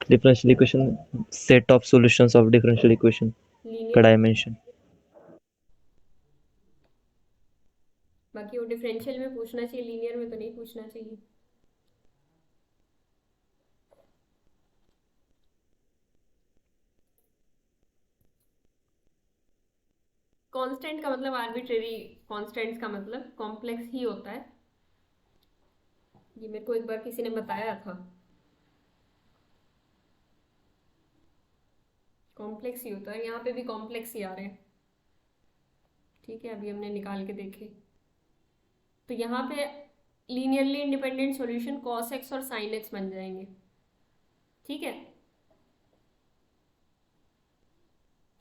Speaker 4: differential equation, set of solutions of differential equation का
Speaker 1: लीनियर,
Speaker 4: डायमेंशन।
Speaker 1: बाकी वो डिफरेंशियल में पूछना चाहिए, लीनियर में तो नहीं पूछना चाहिए। कांस्टेंट का मतलब आर्बिट्रेरी, कांस्टेंट्स का मतलब कॉम्प्लेक्स ही होता है, ये मेरे को एक बार किसी ने बताया था, कॉम्प्लेक्स ही होता है, यहाँ पे भी कॉम्प्लेक्स ही आ रहे हैं। ठीक है, अभी हमने निकाल के देखे, तो यहाँ पे linearly independent solution cos x और sin x बन जाएंगे। ठीक है,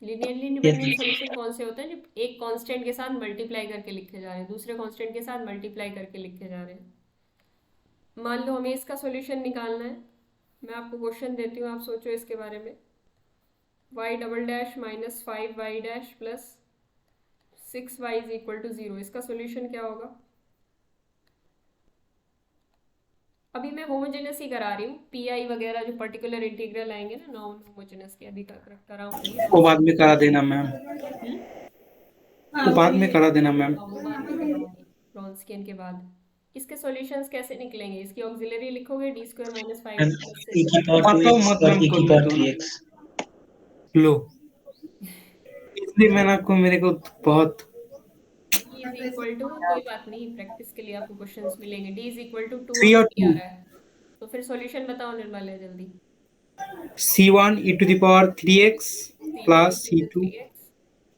Speaker 1: लीनियरली इंडिपेंडेंट सॉल्यूशन कौन से होते हैं, जो एक कांस्टेंट के साथ मल्टीप्लाई करके लिखे जा रहे हैं, दूसरे कांस्टेंट के साथ मल्टीप्लाई करके लिखे जा रहे हैं। मान लो हमें इसका सॉल्यूशन निकालना है, मैं आपको क्वेश्चन देती हूँ, आप सोचो इसके बारे में, y double dash minus 5y dash plus 6y is equal to 0, इसका सॉल्यूशन क्या होगा। अभी मैं होमोजेनस ही करा रही हूँ, पी वगैरह जो पर्टिकुलर इंटीग्रल आएंगे ना नॉन होमोजेनस के, अभी कराऊंगी।
Speaker 2: वो बाद में करा देना मैम, वो बाद में करा देना मैम।
Speaker 1: हाँ वो बाद में कराऊंगी, रॉन्स्कियन के बाद। इसके सॉल्यूशंस कैसे निकलेंगे? इसकी ऑक्सिलरी लिखोगे D square minus five
Speaker 3: ma'am
Speaker 1: plus
Speaker 3: e की पावर
Speaker 2: हाँ तो
Speaker 3: 2x
Speaker 2: मत
Speaker 3: और
Speaker 2: मैम
Speaker 3: e की
Speaker 2: कर
Speaker 3: पावर
Speaker 2: दो ना
Speaker 3: 3x।
Speaker 2: लो, इसलिए मैंने आपको मेरे को बहुत
Speaker 1: डी इज इक्वल टू, कोई बात नहीं, प्रैक्टिस के लिए आपको क्वेश्चंस मिलेंगे। डी इज इक्वल टू 2
Speaker 2: 3
Speaker 1: और
Speaker 2: और
Speaker 1: 3 आ
Speaker 2: 2
Speaker 1: रहा है, तो फिर सॉल्यूशन बताओ निर्मल जल्दी।
Speaker 2: C1 e to the power 3x
Speaker 1: C1 e
Speaker 2: plus
Speaker 1: to the
Speaker 2: C2
Speaker 1: 3x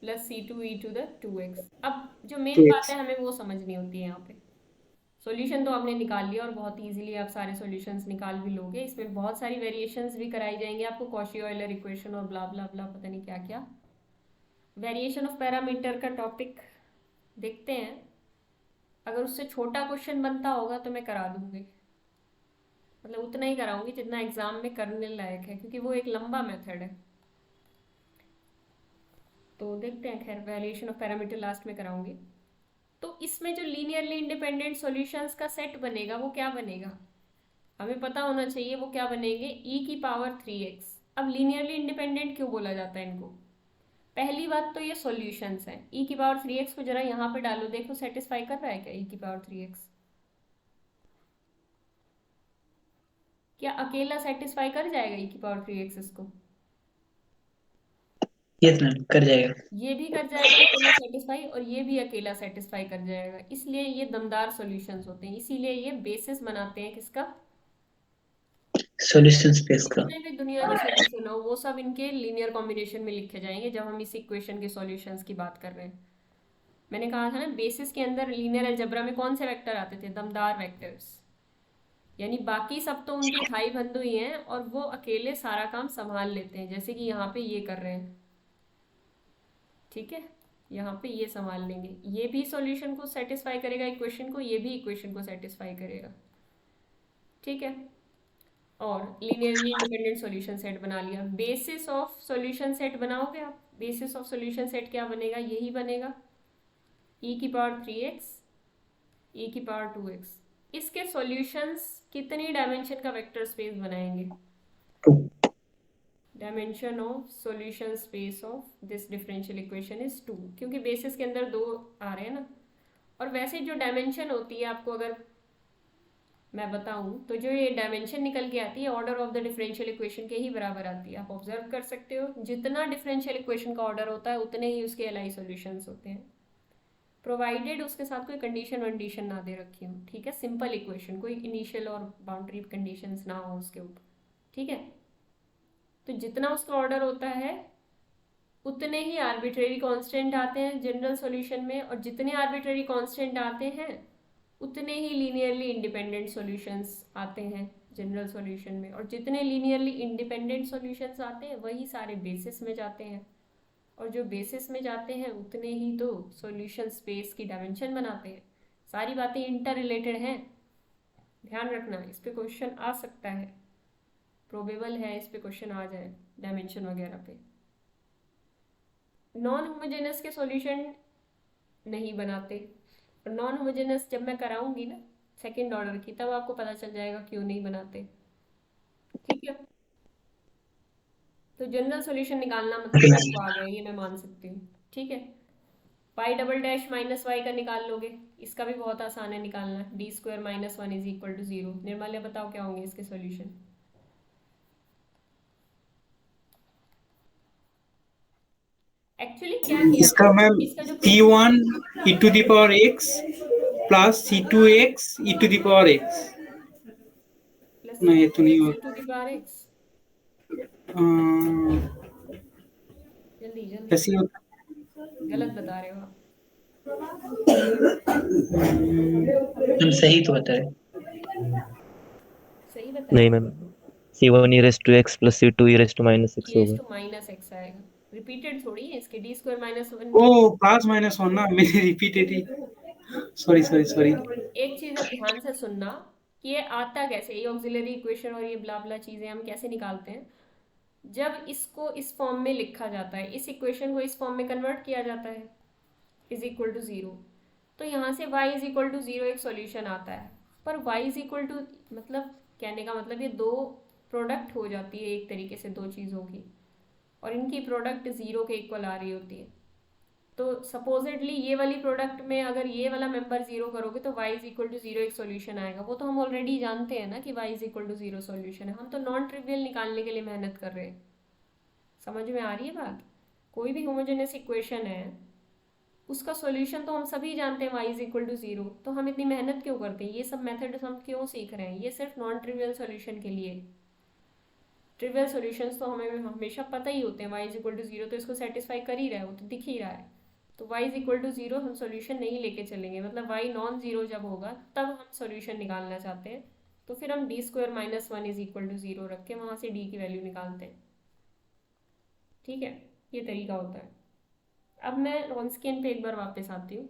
Speaker 1: plus C2 e to the 2x। अब जो मेन बात
Speaker 2: 2x।
Speaker 1: है हमें वो समझनी होती है यहाँ पे। सॉल्यूशन तो आपने निकाल लिया और बहुत इजीली आप सारे सॉल्यूशंस निकाल भी लोगे। इसमें बहुत सारी वेरिएशंस भी कराई जाएंगी आपको, कॉशी ऑयलर इक्वेशन और ब्ला ब्ला ब्ला पता नहीं क्या क्या। वेरिएशन ऑफ पैरामीटर का टॉपिक देखते हैं, अगर उससे छोटा क्वेश्चन बनता होगा तो मैं करा दूंगी, मतलब उतना ही कराऊंगी जितना एग्जाम में करने लायक है, क्योंकि वो एक लंबा मेथड है। तो देखते हैं, खैर वेरिएशन ऑफ पैरामीटर लास्ट में कराऊंगी। तो इसमें जो लीनियरली इंडिपेंडेंट सॉल्यूशंस का सेट बनेगा वो क्या बनेगा, हमें पता होना चाहिए वो क्या बनेंगे। e की पावर 3x। अब लीनियरली इंडिपेंडेंट क्यों बोला जाता है इनको? पहली बात तो ये सॉल्यूशंस हैं। e की पावर 3x को जरा यहाँ पे डालो, देखो सेटिस्फाई कर रहा है क्या e की पावर 3x? क्या अकेला सेटिस्फाई कर जाएगा e की पावर 3x इसको?
Speaker 3: यस मैम कर जाएगा।
Speaker 1: ये भी कर जाएगा अकेला सेटिस्फाई और ये भी अकेला सेटिस्फाई कर जाएगा, इसलिए ये दमदार सॉल्यूशंस होते हैं, इसीलिए ये बेसिस बनाते हैं किसका?
Speaker 3: सॉल्यूशन स्पेस का।
Speaker 1: जितने भी दुनिया के सॉल्यूशन हो वो सब इनके लीनियर कॉम्बिनेशन में लिखे जाएंगे जब हम इस इक्वेशन के सॉल्यूशंस की बात कर रहे हैं। मैंने कहा था ना, बेसिस के अंदर लीनियर अलजेब्रा में कौन से वेक्टर आते थे? दमदार वेक्टर्स। यानी बाकी सब तो उनके भाई बंधु ही हैं और वो अकेले सारा काम संभाल लेते हैं, जैसे कि यहाँ पे ये कर रहे हैं, ठीक है, यहाँ पे ये संभाल लेंगे। ये भी सॉल्यूशन को सेटिस्फाई करेगा इक्वेशन को, ये भी इक्वेशन को सेटिस्फाई करेगा, ठीक है। और लीनियरली इंडिपेंडेंट सॉल्यूशन सेट बना लिया। बेसिस ऑफ सॉल्यूशन सेट बनाओगे आप, बेसिस ऑफ सॉल्यूशन सेट क्या बनेगा? यही बनेगा e की पावर 3x, e की पावर 2x। इसके सॉल्यूशंस कितनी डायमेंशन का वेक्टर स्पेस बनाएंगे? Dimension of solution space of this differential equation is 2, क्योंकि बेसिस के अंदर 2 आ रहे हैं ना। और वैसे जो डायमेंशन होती है, आपको अगर मैं बताऊं तो जो ये डायमेंशन निकल के आती है order of the differential equation के ही बराबर आती है। आप ऑब्जर्व कर सकते हो, जितना डिफरेंशियल इक्वेशन का ऑर्डर होता है उतने ही उसके एलआई सॉल्यूशंस होते हैं, प्रोवाइडेड उसके साथ कोई कंडीशन वंडीशन ना दे रखी हो, ठीक है। सिंपल इक्वेशन, कोई इनिशियल और बाउंड्री कंडीशंस ना हो उसके ऊपर, ठीक है। तो जितना उसका ऑर्डर होता है उतने ही आर्बिट्रेरी कांस्टेंट आते हैं जनरल सॉल्यूशन में, और जितने आर्बिट्रेरी कांस्टेंट आते हैं उतने ही लीनियरली इंडिपेंडेंट सॉल्यूशंस आते हैं जनरल सॉल्यूशन में, और जितने लीनियरली इंडिपेंडेंट सॉल्यूशंस आते हैं वही सारे बेसिस में जाते हैं, और जो बेसिस में जाते हैं उतने ही तो सॉल्यूशन स्पेस की डायमेंशन बनाते हैं। सारी बातें इंटर रिलेटेड हैं, ध्यान रखना। इस पे क्वेश्चन आ सकता है, प्रोबेबल है इस पे क्वेश्चन आ जाए डायमेंशन वगैरह पे। नॉन होमोजेनस के सॉल्यूशन नहीं बनाते, और नॉन होमोजेनस जब मैं कराऊंगी ना सेकेंड ऑर्डर की, तब आपको पता चल जाएगा क्यों नहीं बनाते, ठीक है। तो जनरल सॉल्यूशन निकालना मतलब आपको आ गया, ये मैं मान सकती हूँ, ठीक है। Pi double dash minus y का निकाल लोगे, इसका भी बहुत आसान है निकालना। D square minus 1 is equal to 0। Nirmalya बताओ क्या होंगे इसके सॉल्यूशन? एक्चुअली क्या किया था
Speaker 2: इसका मैम
Speaker 1: इसका जो
Speaker 2: C1 e to the power x plus C2x e to the power x।
Speaker 1: Plus
Speaker 2: नहीं ये तो नहीं
Speaker 1: e to the power x, जल्दी जल्दी,
Speaker 2: कैसे होता
Speaker 1: गलत बता रहे हो आप।
Speaker 3: हम सही तो बता रहे।
Speaker 1: सही बता
Speaker 4: नहीं ma'am, C1 e raised to x plus C2 e raised to minus x
Speaker 1: ये
Speaker 4: होगा।
Speaker 1: तो माइनस एक्स आएगा, रिपीटेड थोड़ी है इसके। डी स्क्वायर माइनस 1,
Speaker 2: ओ प्लस माइनस होना मेरी रिपीटेड ही, सॉरी सॉरी सॉरी।
Speaker 1: एक चीज अब ध्यान से सुनना कि ये आता कैसे, ये ऑक्सिलरी इक्वेशन और ये ब्ला ब्ला चीजें हम कैसे निकालते हैं। जब इसको इस फॉर्म में लिखा जाता है, इस इक्वेशन को इस फॉर्म में कन्वर्ट किया जाता है इज इक्वल टू 0, तो यहाँ से y इज इक्वल टू 0 एक सॉल्यूशन आता है। पर y इज इक्वल टू मतलब कहने का मतलब ये दो प्रोडक्ट हो जाती है एक तरीके से दो चीज़ों की, और इनकी प्रोडक्ट 0 के इक्वल आ रही होती है। तो सपोजिटली ये वाली प्रोडक्ट में अगर ये वाला मेंबर जीरो करोगे तो y is equal to zero एक सॉल्यूशन आएगा। वो तो हम ऑलरेडी जानते हैं ना कि y is equal to zero solution है। हम तो नॉन ट्रिवियल निकालने के लिए मेहनत कर रहे हैं। समझ में आ रही है बात? कोई भी होमोजेनियस इक्वेशन है उसका सॉल्यूशन तो हम सभी जानते हैं y is equal to zero, तो हम इतनी मेहनत क्यों करते हैं? ये सब मेथड हम क्यों सीख रहे हैं? ये सिर्फ नॉन ट्रिवियल सॉल्यूशन के लिए। ट्रिवियल सॉल्यूशंस तो हमें हमेशा पता ही होते हैं, y is equal to zero तो इसको सेटिस्फाई कर ही रहा है, वो तो दिख ही रहा है। तो y is equal to zero हम सॉल्यूशन नहीं लेके चलेंगे, मतलब y नॉन जीरो जब होगा तब हम सॉल्यूशन निकालना चाहते हैं। तो फिर हम D square minus one is equal to zero रख के वहाँ से d की वैल्यू निकालते हैं। ठीक है, ये तरीका होता है। अब मैं रॉन्स्कियन पे एक बार वापस आती हूँ।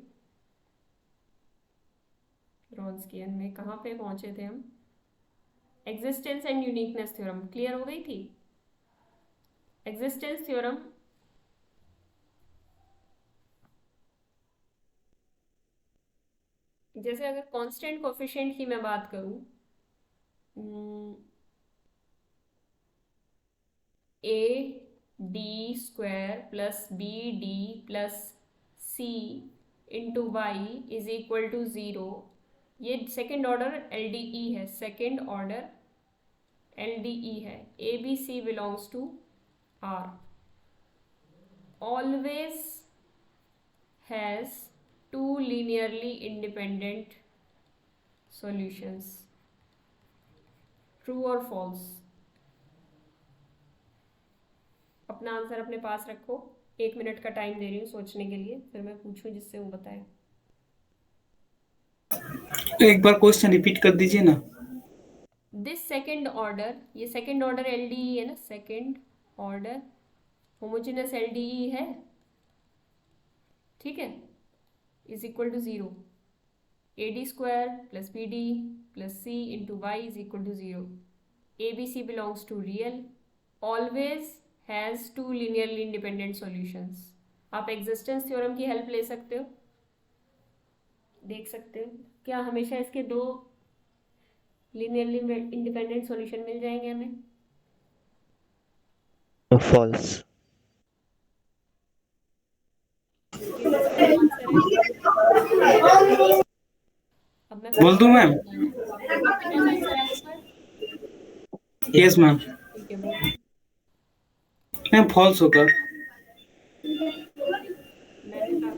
Speaker 1: रॉन्स्कियन में कहाँ पे पहुँचे थे हम? Existence and uniqueness theorem clear हो गई थी। एग्जिस्टेंस थ्योरम जैसे अगर कांस्टेंट कोफिशिएंट की मैं बात करूं, A D square plus B D plus C into y is equal to zero, ये second order L D E है, second order L D E है। A B C belongs to R, always has two linearly independent solutions, true or false? अपना answer अपने पास रखो, 1 minute का time दे रही हूँ सोचने के लिए, फिर मैं पूछूं जिससे वो बताए।
Speaker 2: एक बार क्वेश्चन रिपीट कर दीजिए ना।
Speaker 1: दिस सेकेंड ऑर्डर, ये second order L D E है ना, second order homogeneous L D E है, ठीक है, is equal to zero. A D square plus B D plus C into y is equal to zero. A B C belongs to real, always has two linearly independent solutions. आप existence theorem की help ले सकते हो, देख सकते हो क्या हमेशा इसके दो लीनियरली इंडिपेंडेंट सॉल्यूशन मिल जाएंगे हमें?
Speaker 4: फॉल्स।
Speaker 1: अब मैं
Speaker 2: बोल दूं मैम? Yes ma'am.
Speaker 1: ठीक है, बोल।
Speaker 2: मैम फॉल्स होगा।
Speaker 1: मैंने कहा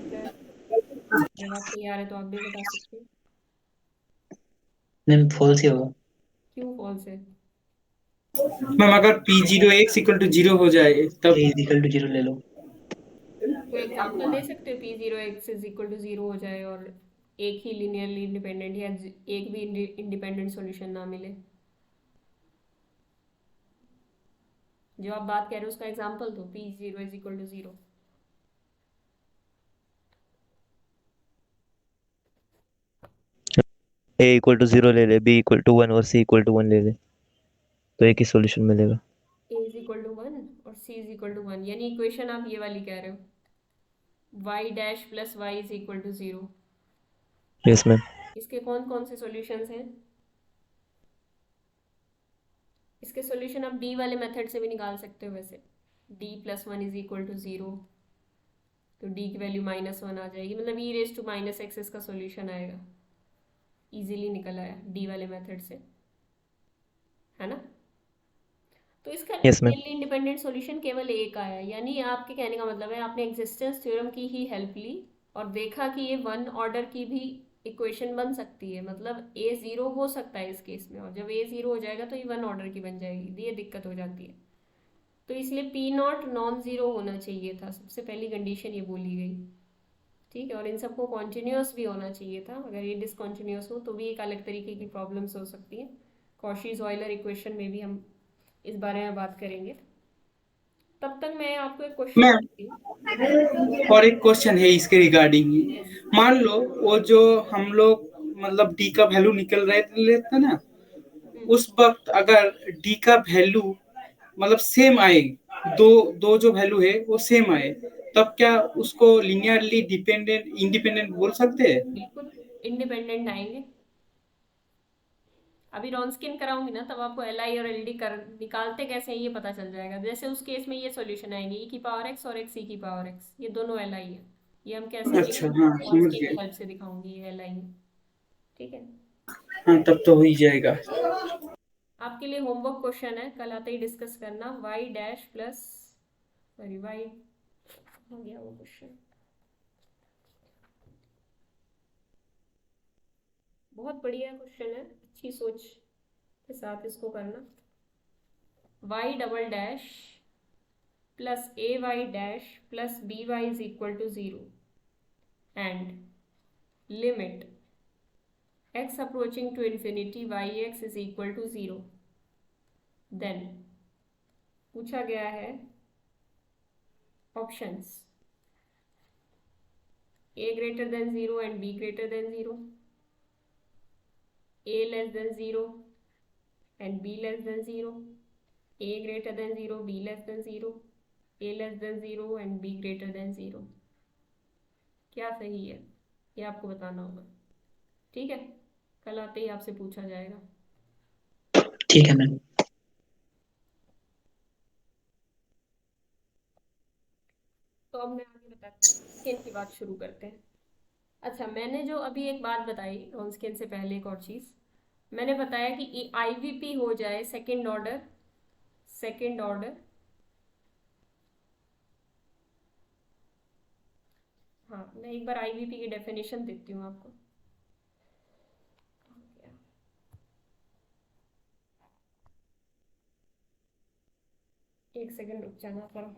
Speaker 1: जब आप तैयार है तो आप भी बता सकते हो।
Speaker 3: नहीं फॉल्स ही होगा।
Speaker 1: क्यों फॉल्स है?
Speaker 2: मैम अगर P0x इक्वल टू जीरो हो जाए तब
Speaker 3: ए इक्वल टू जीरो ले लो।
Speaker 1: कोई एग्जांपल दे सकते हो P0x is equal to zero हो जाए और एक ही लीनियरली इंडिपेंडेंट या एक भी इंडिपेंडेंट सॉल्यूशन ना मिले? जो आप बात कह रहे हो उसका एग्जांपल दो, P0 is equal to zero.
Speaker 4: A equal to zero ले ले, बी इक्वल टू वन और सी इक्वल टू वन ले ले, तो एक ही सॉल्यूशन मिलेगा।
Speaker 1: A is equal to one और C is equal to one, यानी इक्वेशन आप ये वाली कह रहे हो, y dash plus y is equal to zero.
Speaker 4: Yes ma'am.
Speaker 1: इसके कौन कौन से सॉल्यूशंस हैं? इसके सॉल्यूशन आप डी वाले मेथड से भी निकाल सकते हो वैसे। D plus one is equal to zero, तो डी की वैल्यू माइनस वन आ जाएगी, मतलब e raise to minus x इसका सॉल्यूशन आएगा। इजीली निकल आया डी वाले मेथड से, है ना? तो इसका
Speaker 4: Yes, ma'am.
Speaker 1: Linearly independent solution केवल एक आया, यानी आपके कहने का मतलब है आपने एग्जिस्टेंस थ्योरम की ही हेल्प ली और देखा कि ये वन ऑर्डर की भी इक्वेशन बन सकती है, मतलब ए ज़ीरो हो सकता है इस केस में, और जब ए ज़ीरो हो जाएगा तो ये वन ऑर्डर की बन जाएगी, ये दिक्कत हो जाती है। तो इसलिए पी नॉट नॉन ज़ीरो होना चाहिए था, सबसे पहली कंडीशन ये बोली गई, ठीक है। और इन सबको कॉन्टिन्यूस भी होना चाहिए था, अगर ये डिसकॉन्टिन्यूस हो तो भी एक अलग तरीके की प्रॉब्लम्स हो सकती हैं। कॉशीज ऑयलर इक्वेशन में भी हम इस बारे में बात करेंगे। तब तक मैं आपको एक क्वेश्चन
Speaker 2: मैम और एक क्वेश्चन है इसके रिगार्डिंग ही। मान लो वो जो हम लोग मतलब डी का वैल्यू निकल रहे थे ना, उस वक्त अगर डी का वैल्यू मतलब सेम आए, दो दो जो वैल्यू है वो सेम आए, तब क्या उसको लीनियरली डिपेंडेंट इंडिपेंडेंट बोल सकते हैं?
Speaker 1: बिल्कुल इंडिपेंडेंट आएंगे। अभी रॉन्स्किन कराऊंगी ना तब आपको एल आई और एल डी कर निकालते कैसे हैं ये पता चल जाएगा। जैसे उस केस में ये सॉल्यूशन आएंगे e की पावर x और x e की पावर x, ये दोनों एल आई है, ये हम कैसे
Speaker 2: अच्छा, हाँ समझ
Speaker 1: की
Speaker 2: गए।
Speaker 1: हेल्प से दिखाऊंगी ये लाइन, ठीक है।
Speaker 2: हाँ तब तो हो ही जाएगा।
Speaker 1: आपके लिए होमवर्क क्वेश्चन है, कल आते ही डिस्कस करना। Y dash plus, sorry y हो गया वो क्वेश्चन, बहुत बढ़िया क्वेश्चन है, अच्छी सोच के साथ इसको करना। Y double dash plus a y dash plus b y is equal to 0 and limit x approaching to infinity yx is equal to 0, then पूछा गया है options a greater than 0 and b greater than 0, a less than 0 and b less than 0, a greater than 0, b less than 0, a less than 0 and b greater than 0। क्या सही है ये आपको बताना होगा, ठीक है। कल आते ही आपसे पूछा जाएगा।
Speaker 3: ठीक है मैम।
Speaker 1: तो अब मैं आगे बताती हूँ, स्किन की बात शुरू करते हैं। अच्छा, मैंने जो अभी एक बात बताई रॉन्स्किन से पहले, एक और चीज़ मैंने बताया कि आईवीपी हो जाए सेकंड ऑर्डर, सेकंड ऑर्डर, हाँ मैं एक बार आईवीपी की डेफिनेशन देती हूँ आपको। एक सेकंड रुक जाना करो।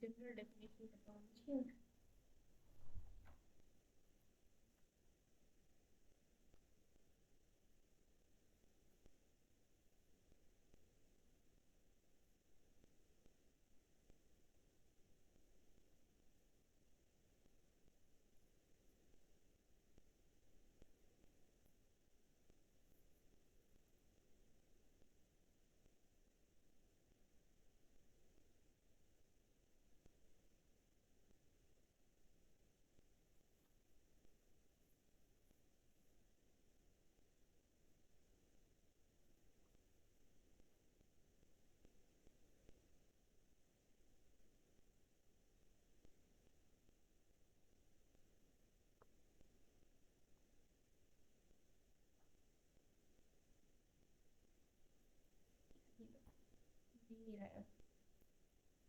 Speaker 1: जनरल डेफिनेशन बताऊँ,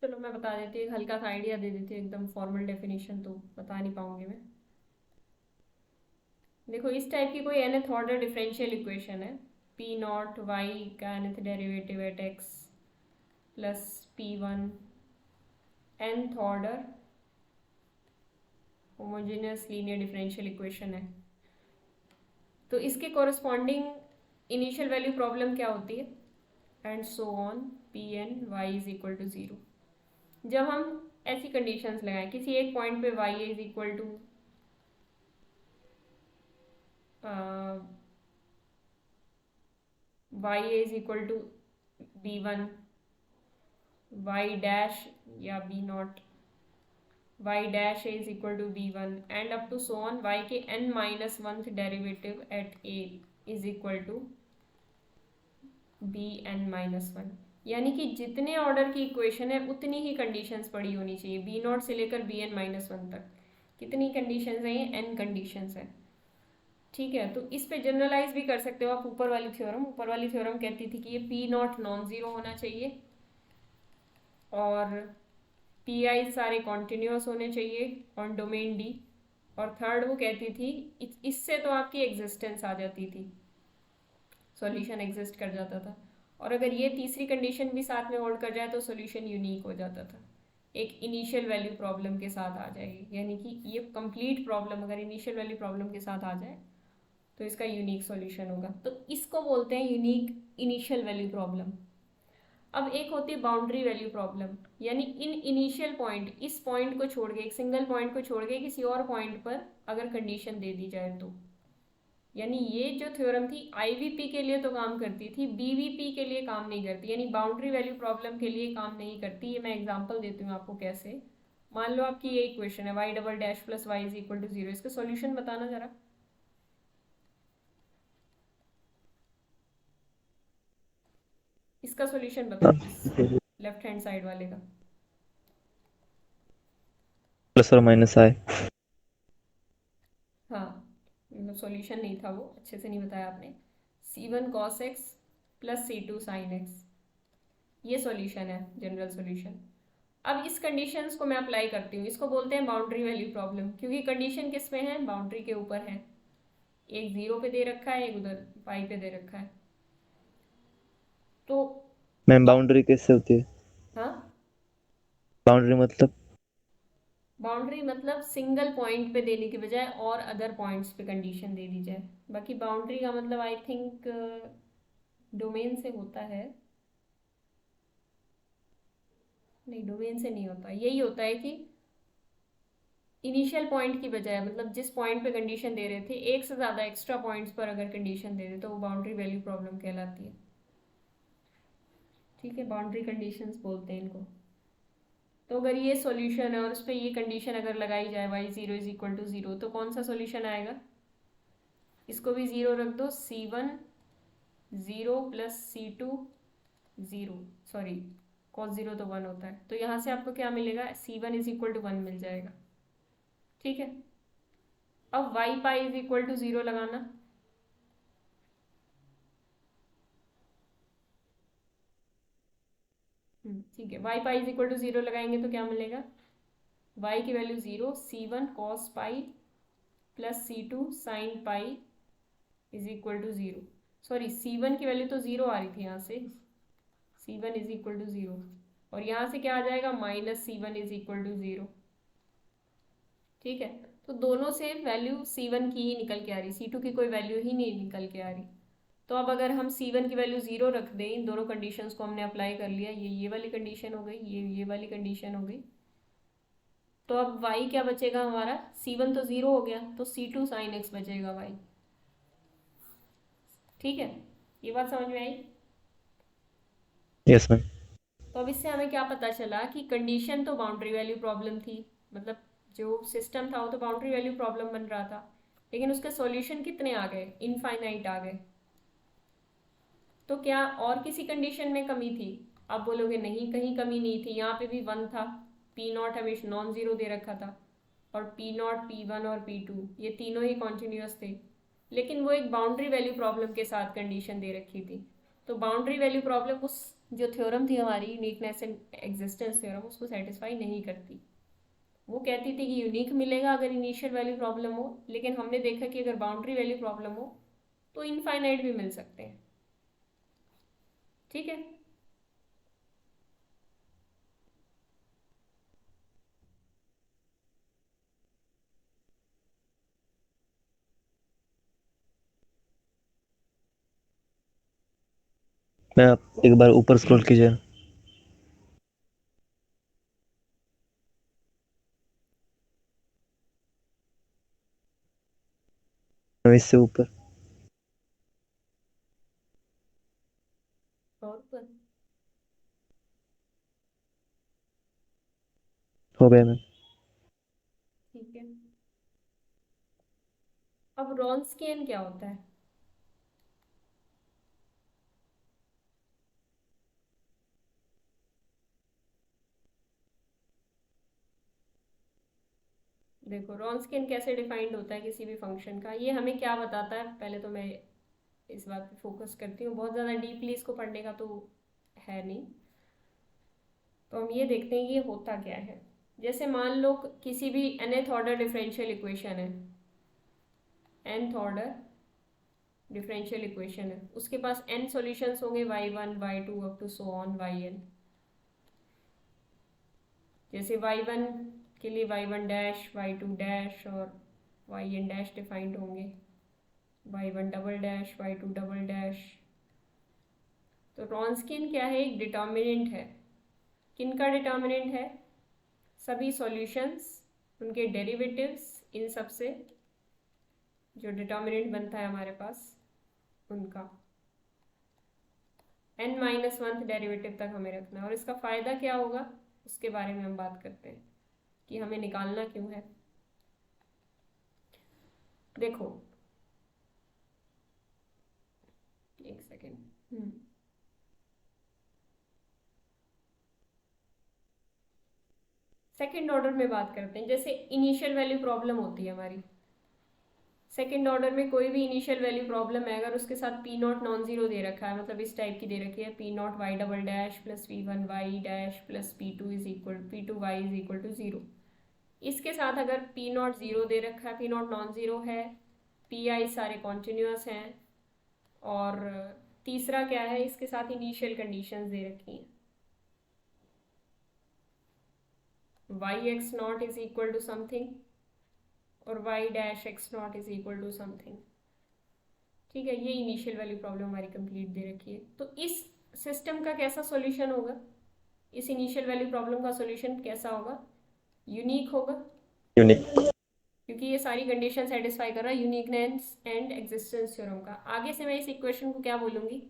Speaker 1: चलो मैं बता देती हूँ, एक हल्का सा आइडिया दे देती हूँ, एकदम फॉर्मल डेफिनेशन तो बता नहीं पाऊंगी मैं। देखो इस टाइप की कोई nth ऑर्डर डिफरेंशियल इक्वेशन है, पी नॉट वाई का nth derivative eight x plus P one nth order homogeneous linear differential equation है। तो इसके कॉरस्पॉन्डिंग इनिशियल वैल्यू प्रॉब्लम क्या होती है, and so on P N y is equal to 0। जब हम ऐसी कंडीशंस लगाएं, किसी एक पॉइंट पे y is equal to y is equal to b1, y dash या b not, y dash is equal to b1 and up to so on y के n minus oneth derivative at a is equal to bn minus one. यानी कि जितने order की equation है उतनी ही conditions पड़ी होनी चाहिए, बी नॉट से लेकर bn माइनस वन तक। कितनी कंडीशंस हैं ये, n कंडीशंस हैं, ठीक है। तो इस पे जनरलाइज भी कर सकते हो आप ऊपर वाली थ्योरम कहती थी कि ये पी नॉट नॉन ज़ीरो होना चाहिए और पी आई सारे कॉन्टिन्यूस होने चाहिए ऑन डोमेन डी, और थर्ड वो कहती थी इससे तो आपकी एग्जिस्टेंस आ जाती थी, सॉल्यूशन एग्जिस्ट कर जाता था, और अगर ये तीसरी कंडीशन भी साथ में होल्ड कर जाए तो सॉल्यूशन यूनिक हो जाता था, एक इनिशियल वैल्यू प्रॉब्लम के साथ आ जाएगी। यानी कि ये कंप्लीट प्रॉब्लम अगर इनिशियल वैल्यू प्रॉब्लम के साथ आ जाए तो इसका यूनिक सॉल्यूशन होगा। तो इसको बोलते हैं यूनिक इनिशियल वैल्यू प्रॉब्लम। अब एक होती है बाउंड्री वैल्यू प्रॉब्लम, यानी इन इनिशियल पॉइंट, इस पॉइंट को छोड़ के, एक सिंगल पॉइंट को छोड़ के किसी और पॉइंट पर अगर कंडीशन दे दी जाए तो यानी ये जो थ्योरम थी आईवीपी के लिए तो काम करती थी, बीवीपी के लिए काम नहीं करती, यानी बाउंड्री वैल्यू प्रॉब्लम के लिए काम नहीं करती। ये मैं एग्जांपल देती हूँ आपको कैसे। मान लो आपकी ये इक्वेशन है y double dash plus y is equal to 0, इसका सॉल्यूशन बताना जरा। इसका सॉल्यूशन बताओ, लेफ्ट हैंड साइड वाले का।
Speaker 4: प्लस और माइनस आई।
Speaker 1: हाँ, मतलब सॉल्यूशन नहीं था वो, अच्छे से नहीं बताया आपने। c1 cos x plus c2 sin x, ये सॉल्यूशन है, जनरल सॉल्यूशन। अब इस कंडीशंस को मैं अप्लाई करती हूँ, इसको बोलते हैं बाउंड्री वैल्यू प्रॉब्लम, क्योंकि कंडीशन किस में है, बाउंड्री के ऊपर है। एक 0 पे दे रखा है, एक उधर पाई पे दे रखा है। तो
Speaker 4: मैम बाउंड्री कैसे होती है?
Speaker 1: हाँ,
Speaker 4: बाउंड्री मतलब?
Speaker 1: बाउंड्री मतलब सिंगल पॉइंट पे देने के बजाय और अदर पॉइंट्स पे कंडीशन दे दी जाए। बाकी बाउंड्री का मतलब आई थिंक डोमेन से होता है, नहीं डोमेन से नहीं होता, यही होता है कि इनिशियल पॉइंट की बजाय, मतलब जिस पॉइंट पे कंडीशन दे रहे थे एक से ज़्यादा एक्स्ट्रा पॉइंट्स पर अगर कंडीशन दे दे तो वो बाउंड्री वैल्यू प्रॉब्लम कहलाती है। ठीक है, बाउंड्री कंडीशंस बोलते हैं इनको। तो अगर ये सॉल्यूशन है और उस पर ये कंडीशन अगर लगाई जाए y 0 इज इक्वल टू 0, तो कौन सा सॉल्यूशन आएगा? इसको भी 0 रख दो, c1 0 plus c2 0, sorry cos 0 तो 1 होता है, तो यहाँ से आपको क्या मिलेगा, c1 इज इक्वल टू 1 मिल जाएगा। ठीक है, अब y pi is equal to 0 लगाना। ठीक है, y pi is equal to 0 लगाएंगे तो क्या मिलेगा, y की value 0, c1 cos pi plus c2 sine pi is equal to 0। Sorry, c1 की वैल्यू तो 0 आ रही थी यहाँ से, c1 इज इक्वल टू 0, और यहाँ से क्या आ जाएगा, minus c1 is equal to 0। ठीक है, तो दोनों से वैल्यू c1 की ही निकल के आ रही, c2 की कोई वैल्यू ही नहीं निकल के आ रही। तो अब अगर हम c1 की वैल्यू 0 रख दें, इन दोनों कंडीशंस को हमने अप्लाई कर लिया, ये वाली कंडीशन हो गई, ये वाली कंडीशन हो गई, तो अब y क्या बचेगा हमारा, c1 तो 0 हो गया, तो c2 साइन x बचेगा y। ठीक है, ये बात समझ में आई?
Speaker 4: Yes ma'am.
Speaker 1: तो अब इससे हमें क्या पता चला कि कंडीशन तो बाउंड्री वैल्यू प्रॉब्लम थी, मतलब जो सिस्टम था वो तो बाउंड्री वैल्यू प्रॉब्लम बन रहा था, लेकिन उसके सॉल्यूशन कितने आ गए, इनफाइनाइट आ गए। तो क्या और किसी कंडीशन में कमी थी? आप बोलोगे नहीं, कहीं कमी नहीं थी, यहाँ पे भी 1 था, पी नॉट हमेशा नॉन जीरो दे रखा था, और पी नॉट, P1 और P2 ये तीनों ही कॉन्टिन्यूस थे, लेकिन वो एक बाउंड्री वैल्यू प्रॉब्लम के साथ कंडीशन दे रखी थी। तो बाउंड्री वैल्यू प्रॉब्लम उस जो थ्योरम थी हमारी, यूनिकनेस एंड एग्जिस्टेंस थ्योरम, उसको सेटिस्फाई नहीं करती। वो कहती थी कि यूनिक मिलेगा अगर इनिशियल वैल्यू प्रॉब्लम हो, लेकिन हमने देखा कि अगर बाउंड्री वैल्यू प्रॉब्लम हो तो इनफाइनाइट भी मिल सकते हैं। ठीक है,
Speaker 4: मैं आप एक बार ऊपर स्क्रॉल कीजिए। इससे ऊपर
Speaker 1: और ऊपर
Speaker 4: हो गया मैम।
Speaker 1: ठीक है। अब रॉन्स्कियन क्या होता है? देखो रॉन्स्कियन कैसे डिफाइंड होता है किसी भी फंक्शन का, ये हमें क्या बताता है, पहले तो मैं इस बात पे फोकस करती हूँ, बहुत ज़्यादा डीपली इसको पढ़ने का तो है नहीं, तो हम ये देखते हैं कि ये होता क्या है। जैसे मान लो किसी भी nth ऑर्डर डिफरेंशियल इक्वेशन है, nth ऑर्डर डिफरेंशियल इक्वेशन है, उसके पास n सॉल्यूशंस होंगे, y1 y2 up to so on yn। जैसे y1 के लिए y1 डैश, y2 डैश और yn डैश डिफाइंड होंगे, y1 double dash, y2 double dash. तो रॉन्स्कियन क्या है, एक डिटर्मिनेंट है। किन का डिटर्मिनेंट है? सभी सॉल्यूशंस, उनके डेरिवेटिव्स, इन सब से जो डिटर्मिनेंट बनता है हमारे पास उनका n-1 डेरिवेटिव तक हमें रखना है। और इसका फ़ायदा क्या होगा उसके बारे में हम बात करते हैं कि हमें निकालना क्यों है। देखो एक सेकेंड, सेकेंड ऑर्डर में बात करते हैं। जैसे इनिशियल वैल्यू प्रॉब्लम होती है हमारी, सेकेंड ऑर्डर में कोई भी इनिशियल वैल्यू प्रॉब्लम है, अगर उसके साथ पी नॉट नॉन जीरो दे रखा है, मतलब इस टाइप की दे रखी है, P not y double dash plus P one y dash plus P2 is equal P2 y is equal to zero. इसके साथ अगर पी नॉट जीरो दे रखा है, पी नॉट नॉन जीरो है, पी आई सारे कॉन्टिन्यूस हैं, और तीसरा क्या है, इसके साथ इनिशियल कंडीशंस दे रखी हैं, y x not is equal to something और y dash x not is equal to something. ठीक है, ये इनिशियल वैल्यू प्रॉब्लम हमारी कंप्लीट दे रखी है। तो इस सिस्टम का कैसा सॉल्यूशन होगा, इस इनिशियल वैल्यू प्रॉब्लम का सॉल्यूशन कैसा होगा, यूनिक होगा,
Speaker 4: यूनिक।
Speaker 1: क्योंकि ये सारी कंडीशन सेटिस्फाई कर रहा है यूनिकनेस एंड एग्जिस्टेंस थ्योरम का। आगे से मैं इस इक्वेशन को क्या बोलूँगी,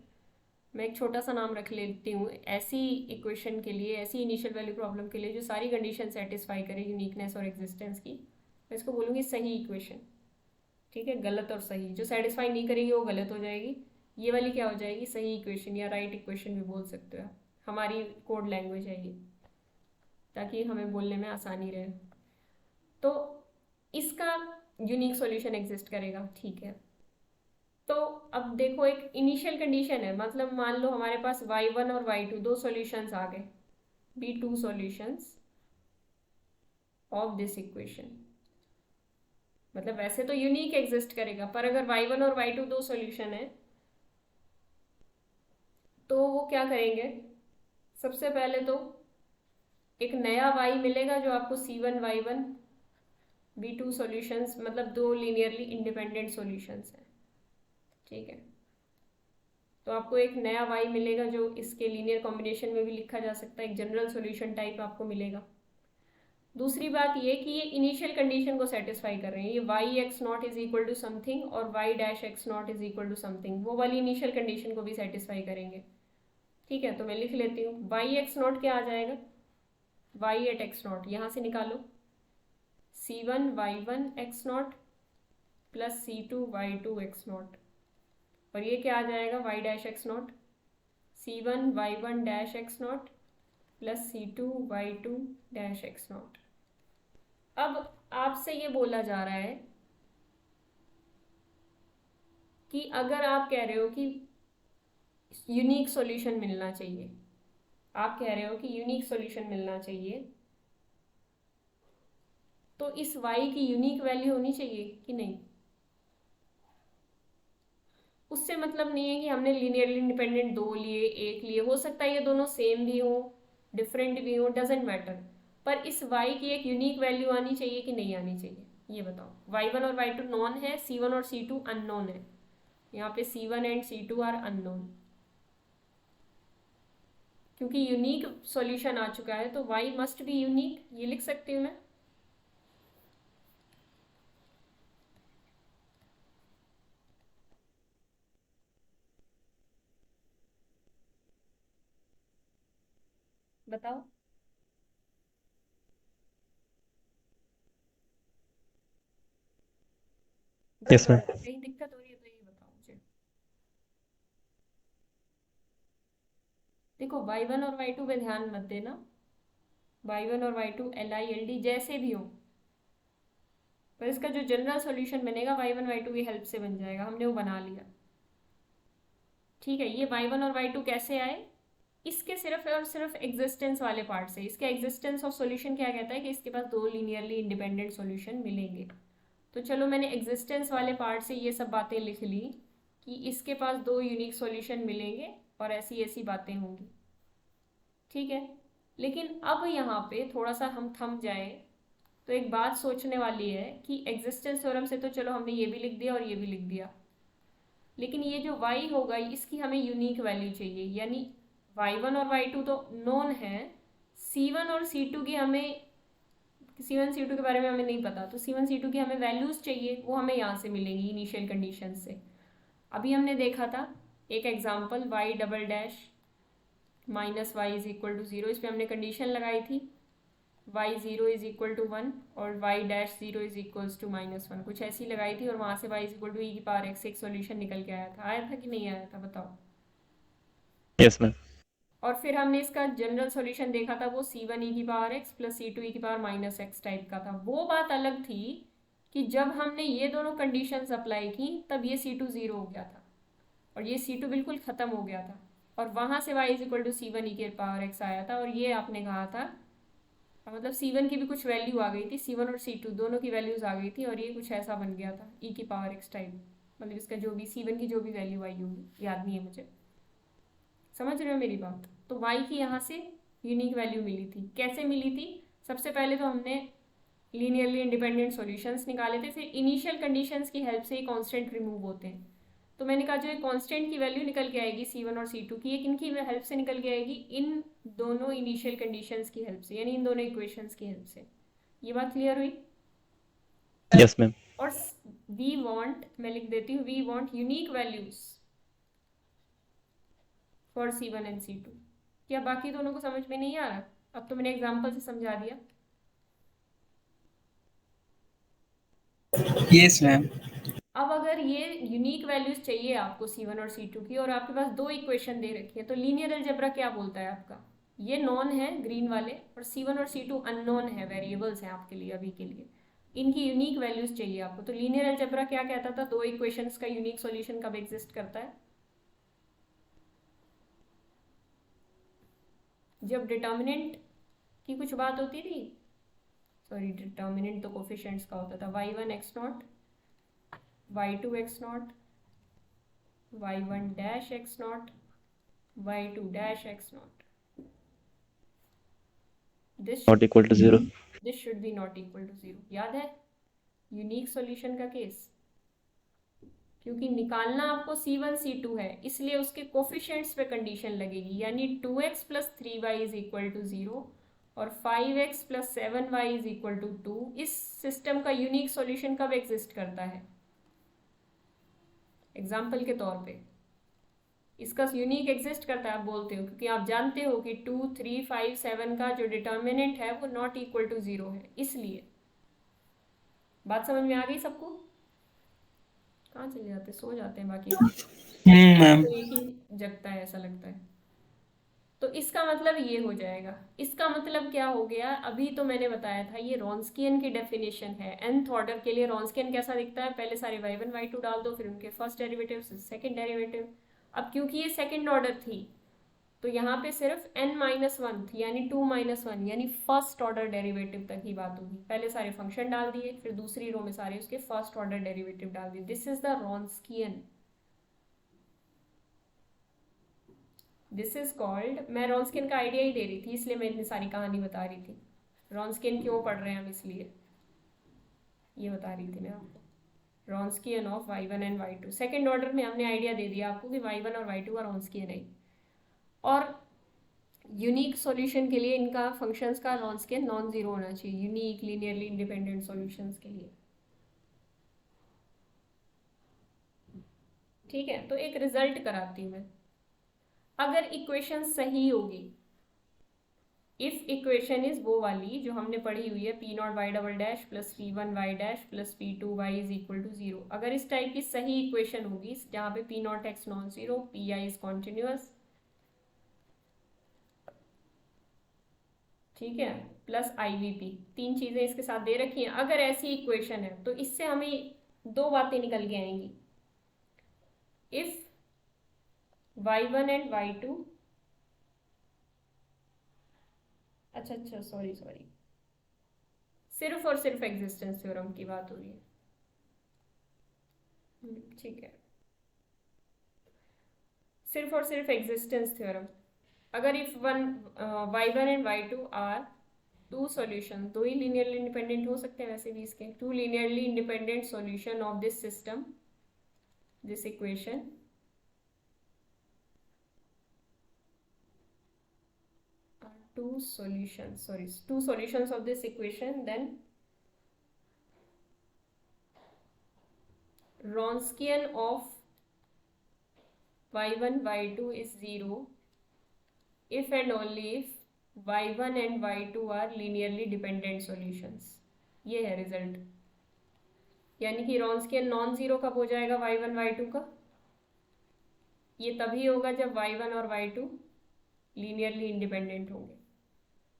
Speaker 1: मैं एक छोटा सा नाम रख लेती हूँ ऐसी इक्वेशन के लिए, ऐसी इनिशियल वैल्यू प्रॉब्लम के लिए जो सारी कंडीशन सेटिस्फाई करे यूनिकनेस और एग्जिस्टेंस की, मैं इसको बोलूँगी सही इक्वेशन। ठीक है, गलत और सही, जो सेटिस्फाई नहीं करेगी वो गलत हो जाएगी, ये वाली क्या हो जाएगी, सही इक्वेशन या राइट इक्वेशन भी बोल सकते हो। हमारी कोड लैंग्वेज है ये, ताकि हमें बोलने में आसानी रहे। तो इसका यूनिक सॉल्यूशन एग्जिस्ट करेगा। ठीक है, तो अब देखो एक इनिशियल कंडीशन है, मतलब मान लो हमारे पास y1 और y2 दो सॉल्यूशंस आ गए, B2 solutions of this equation. मतलब वैसे तो यूनिक एग्जिस्ट करेगा, पर अगर y1 और y2 दो सॉल्यूशन है तो वो क्या करेंगे, सबसे पहले तो एक नया y मिलेगा जो आपको C1 y1 B2 सॉल्यूशंस, मतलब दो लीनियरली इंडिपेंडेंट सॉल्यूशंस हैं। ठीक है, तो आपको एक नया y मिलेगा जो इसके लीनियर कॉम्बिनेशन में भी लिखा जा सकता है, एक जनरल सॉल्यूशन टाइप आपको मिलेगा। दूसरी बात ये कि ये इनिशियल कंडीशन को सेटिस्फाई कर रहे हैं, ये y x not is equal to something और y dash x not is equal to something, वो वाली इनिशियल कंडीशन को भी सेटिस्फाई करेंगे। ठीक है, तो मैं लिख लेती हूँ, वाई एक्स नॉट क्या आ जाएगा, वाई एट एक्स नॉट, यहाँ से निकालो C1 y1 x not plus C2 y2 x not, और ये क्या आ जाएगा, y dash x not C1 y1 dash x not plus C2 y2 dash x not. अब आपसे ये बोला जा रहा है कि अगर आप कह रहे हो कि यूनिक सॉल्यूशन मिलना चाहिए, आप कह रहे हो कि यूनिक सॉल्यूशन मिलना चाहिए, तो इस y की यूनिक वैल्यू होनी चाहिए कि नहीं। उससे मतलब नहीं है कि हमने लीनियरली इंडिपेंडेंट दो लिए, एक लिए, हो सकता है ये दोनों सेम भी हो, डिफरेंट भी हो, डजेंट मैटर, पर इस y की एक यूनिक वैल्यू आनी चाहिए कि नहीं आनी चाहिए, ये बताओ। y1 और y2 नॉन है, C1 और C2 अननोन है, यहाँ पे C1 and C2 are unknown. क्योंकि यूनिक सॉल्यूशन आ चुका है तो y मस्ट बी यूनिक, ये लिख सकती हूँ मैं। बताओ,
Speaker 4: यस मैम।
Speaker 1: कहीं दिक्कत हो रही है तो ये बताओ मुझे। देखो y1 और y2 पे ध्यान मत देना, y1 और y2 LI LD जैसे भी हो, पर इसका जो जनरल सॉल्यूशन बनेगा y1 y2 की हेल्प से बन जाएगा, हमने वो बना लिया। ठीक है, ये y1 और y2 कैसे आए, इसके सिर्फ और सिर्फ एग्जिस्टेंस वाले पार्ट से। इसके एग्जिस्टेंस ऑफ सॉल्यूशन क्या कहता है कि इसके पास दो लीनियरली इंडिपेंडेंट सॉल्यूशन मिलेंगे। तो चलो मैंने एग्जिस्टेंस वाले पार्ट से ये सब बातें लिख ली कि इसके पास दो यूनिक सॉल्यूशन मिलेंगे और ऐसी ऐसी बातें होंगी। ठीक है, लेकिन अब यहाँ पे थोड़ा सा हम थम जाए तो एक बात सोचने वाली है कि एग्जिस्टेंस थ्योरम से तो चलो हमने ये भी लिख दिया और ये भी लिख दिया, लेकिन ये जो y होगा इसकी हमें यूनिक वैल्यू चाहिए, यानी y1 और y2 तो नोन है, C1 और C2 की हमें कि C1 C2 के बारे में हमें नहीं पता, तो C1 C2 की हमें वैल्यूज़ चाहिए, वो हमें यहाँ से मिलेंगी इनिशियल कंडीशन से। अभी हमने देखा था एक example y double dash minus y is equal to 0, इस पर हमने कंडीशन लगाई थी y0 इज इक्वल टू 1 और y dash 0 is equals to -1, कुछ ऐसी लगाई थी, और वहाँ से y is equal to e की पावर x एक सॉल्यूशन निकल के आया था कि नहीं आया था, बताओ।
Speaker 4: Yes ma'am.
Speaker 1: और फिर हमने इसका जनरल सॉल्यूशन देखा था, वो C1 e की power x plus C2 e की पावर -x टाइप का था। वो बात अलग थी कि जब हमने ये दोनों कंडीशंस अप्लाई की तब ये C2 0 हो गया था और ये C2 बिल्कुल ख़त्म हो गया था, और वहाँ से y is equal to C1 e की पावर x आया था, और ये आपने कहा था मतलब C1 की भी कुछ वैल्यू आ गई थी, C1 और C2 दोनों की वैल्यूज़ आ गई थी, और ये कुछ ऐसा बन गया था e की पावर x टाइप, मतलब इसका जो भी C1 की जो भी वैल्यू आई होगी, याद नहीं है मुझे, समझ रहे हो मेरी बात। तो y की यहाँ से यूनिक वैल्यू मिली थी। कैसे मिली थी? सबसे पहले तो हमने लीनियरली इंडिपेंडेंट सॉल्यूशंस निकाले थे, फिर इनिशियल कंडीशंस की हेल्प से ही कांस्टेंट रिमूव होते हैं। तो मैंने कहा जो एक कांस्टेंट की वैल्यू निकल के आएगी C1 और C2 की, एक इनकी हेल्प से निकल के आएगी, इन दोनों इनिशियल कंडीशंस की हेल्प से, यानी इन दोनों इक्वेशंस की हेल्प से। ये बात क्लियर हुई?
Speaker 4: Yes ma'am.
Speaker 1: और वी वांट, मैं लिख देती हूँ, we want unique values for C1 and C2। क्या बाकी दोनों को समझ में नहीं आ रहा? अब तो मैंने एग्जाम्पल से समझा दिया।
Speaker 2: Yes ma'am.
Speaker 1: अब अगर ये यूनिक वैल्यूज चाहिए आपको C1 और C2 की, और आपके पास दो इक्वेशन दे रखी है, तो लीनियर अलजेब्रा क्या बोलता है आपका? ये नॉन है ग्रीन वाले, और C1 और C2 अननोन है, वेरिएबल्स हैं आपके लिए अभी के लिए, इनकी यूनिक वैल्यूज चाहिए आपको। तो लीनियर अलजेब्रा क्या कहता था? दो इक्वेशंस का यूनिक सॉल्यूशन कब एग्जिस्ट करता है? जब डिटर्मिनेंट की कुछ बात होती थी, सॉरी डिटर्मिनेंट तो कोफिशिएंट्स का होता था, y1 x0, y2 x0, y1 dash x0, y2 dash x0,
Speaker 4: not equal to 0।
Speaker 1: This should be not equal to 0। याद है यूनिक सॉल्यूशन का केस? क्योंकि निकालना आपको C1 C2 है, इसलिए उसके कोफिशिएंट्स पे कंडीशन लगेगी, यानी 2x plus 3y is equal to 0 और 5x plus 7y is equal to 2। इस सिस्टम का यूनिक सॉल्यूशन कब एग्जिस्ट करता है? एग्जाम्पल के तौर पे इसका यूनिक एग्जिस्ट करता है, आप बोलते हो, क्योंकि आप जानते हो कि 2, 3, 5, 7 का जो डिटर्मिनेंट है वो नॉट इक्वल टू 0 है, इसलिए। बात समझ में आ गई सबको? कहाँ चले जाते, सो जाते हैं बाकी
Speaker 2: मैम।
Speaker 1: तो एक ही जगता है ऐसा लगता है। तो इसका मतलब ये हो जाएगा। इसका मतलब क्या हो गया? अभी तो मैंने बताया था ये रॉन्स्कियन की डेफिनेशन है। nth ऑर्डर के लिए रॉन्स्कियन कैसा दिखता है? पहले सारे y1 y2 डाल दो, फिर उनके फर्स्ट डेरिवेटिव, सेकंड डेरिवेटिव। अब क्योंकि ये सेकंड ऑर्डर थी तो यहाँ पे सिर्फ n-1 थी, यानी 2-1, यानी फर्स्ट ऑर्डर डेरिवेटिव तक ही बात होगी। पहले सारे फंक्शन डाल दिए, फिर दूसरी रो में सारे उसके फर्स्ट ऑर्डर डेरिवेटिव डाल दिए। This is the Wronskian, this is called. मैं रॉन्स्कियन का आइडिया ही दे रही थी, इसलिए मैं इतनी सारी कहानी बता रही थी। रॉन्स्कियन क्यों पढ़ रहे हैं हम, इसलिए ये बता रही थी मैं आपको। Wronskian of y1 and y2, second order में हमने आइडिया दे दिया आपको कि y1 और y2 का रॉन्स्कियन है। और यूनिक सॉल्यूशन के लिए इनका फंक्शंस का रॉन्स्कियन नॉन जीरो होना चाहिए, यूनिक लीनियरली इंडिपेंडेंट सॉल्यूशंस के लिए। ठीक है, तो एक रिजल्ट कराती हूँ मैं। अगर इक्वेशन सही होगी, इफ इक्वेशन इज वो वाली जो हमने पढ़ी हुई है, p0 y double dash plus p1 y dash plus p2 y is equal to 0, अगर इस टाइप की सही इक्वेशन होगी जहाँ पे p0 x non zero, pi is continuous, ठीक है, प्लस IVP, तीन चीजें इसके साथ दे रखी हैं। अगर ऐसी इक्वेशन है तो इससे हमें दो बातें निकल के आएंगी। इफ y1 एंड y2, अच्छा सॉरी सिर्फ और सिर्फ एग्जिस्टेंस थ्योरम की बात हो रही है, ठीक है, सिर्फ और सिर्फ एग्जिस्टेंस थ्योरम। अगर if y1 and y2 are two solution, दो ही लीनियरली इंडिपेंडेंट हो सकते हैं वैसे भी इसके, two linearly independent solution of this system, this equation, two solutions of this equation, then Wronskian of y1 y2 is 0 if and only if y1 and y2 are linearly dependent solutions. ये है result, यानी कि Wronskian non zero कब हो जाएगा y1 y2 का? ये तभी होगा जब y1 और y2 लीनियरली इंडिपेंडेंट होंगे।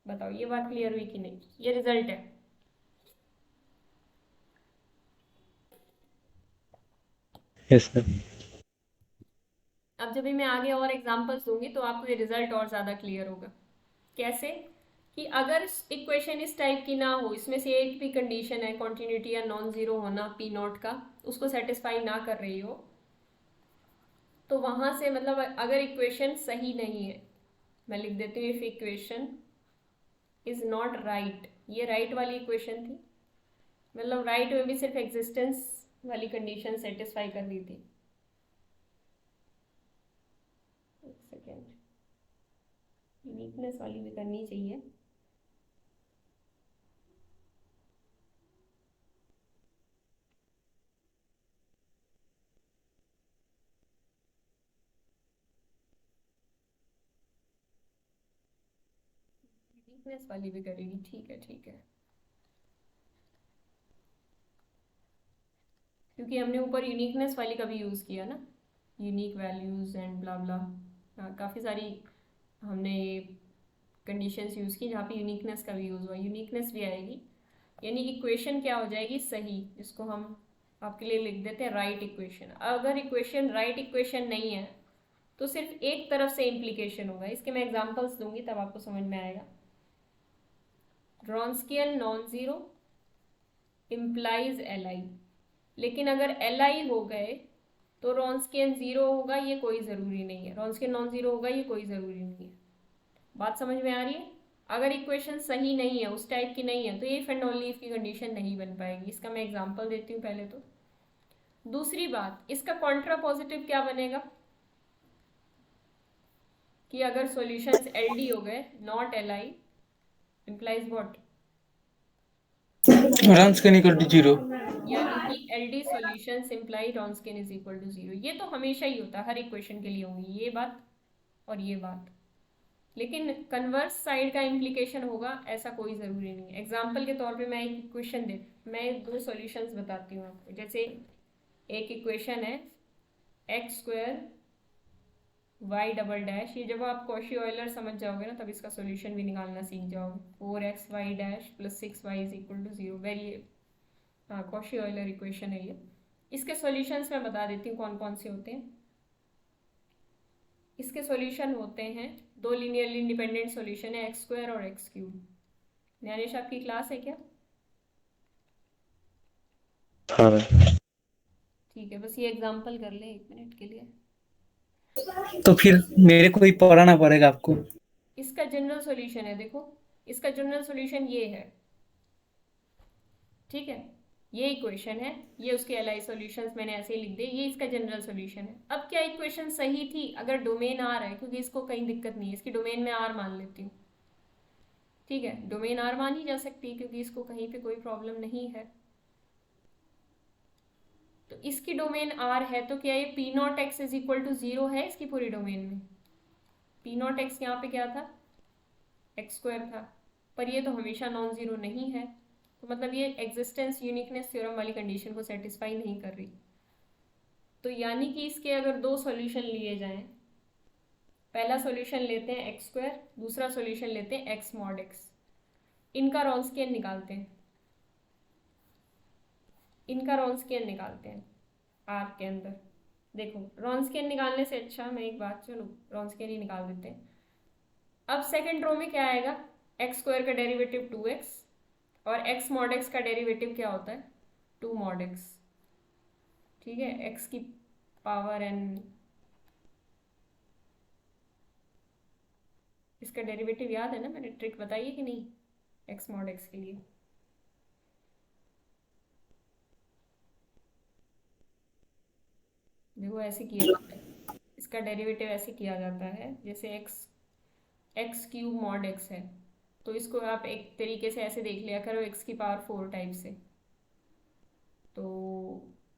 Speaker 1: बताओ ये बात क्लियर हुई कि नहीं? ये रिजल्ट है।
Speaker 4: Yes sir.
Speaker 1: अब जब भी मैं आगे और एग्जांपल्स दूंगी तो आपको ये रिजल्ट और ज़्यादा क्लियर होगा। कैसे? कि अगर इक्वेशन इस टाइप की ना हो, इसमें से एक भी कंडीशन है कॉन्टिन्यूटी या नॉन जीरो होना पी नॉट का, उसको सेटिस्फाई ना कर रही हो, तो वहां से मतलब अगर इक्वेशन सही नहीं है, मैं लिख देती हूँ if equation is not right. ये राइट वाली इक्वेशन थी, मतलब राइट में भी सिर्फ एग्जिस्टेंस वाली कंडीशन सेटिस्फाई कर रही थी। एक सेकेंड, यूनिकनेस वाली भी करनी चाहिए। यूनिकनेस वाली भी करेगी, ठीक है ठीक है, क्योंकि हमने ऊपर यूनिकनेस वाली का भी यूज़ किया ना, यूनिक वैल्यूज़ एंड ब्ला ब्ला, काफ़ी सारी हमने ये कंडीशंस यूज़ की जहाँ पे यूनिकनेस का भी यूज़ हुआ, यूनिकनेस भी आएगी। यानी इक्वेशन क्या हो जाएगी? सही, जिसको हम आपके लिए लिख देते हैं राइट इक्वेशन। अगर इक्वेशन राइट इक्वेशन नहीं है तो सिर्फ एक तरफ से इम्प्लीकेशन होगा। इसके मैं एग्जांपल्स दूंगी तब आपको समझ में आएगा। Wronskian non zero implies Li, लेकिन अगर Li हो गए तो Wronskian जीरो होगा, ये कोई ज़रूरी नहीं है। Wronskian नॉन जीरो होगा, ये कोई ज़रूरी नहीं है। बात समझ में आ रही है? अगर इक्वेशन सही नहीं है, उस टाइप की नहीं है, तो ये इफ एंड ओनली इफ की कंडीशन नहीं बन पाएगी। इसका मैं एग्जांपल देती हूँ पहले तो। दूसरी बात, इसका कॉन्ट्रा पॉजिटिव क्या बनेगा कि अगर सॉल्यूशंस LD हो गए, not Li, implies what?
Speaker 2: Wronskian equal to 0।
Speaker 1: यानी कि LD सॉल्यूशंस imply Wronskian is equal to 0। ये तो हमेशा ही होता है, हर इक्वेशन के लिए होंगी ये बात और ये बात, लेकिन कन्वर्स साइड का इम्प्लीकेशन होगा ऐसा कोई ज़रूरी नहीं है। एग्जाम्पल के तौर पे मैं एक इक्वेशन मैं दो सॉल्यूशंस बताती हूँ आपको। जैसे एक इक्वेशन है x square y double dash, ये जब आप कॉशी ऑयलर समझ जाओगे ना तब इसका सॉल्यूशन भी निकालना सीख जाओगे। 4xy dash plus 6y is equal to 0, very Cauchy Euler equation है ये। इसके सॉल्यूशंस मैं बता देती हूँ कौन कौन से होते हैं। इसके सॉल्यूशन होते हैं, दो लीनियरली इंडिपेंडेंट सॉल्यूशन है, एक्स स्क्वायर और एक्स क्यूब। न्यानेश आपकी क्लास है क्या?
Speaker 4: हाँ मैम।
Speaker 1: ठीक है, बस ये एग्जांपल कर ले 1 मिनट के लिए।
Speaker 2: तो फिर मेरे को ही पढ़ाना पड़ेगा आपको।
Speaker 1: इसका जनरल सॉल्यूशन है, देखो इसका जनरल सॉल्यूशन ये है, ठीक है, ये इक्वेशन है, ये उसके Li सॉल्यूशंस मैंने ऐसे ही लिख दिए, ये इसका जनरल सॉल्यूशन है। अब क्या इक्वेशन सही थी? अगर डोमेन R है, क्योंकि इसको कहीं दिक्कत नहीं है, इसकी डोमेन में R मान लेती हूँ, ठीक है, डोमेन R मानी जा सकती है क्योंकि इसको कहीं पे कोई प्रॉब्लम नहीं है। तो इसकी डोमेन R है तो क्या ये P not x is equal to 0 है इसकी पूरी डोमेन में? P नॉट एक्स यहाँ पे क्या था? एक्स स्क्वायर था, पर ये तो हमेशा नॉन जीरो नहीं है, तो मतलब ये एग्जिस्टेंस यूनिकनेस थ्योरम वाली कंडीशन को सेटिस्फाई नहीं कर रही। तो यानी कि इसके अगर दो सॉल्यूशन लिए जाएं, पहला सॉल्यूशन लेते हैं एक्स स्क्वायर, दूसरा सॉल्यूशन लेते हैं एक्स मॉड एक्स, इनका Wronskian निकालते हैं, इनका Wronskian निकालते हैं आर के अंदर। देखो Wronskian निकालने से अच्छा मैं एक बात, चलो Wronskian ही निकाल देते हैं। अब सेकंड रो में क्या आएगा? एक्स स्क्वायर का डेरिवेटिव 2x और एक्स मॉड एक्स का डेरिवेटिव क्या होता है? 2 मॉड एक्स, ठीक है, एक्स की पावर n। इसका डेरिवेटिव याद है ना, मैंने ट्रिक बताई है कि नहीं एक्स मॉड एक्स के लिए? देखो ऐसे किया जाता है, इसका डेरिवेटिव ऐसे किया जाता है जैसे x x cube mod x है, तो इसको आप एक तरीके से ऐसे देख लिया करो एक्स की पावर 4 टाइप से। तो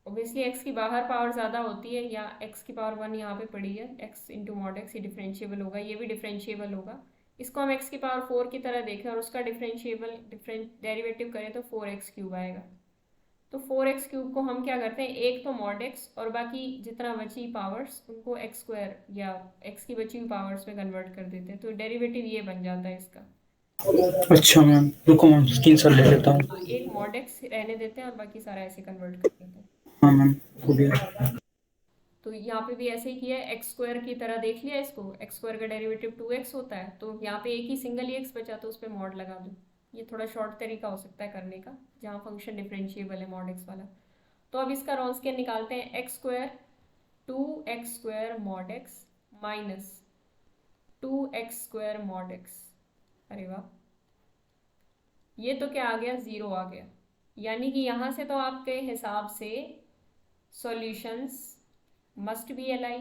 Speaker 1: ऑब्वियसली एक्स की बाहर पावर ज़्यादा होती है, या एक्स की पावर 1 यहाँ पे पड़ी है, एक्स इंटू मॉड एक्स, ये डिफरेंशिएबल होगा, ये भी डिफरेंशिएबल होगा। इसको हम एक्स की पावर 4 की तरह देखें और उसका डेरिवेटिव करें तो 4x क्यूब आएगा। तो 4x क्यूब को हम क्या करते हैं, एक तो मॉड एक्स और बाकी जितना बची पावर्स उनको एक्स स्क्वायर या एक्स की बची हुई पावर्स में कन्वर्ट कर देते हैं, तो डेरिवेटिव ये बन जाता है इसका।
Speaker 2: अच्छा मैम, रुको मैम स्क्रीनशॉट ले लेता हूँ।
Speaker 1: हाँ, एक मॉड एक्स रहने देते हैं और बाकी सारा ऐसे कन्वर्ट कर देते हैं।
Speaker 2: हाँ मैम, हो गया।
Speaker 1: तो यहाँ पे भी ऐसे ही किया है, एक्स स्क्वायर की तरह देख लिया इसको, एक्स स्क्वायर का डेरिवेटिव 2x होता है, तो यहाँ पे एक ही सिंगल ही एक्स बचा तो उस पर मॉड लगा दो। ये थोड़ा शॉर्ट तरीका हो सकता है करने का, जहाँ फंक्शन डिफरेंशिएबल है मॉड एक्स वाला। तो अब इसका रॉन्स्कियन निकालते हैं, x square 2x square mod x minus 2x square mod x. अरे वाह, ये तो क्या आ गया, 0 आ गया। यानी कि यहाँ से तो आपके हिसाब से सॉल्यूशंस मस्ट बी LI।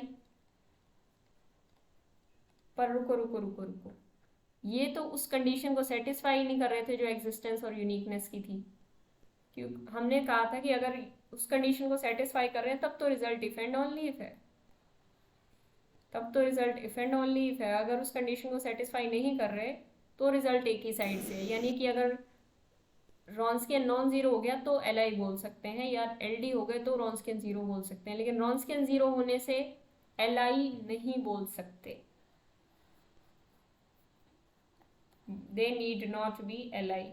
Speaker 1: पर रुको रुको रुको रुको, ये तो उस कंडीशन को सेटिस्फाई नहीं कर रहे थे जो एग्जिस्टेंस और यूनिकनेस की थी। क्यों, हमने कहा था कि अगर उस कंडीशन को सेटिस्फाई कर रहे हैं तब तो result if and only if है, तब तो result if and only if है। अगर उस कंडीशन को सेटिस्फाई नहीं कर रहे तो रिजल्ट एक ही साइड से है, यानी कि अगर रॉन्स्कियन नॉन जीरो हो गया तो LI बोल सकते हैं, या LD हो गए तो रॉन्स्कियन जीरो बोल सकते हैं, लेकिन रॉन्स्कियन जीरो होने से LI नहीं बोल सकते। They need not be LI।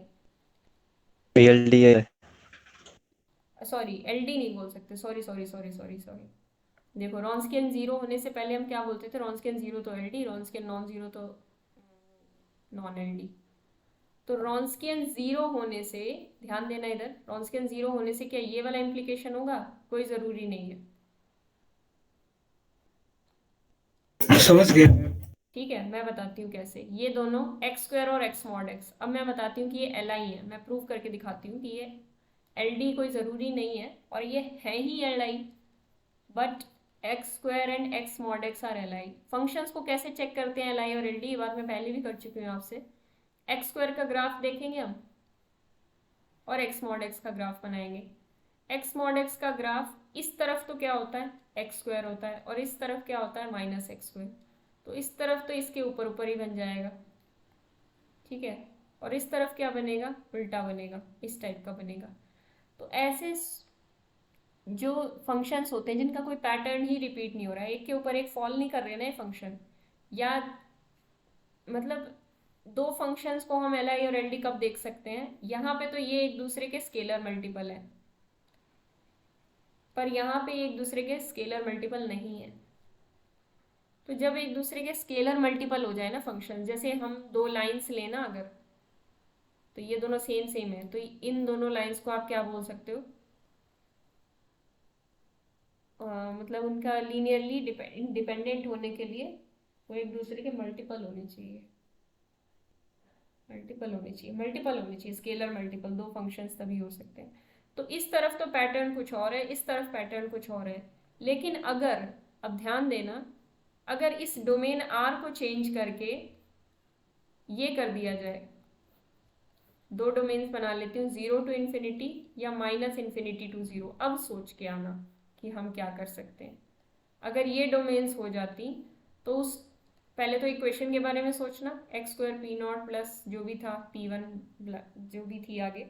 Speaker 4: LD है।
Speaker 1: सॉरी, LD नहीं बोल सकते, sorry sorry sorry sorry sorry. देखो, रॉन्स्कियन जीरो होने से पहले हम क्या बोलते थे, रॉन्स्कियन जीरो तो LD, रॉन्स्कियन नॉन जीरो तो नॉन LD। तो रॉन्स्कियन जीरो होने से, ध्यान देना इधर, रॉन्स्कियन जीरो होने से क्या ये वाला इम्प्लीकेशन होगा, कोई जरूरी नहीं है।
Speaker 2: समझ गया।
Speaker 1: ठीक है, मैं बताती हूँ कैसे। ये दोनों एक्स स्क्वायर और एक्स मॉड एक्स, अब मैं बताती हूँ कि ये LI है, मैं प्रूव करके दिखाती हूँ कि ये LD कोई ज़रूरी नहीं है और ये है ही LI, but x square and x mod x are LI। Functions को कैसे चेक करते हैं LI और LD, ये बात मैं पहले भी कर चुकी हूँ आपसे। एक्स स्क्वायर का ग्राफ देखेंगे हम और एक्स मॉड एक्स का ग्राफ बनाएंगे। एक्स मॉड एक्स का ग्राफ इस तरफ तो क्या होता है, एक्स स्क्वायर होता है, और इस तरफ क्या होता है, माइनस एक्स स्क्वायर। तो इस तरफ तो इसके ऊपर ऊपर ही बन जाएगा, ठीक है, और इस तरफ क्या बनेगा, उल्टा बनेगा, इस टाइप का बनेगा। तो ऐसे जो फंक्शंस होते हैं जिनका कोई पैटर्न ही रिपीट नहीं हो रहा है, एक के ऊपर एक फॉल नहीं कर रहे ना ये फंक्शन, या मतलब दो फंक्शंस को हम LI और LD कब देख सकते हैं, यहाँ पे तो ये एक दूसरे के स्केलर मल्टीपल है, पर यहाँ पे एक दूसरे के स्केलर मल्टीपल नहीं है। तो जब एक दूसरे के स्केलर मल्टीपल हो जाए ना फंक्शन, जैसे हम दो लाइंस लेना अगर, तो ये दोनों सेम सेम है, तो इन दोनों लाइंस को आप क्या बोल सकते हो, मतलब उनका लीनियरली डिपेंडेंट होने के लिए वो एक दूसरे के मल्टीपल होने चाहिए, मल्टीपल होने चाहिए, स्केलर मल्टीपल, दो फंक्शंस तभी हो सकते हैं। तो इस तरफ तो पैटर्न कुछ और है, इस तरफ पैटर्न कुछ और है, लेकिन अगर, अब ध्यान देना, अगर इस डोमेन R को चेंज करके ये कर दिया जाए, दो डोमेन्स बना लेती हूँ, 0 टू इन्फिनिटी या -∞ टू 0। अब सोच के आना कि हम क्या कर सकते हैं। अगर ये डोमेन्स हो जाती तो उस, पहले तो इक्वेशन के बारे में सोचना, x square P not plus जो भी था P1 जो भी थी आगे,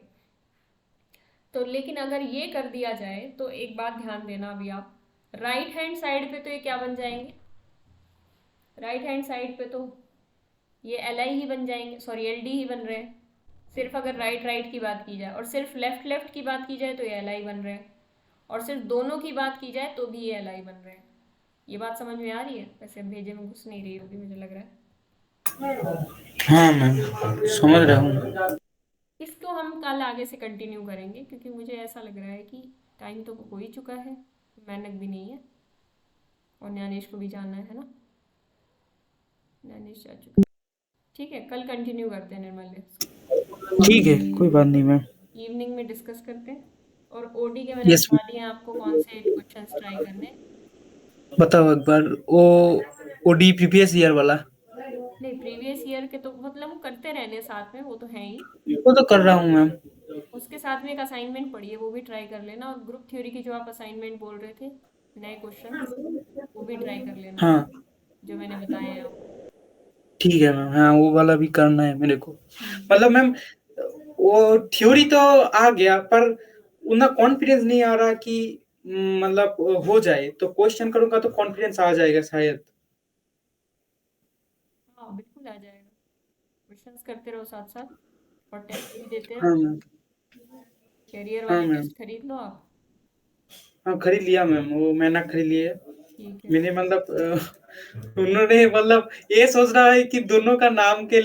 Speaker 1: तो लेकिन अगर ये कर दिया जाए तो एक बात ध्यान देना अभी आप, राइट हैंड साइड पे तो ये क्या बन जाएंगे, राइट हैंड साइड पे तो ये LI ही बन जाएंगे, सॉरी LD ही बन रहे हैं, सिर्फ अगर राइट की बात की जाए, और सिर्फ लेफ्ट की बात की जाए तो ये LI बन रहे हैं, और सिर्फ दोनों की बात की जाए तो भी ये LI बन रहे हैं। ये बात समझ में आ रही है? वैसे अब भेजे में घुस नहीं रही होगी मुझे लग रहा है।
Speaker 2: हाँ मैम, समझ रहा हूँ।
Speaker 1: इसको हम कल आगे से कंटिन्यू करेंगे, क्योंकि मुझे ऐसा लग रहा है कि टाइम तो हो ही चुका है, मेहनत भी नहीं है, और न्यानेश को भी जाना है ना, न्यानेश जा चुका। ठीक है, कल कंटिन्यू करते हैं निर्मल,
Speaker 2: ठीक है, कोई बात नहीं मैम,
Speaker 1: इवनिंग में डिस्कस करते हैं। और OD के मैंने बता दिए आपको कौन से क्वेश्चंस ट्राई करने।
Speaker 2: बताओ एक बार, ओ OD प्रीवियस ईयर वाला।
Speaker 1: नहीं, प्रीवियस ईयर के तो मतलब वो करते रहने साथ में, वो तो है ही।
Speaker 2: वो तो कर रहा हूँ मैम।
Speaker 1: उसके साथ में एक असाइनमेंट पड़ी है, वो भी ट्राई कर लेना, और ग्रुप थ्योरी की जो आप असाइनमेंट बोल रहे थे, नए क्वेश्चंस, वो भी ट्राई कर लेना,
Speaker 2: हाँ
Speaker 1: जो मैंने बताए हैं आपको।
Speaker 2: ठीक है मैम, हाँ वो वाला भी करना है मेरे को।
Speaker 1: हम्म।
Speaker 2: मतलब मैम वो थ्योरी तो आ गया, पर उतना कॉन्फिडेंस नहीं आ रहा कि मतलब हो जाए, तो क्वेश्चन करूंगा तो कॉन्फिडेंस आ जाएगा शायद।
Speaker 1: हाँ बिल्कुल आ जाएगा, क्वेश्चंस करते रहो साथ साथ, और टेस्ट भी देते
Speaker 2: हाँ
Speaker 1: रहो।
Speaker 2: मैम।
Speaker 1: कैरियर
Speaker 2: हाँ
Speaker 1: वाले
Speaker 2: मैम।
Speaker 1: टेस्ट खरीद लो आप।
Speaker 2: हाँ खरीद लिया मैम, वो मैंने खरीद लिया है।
Speaker 1: ठीक है।
Speaker 2: मैंने मतलब उन्होंने मतलब ये सोच रहा है कि दोनों का नाम के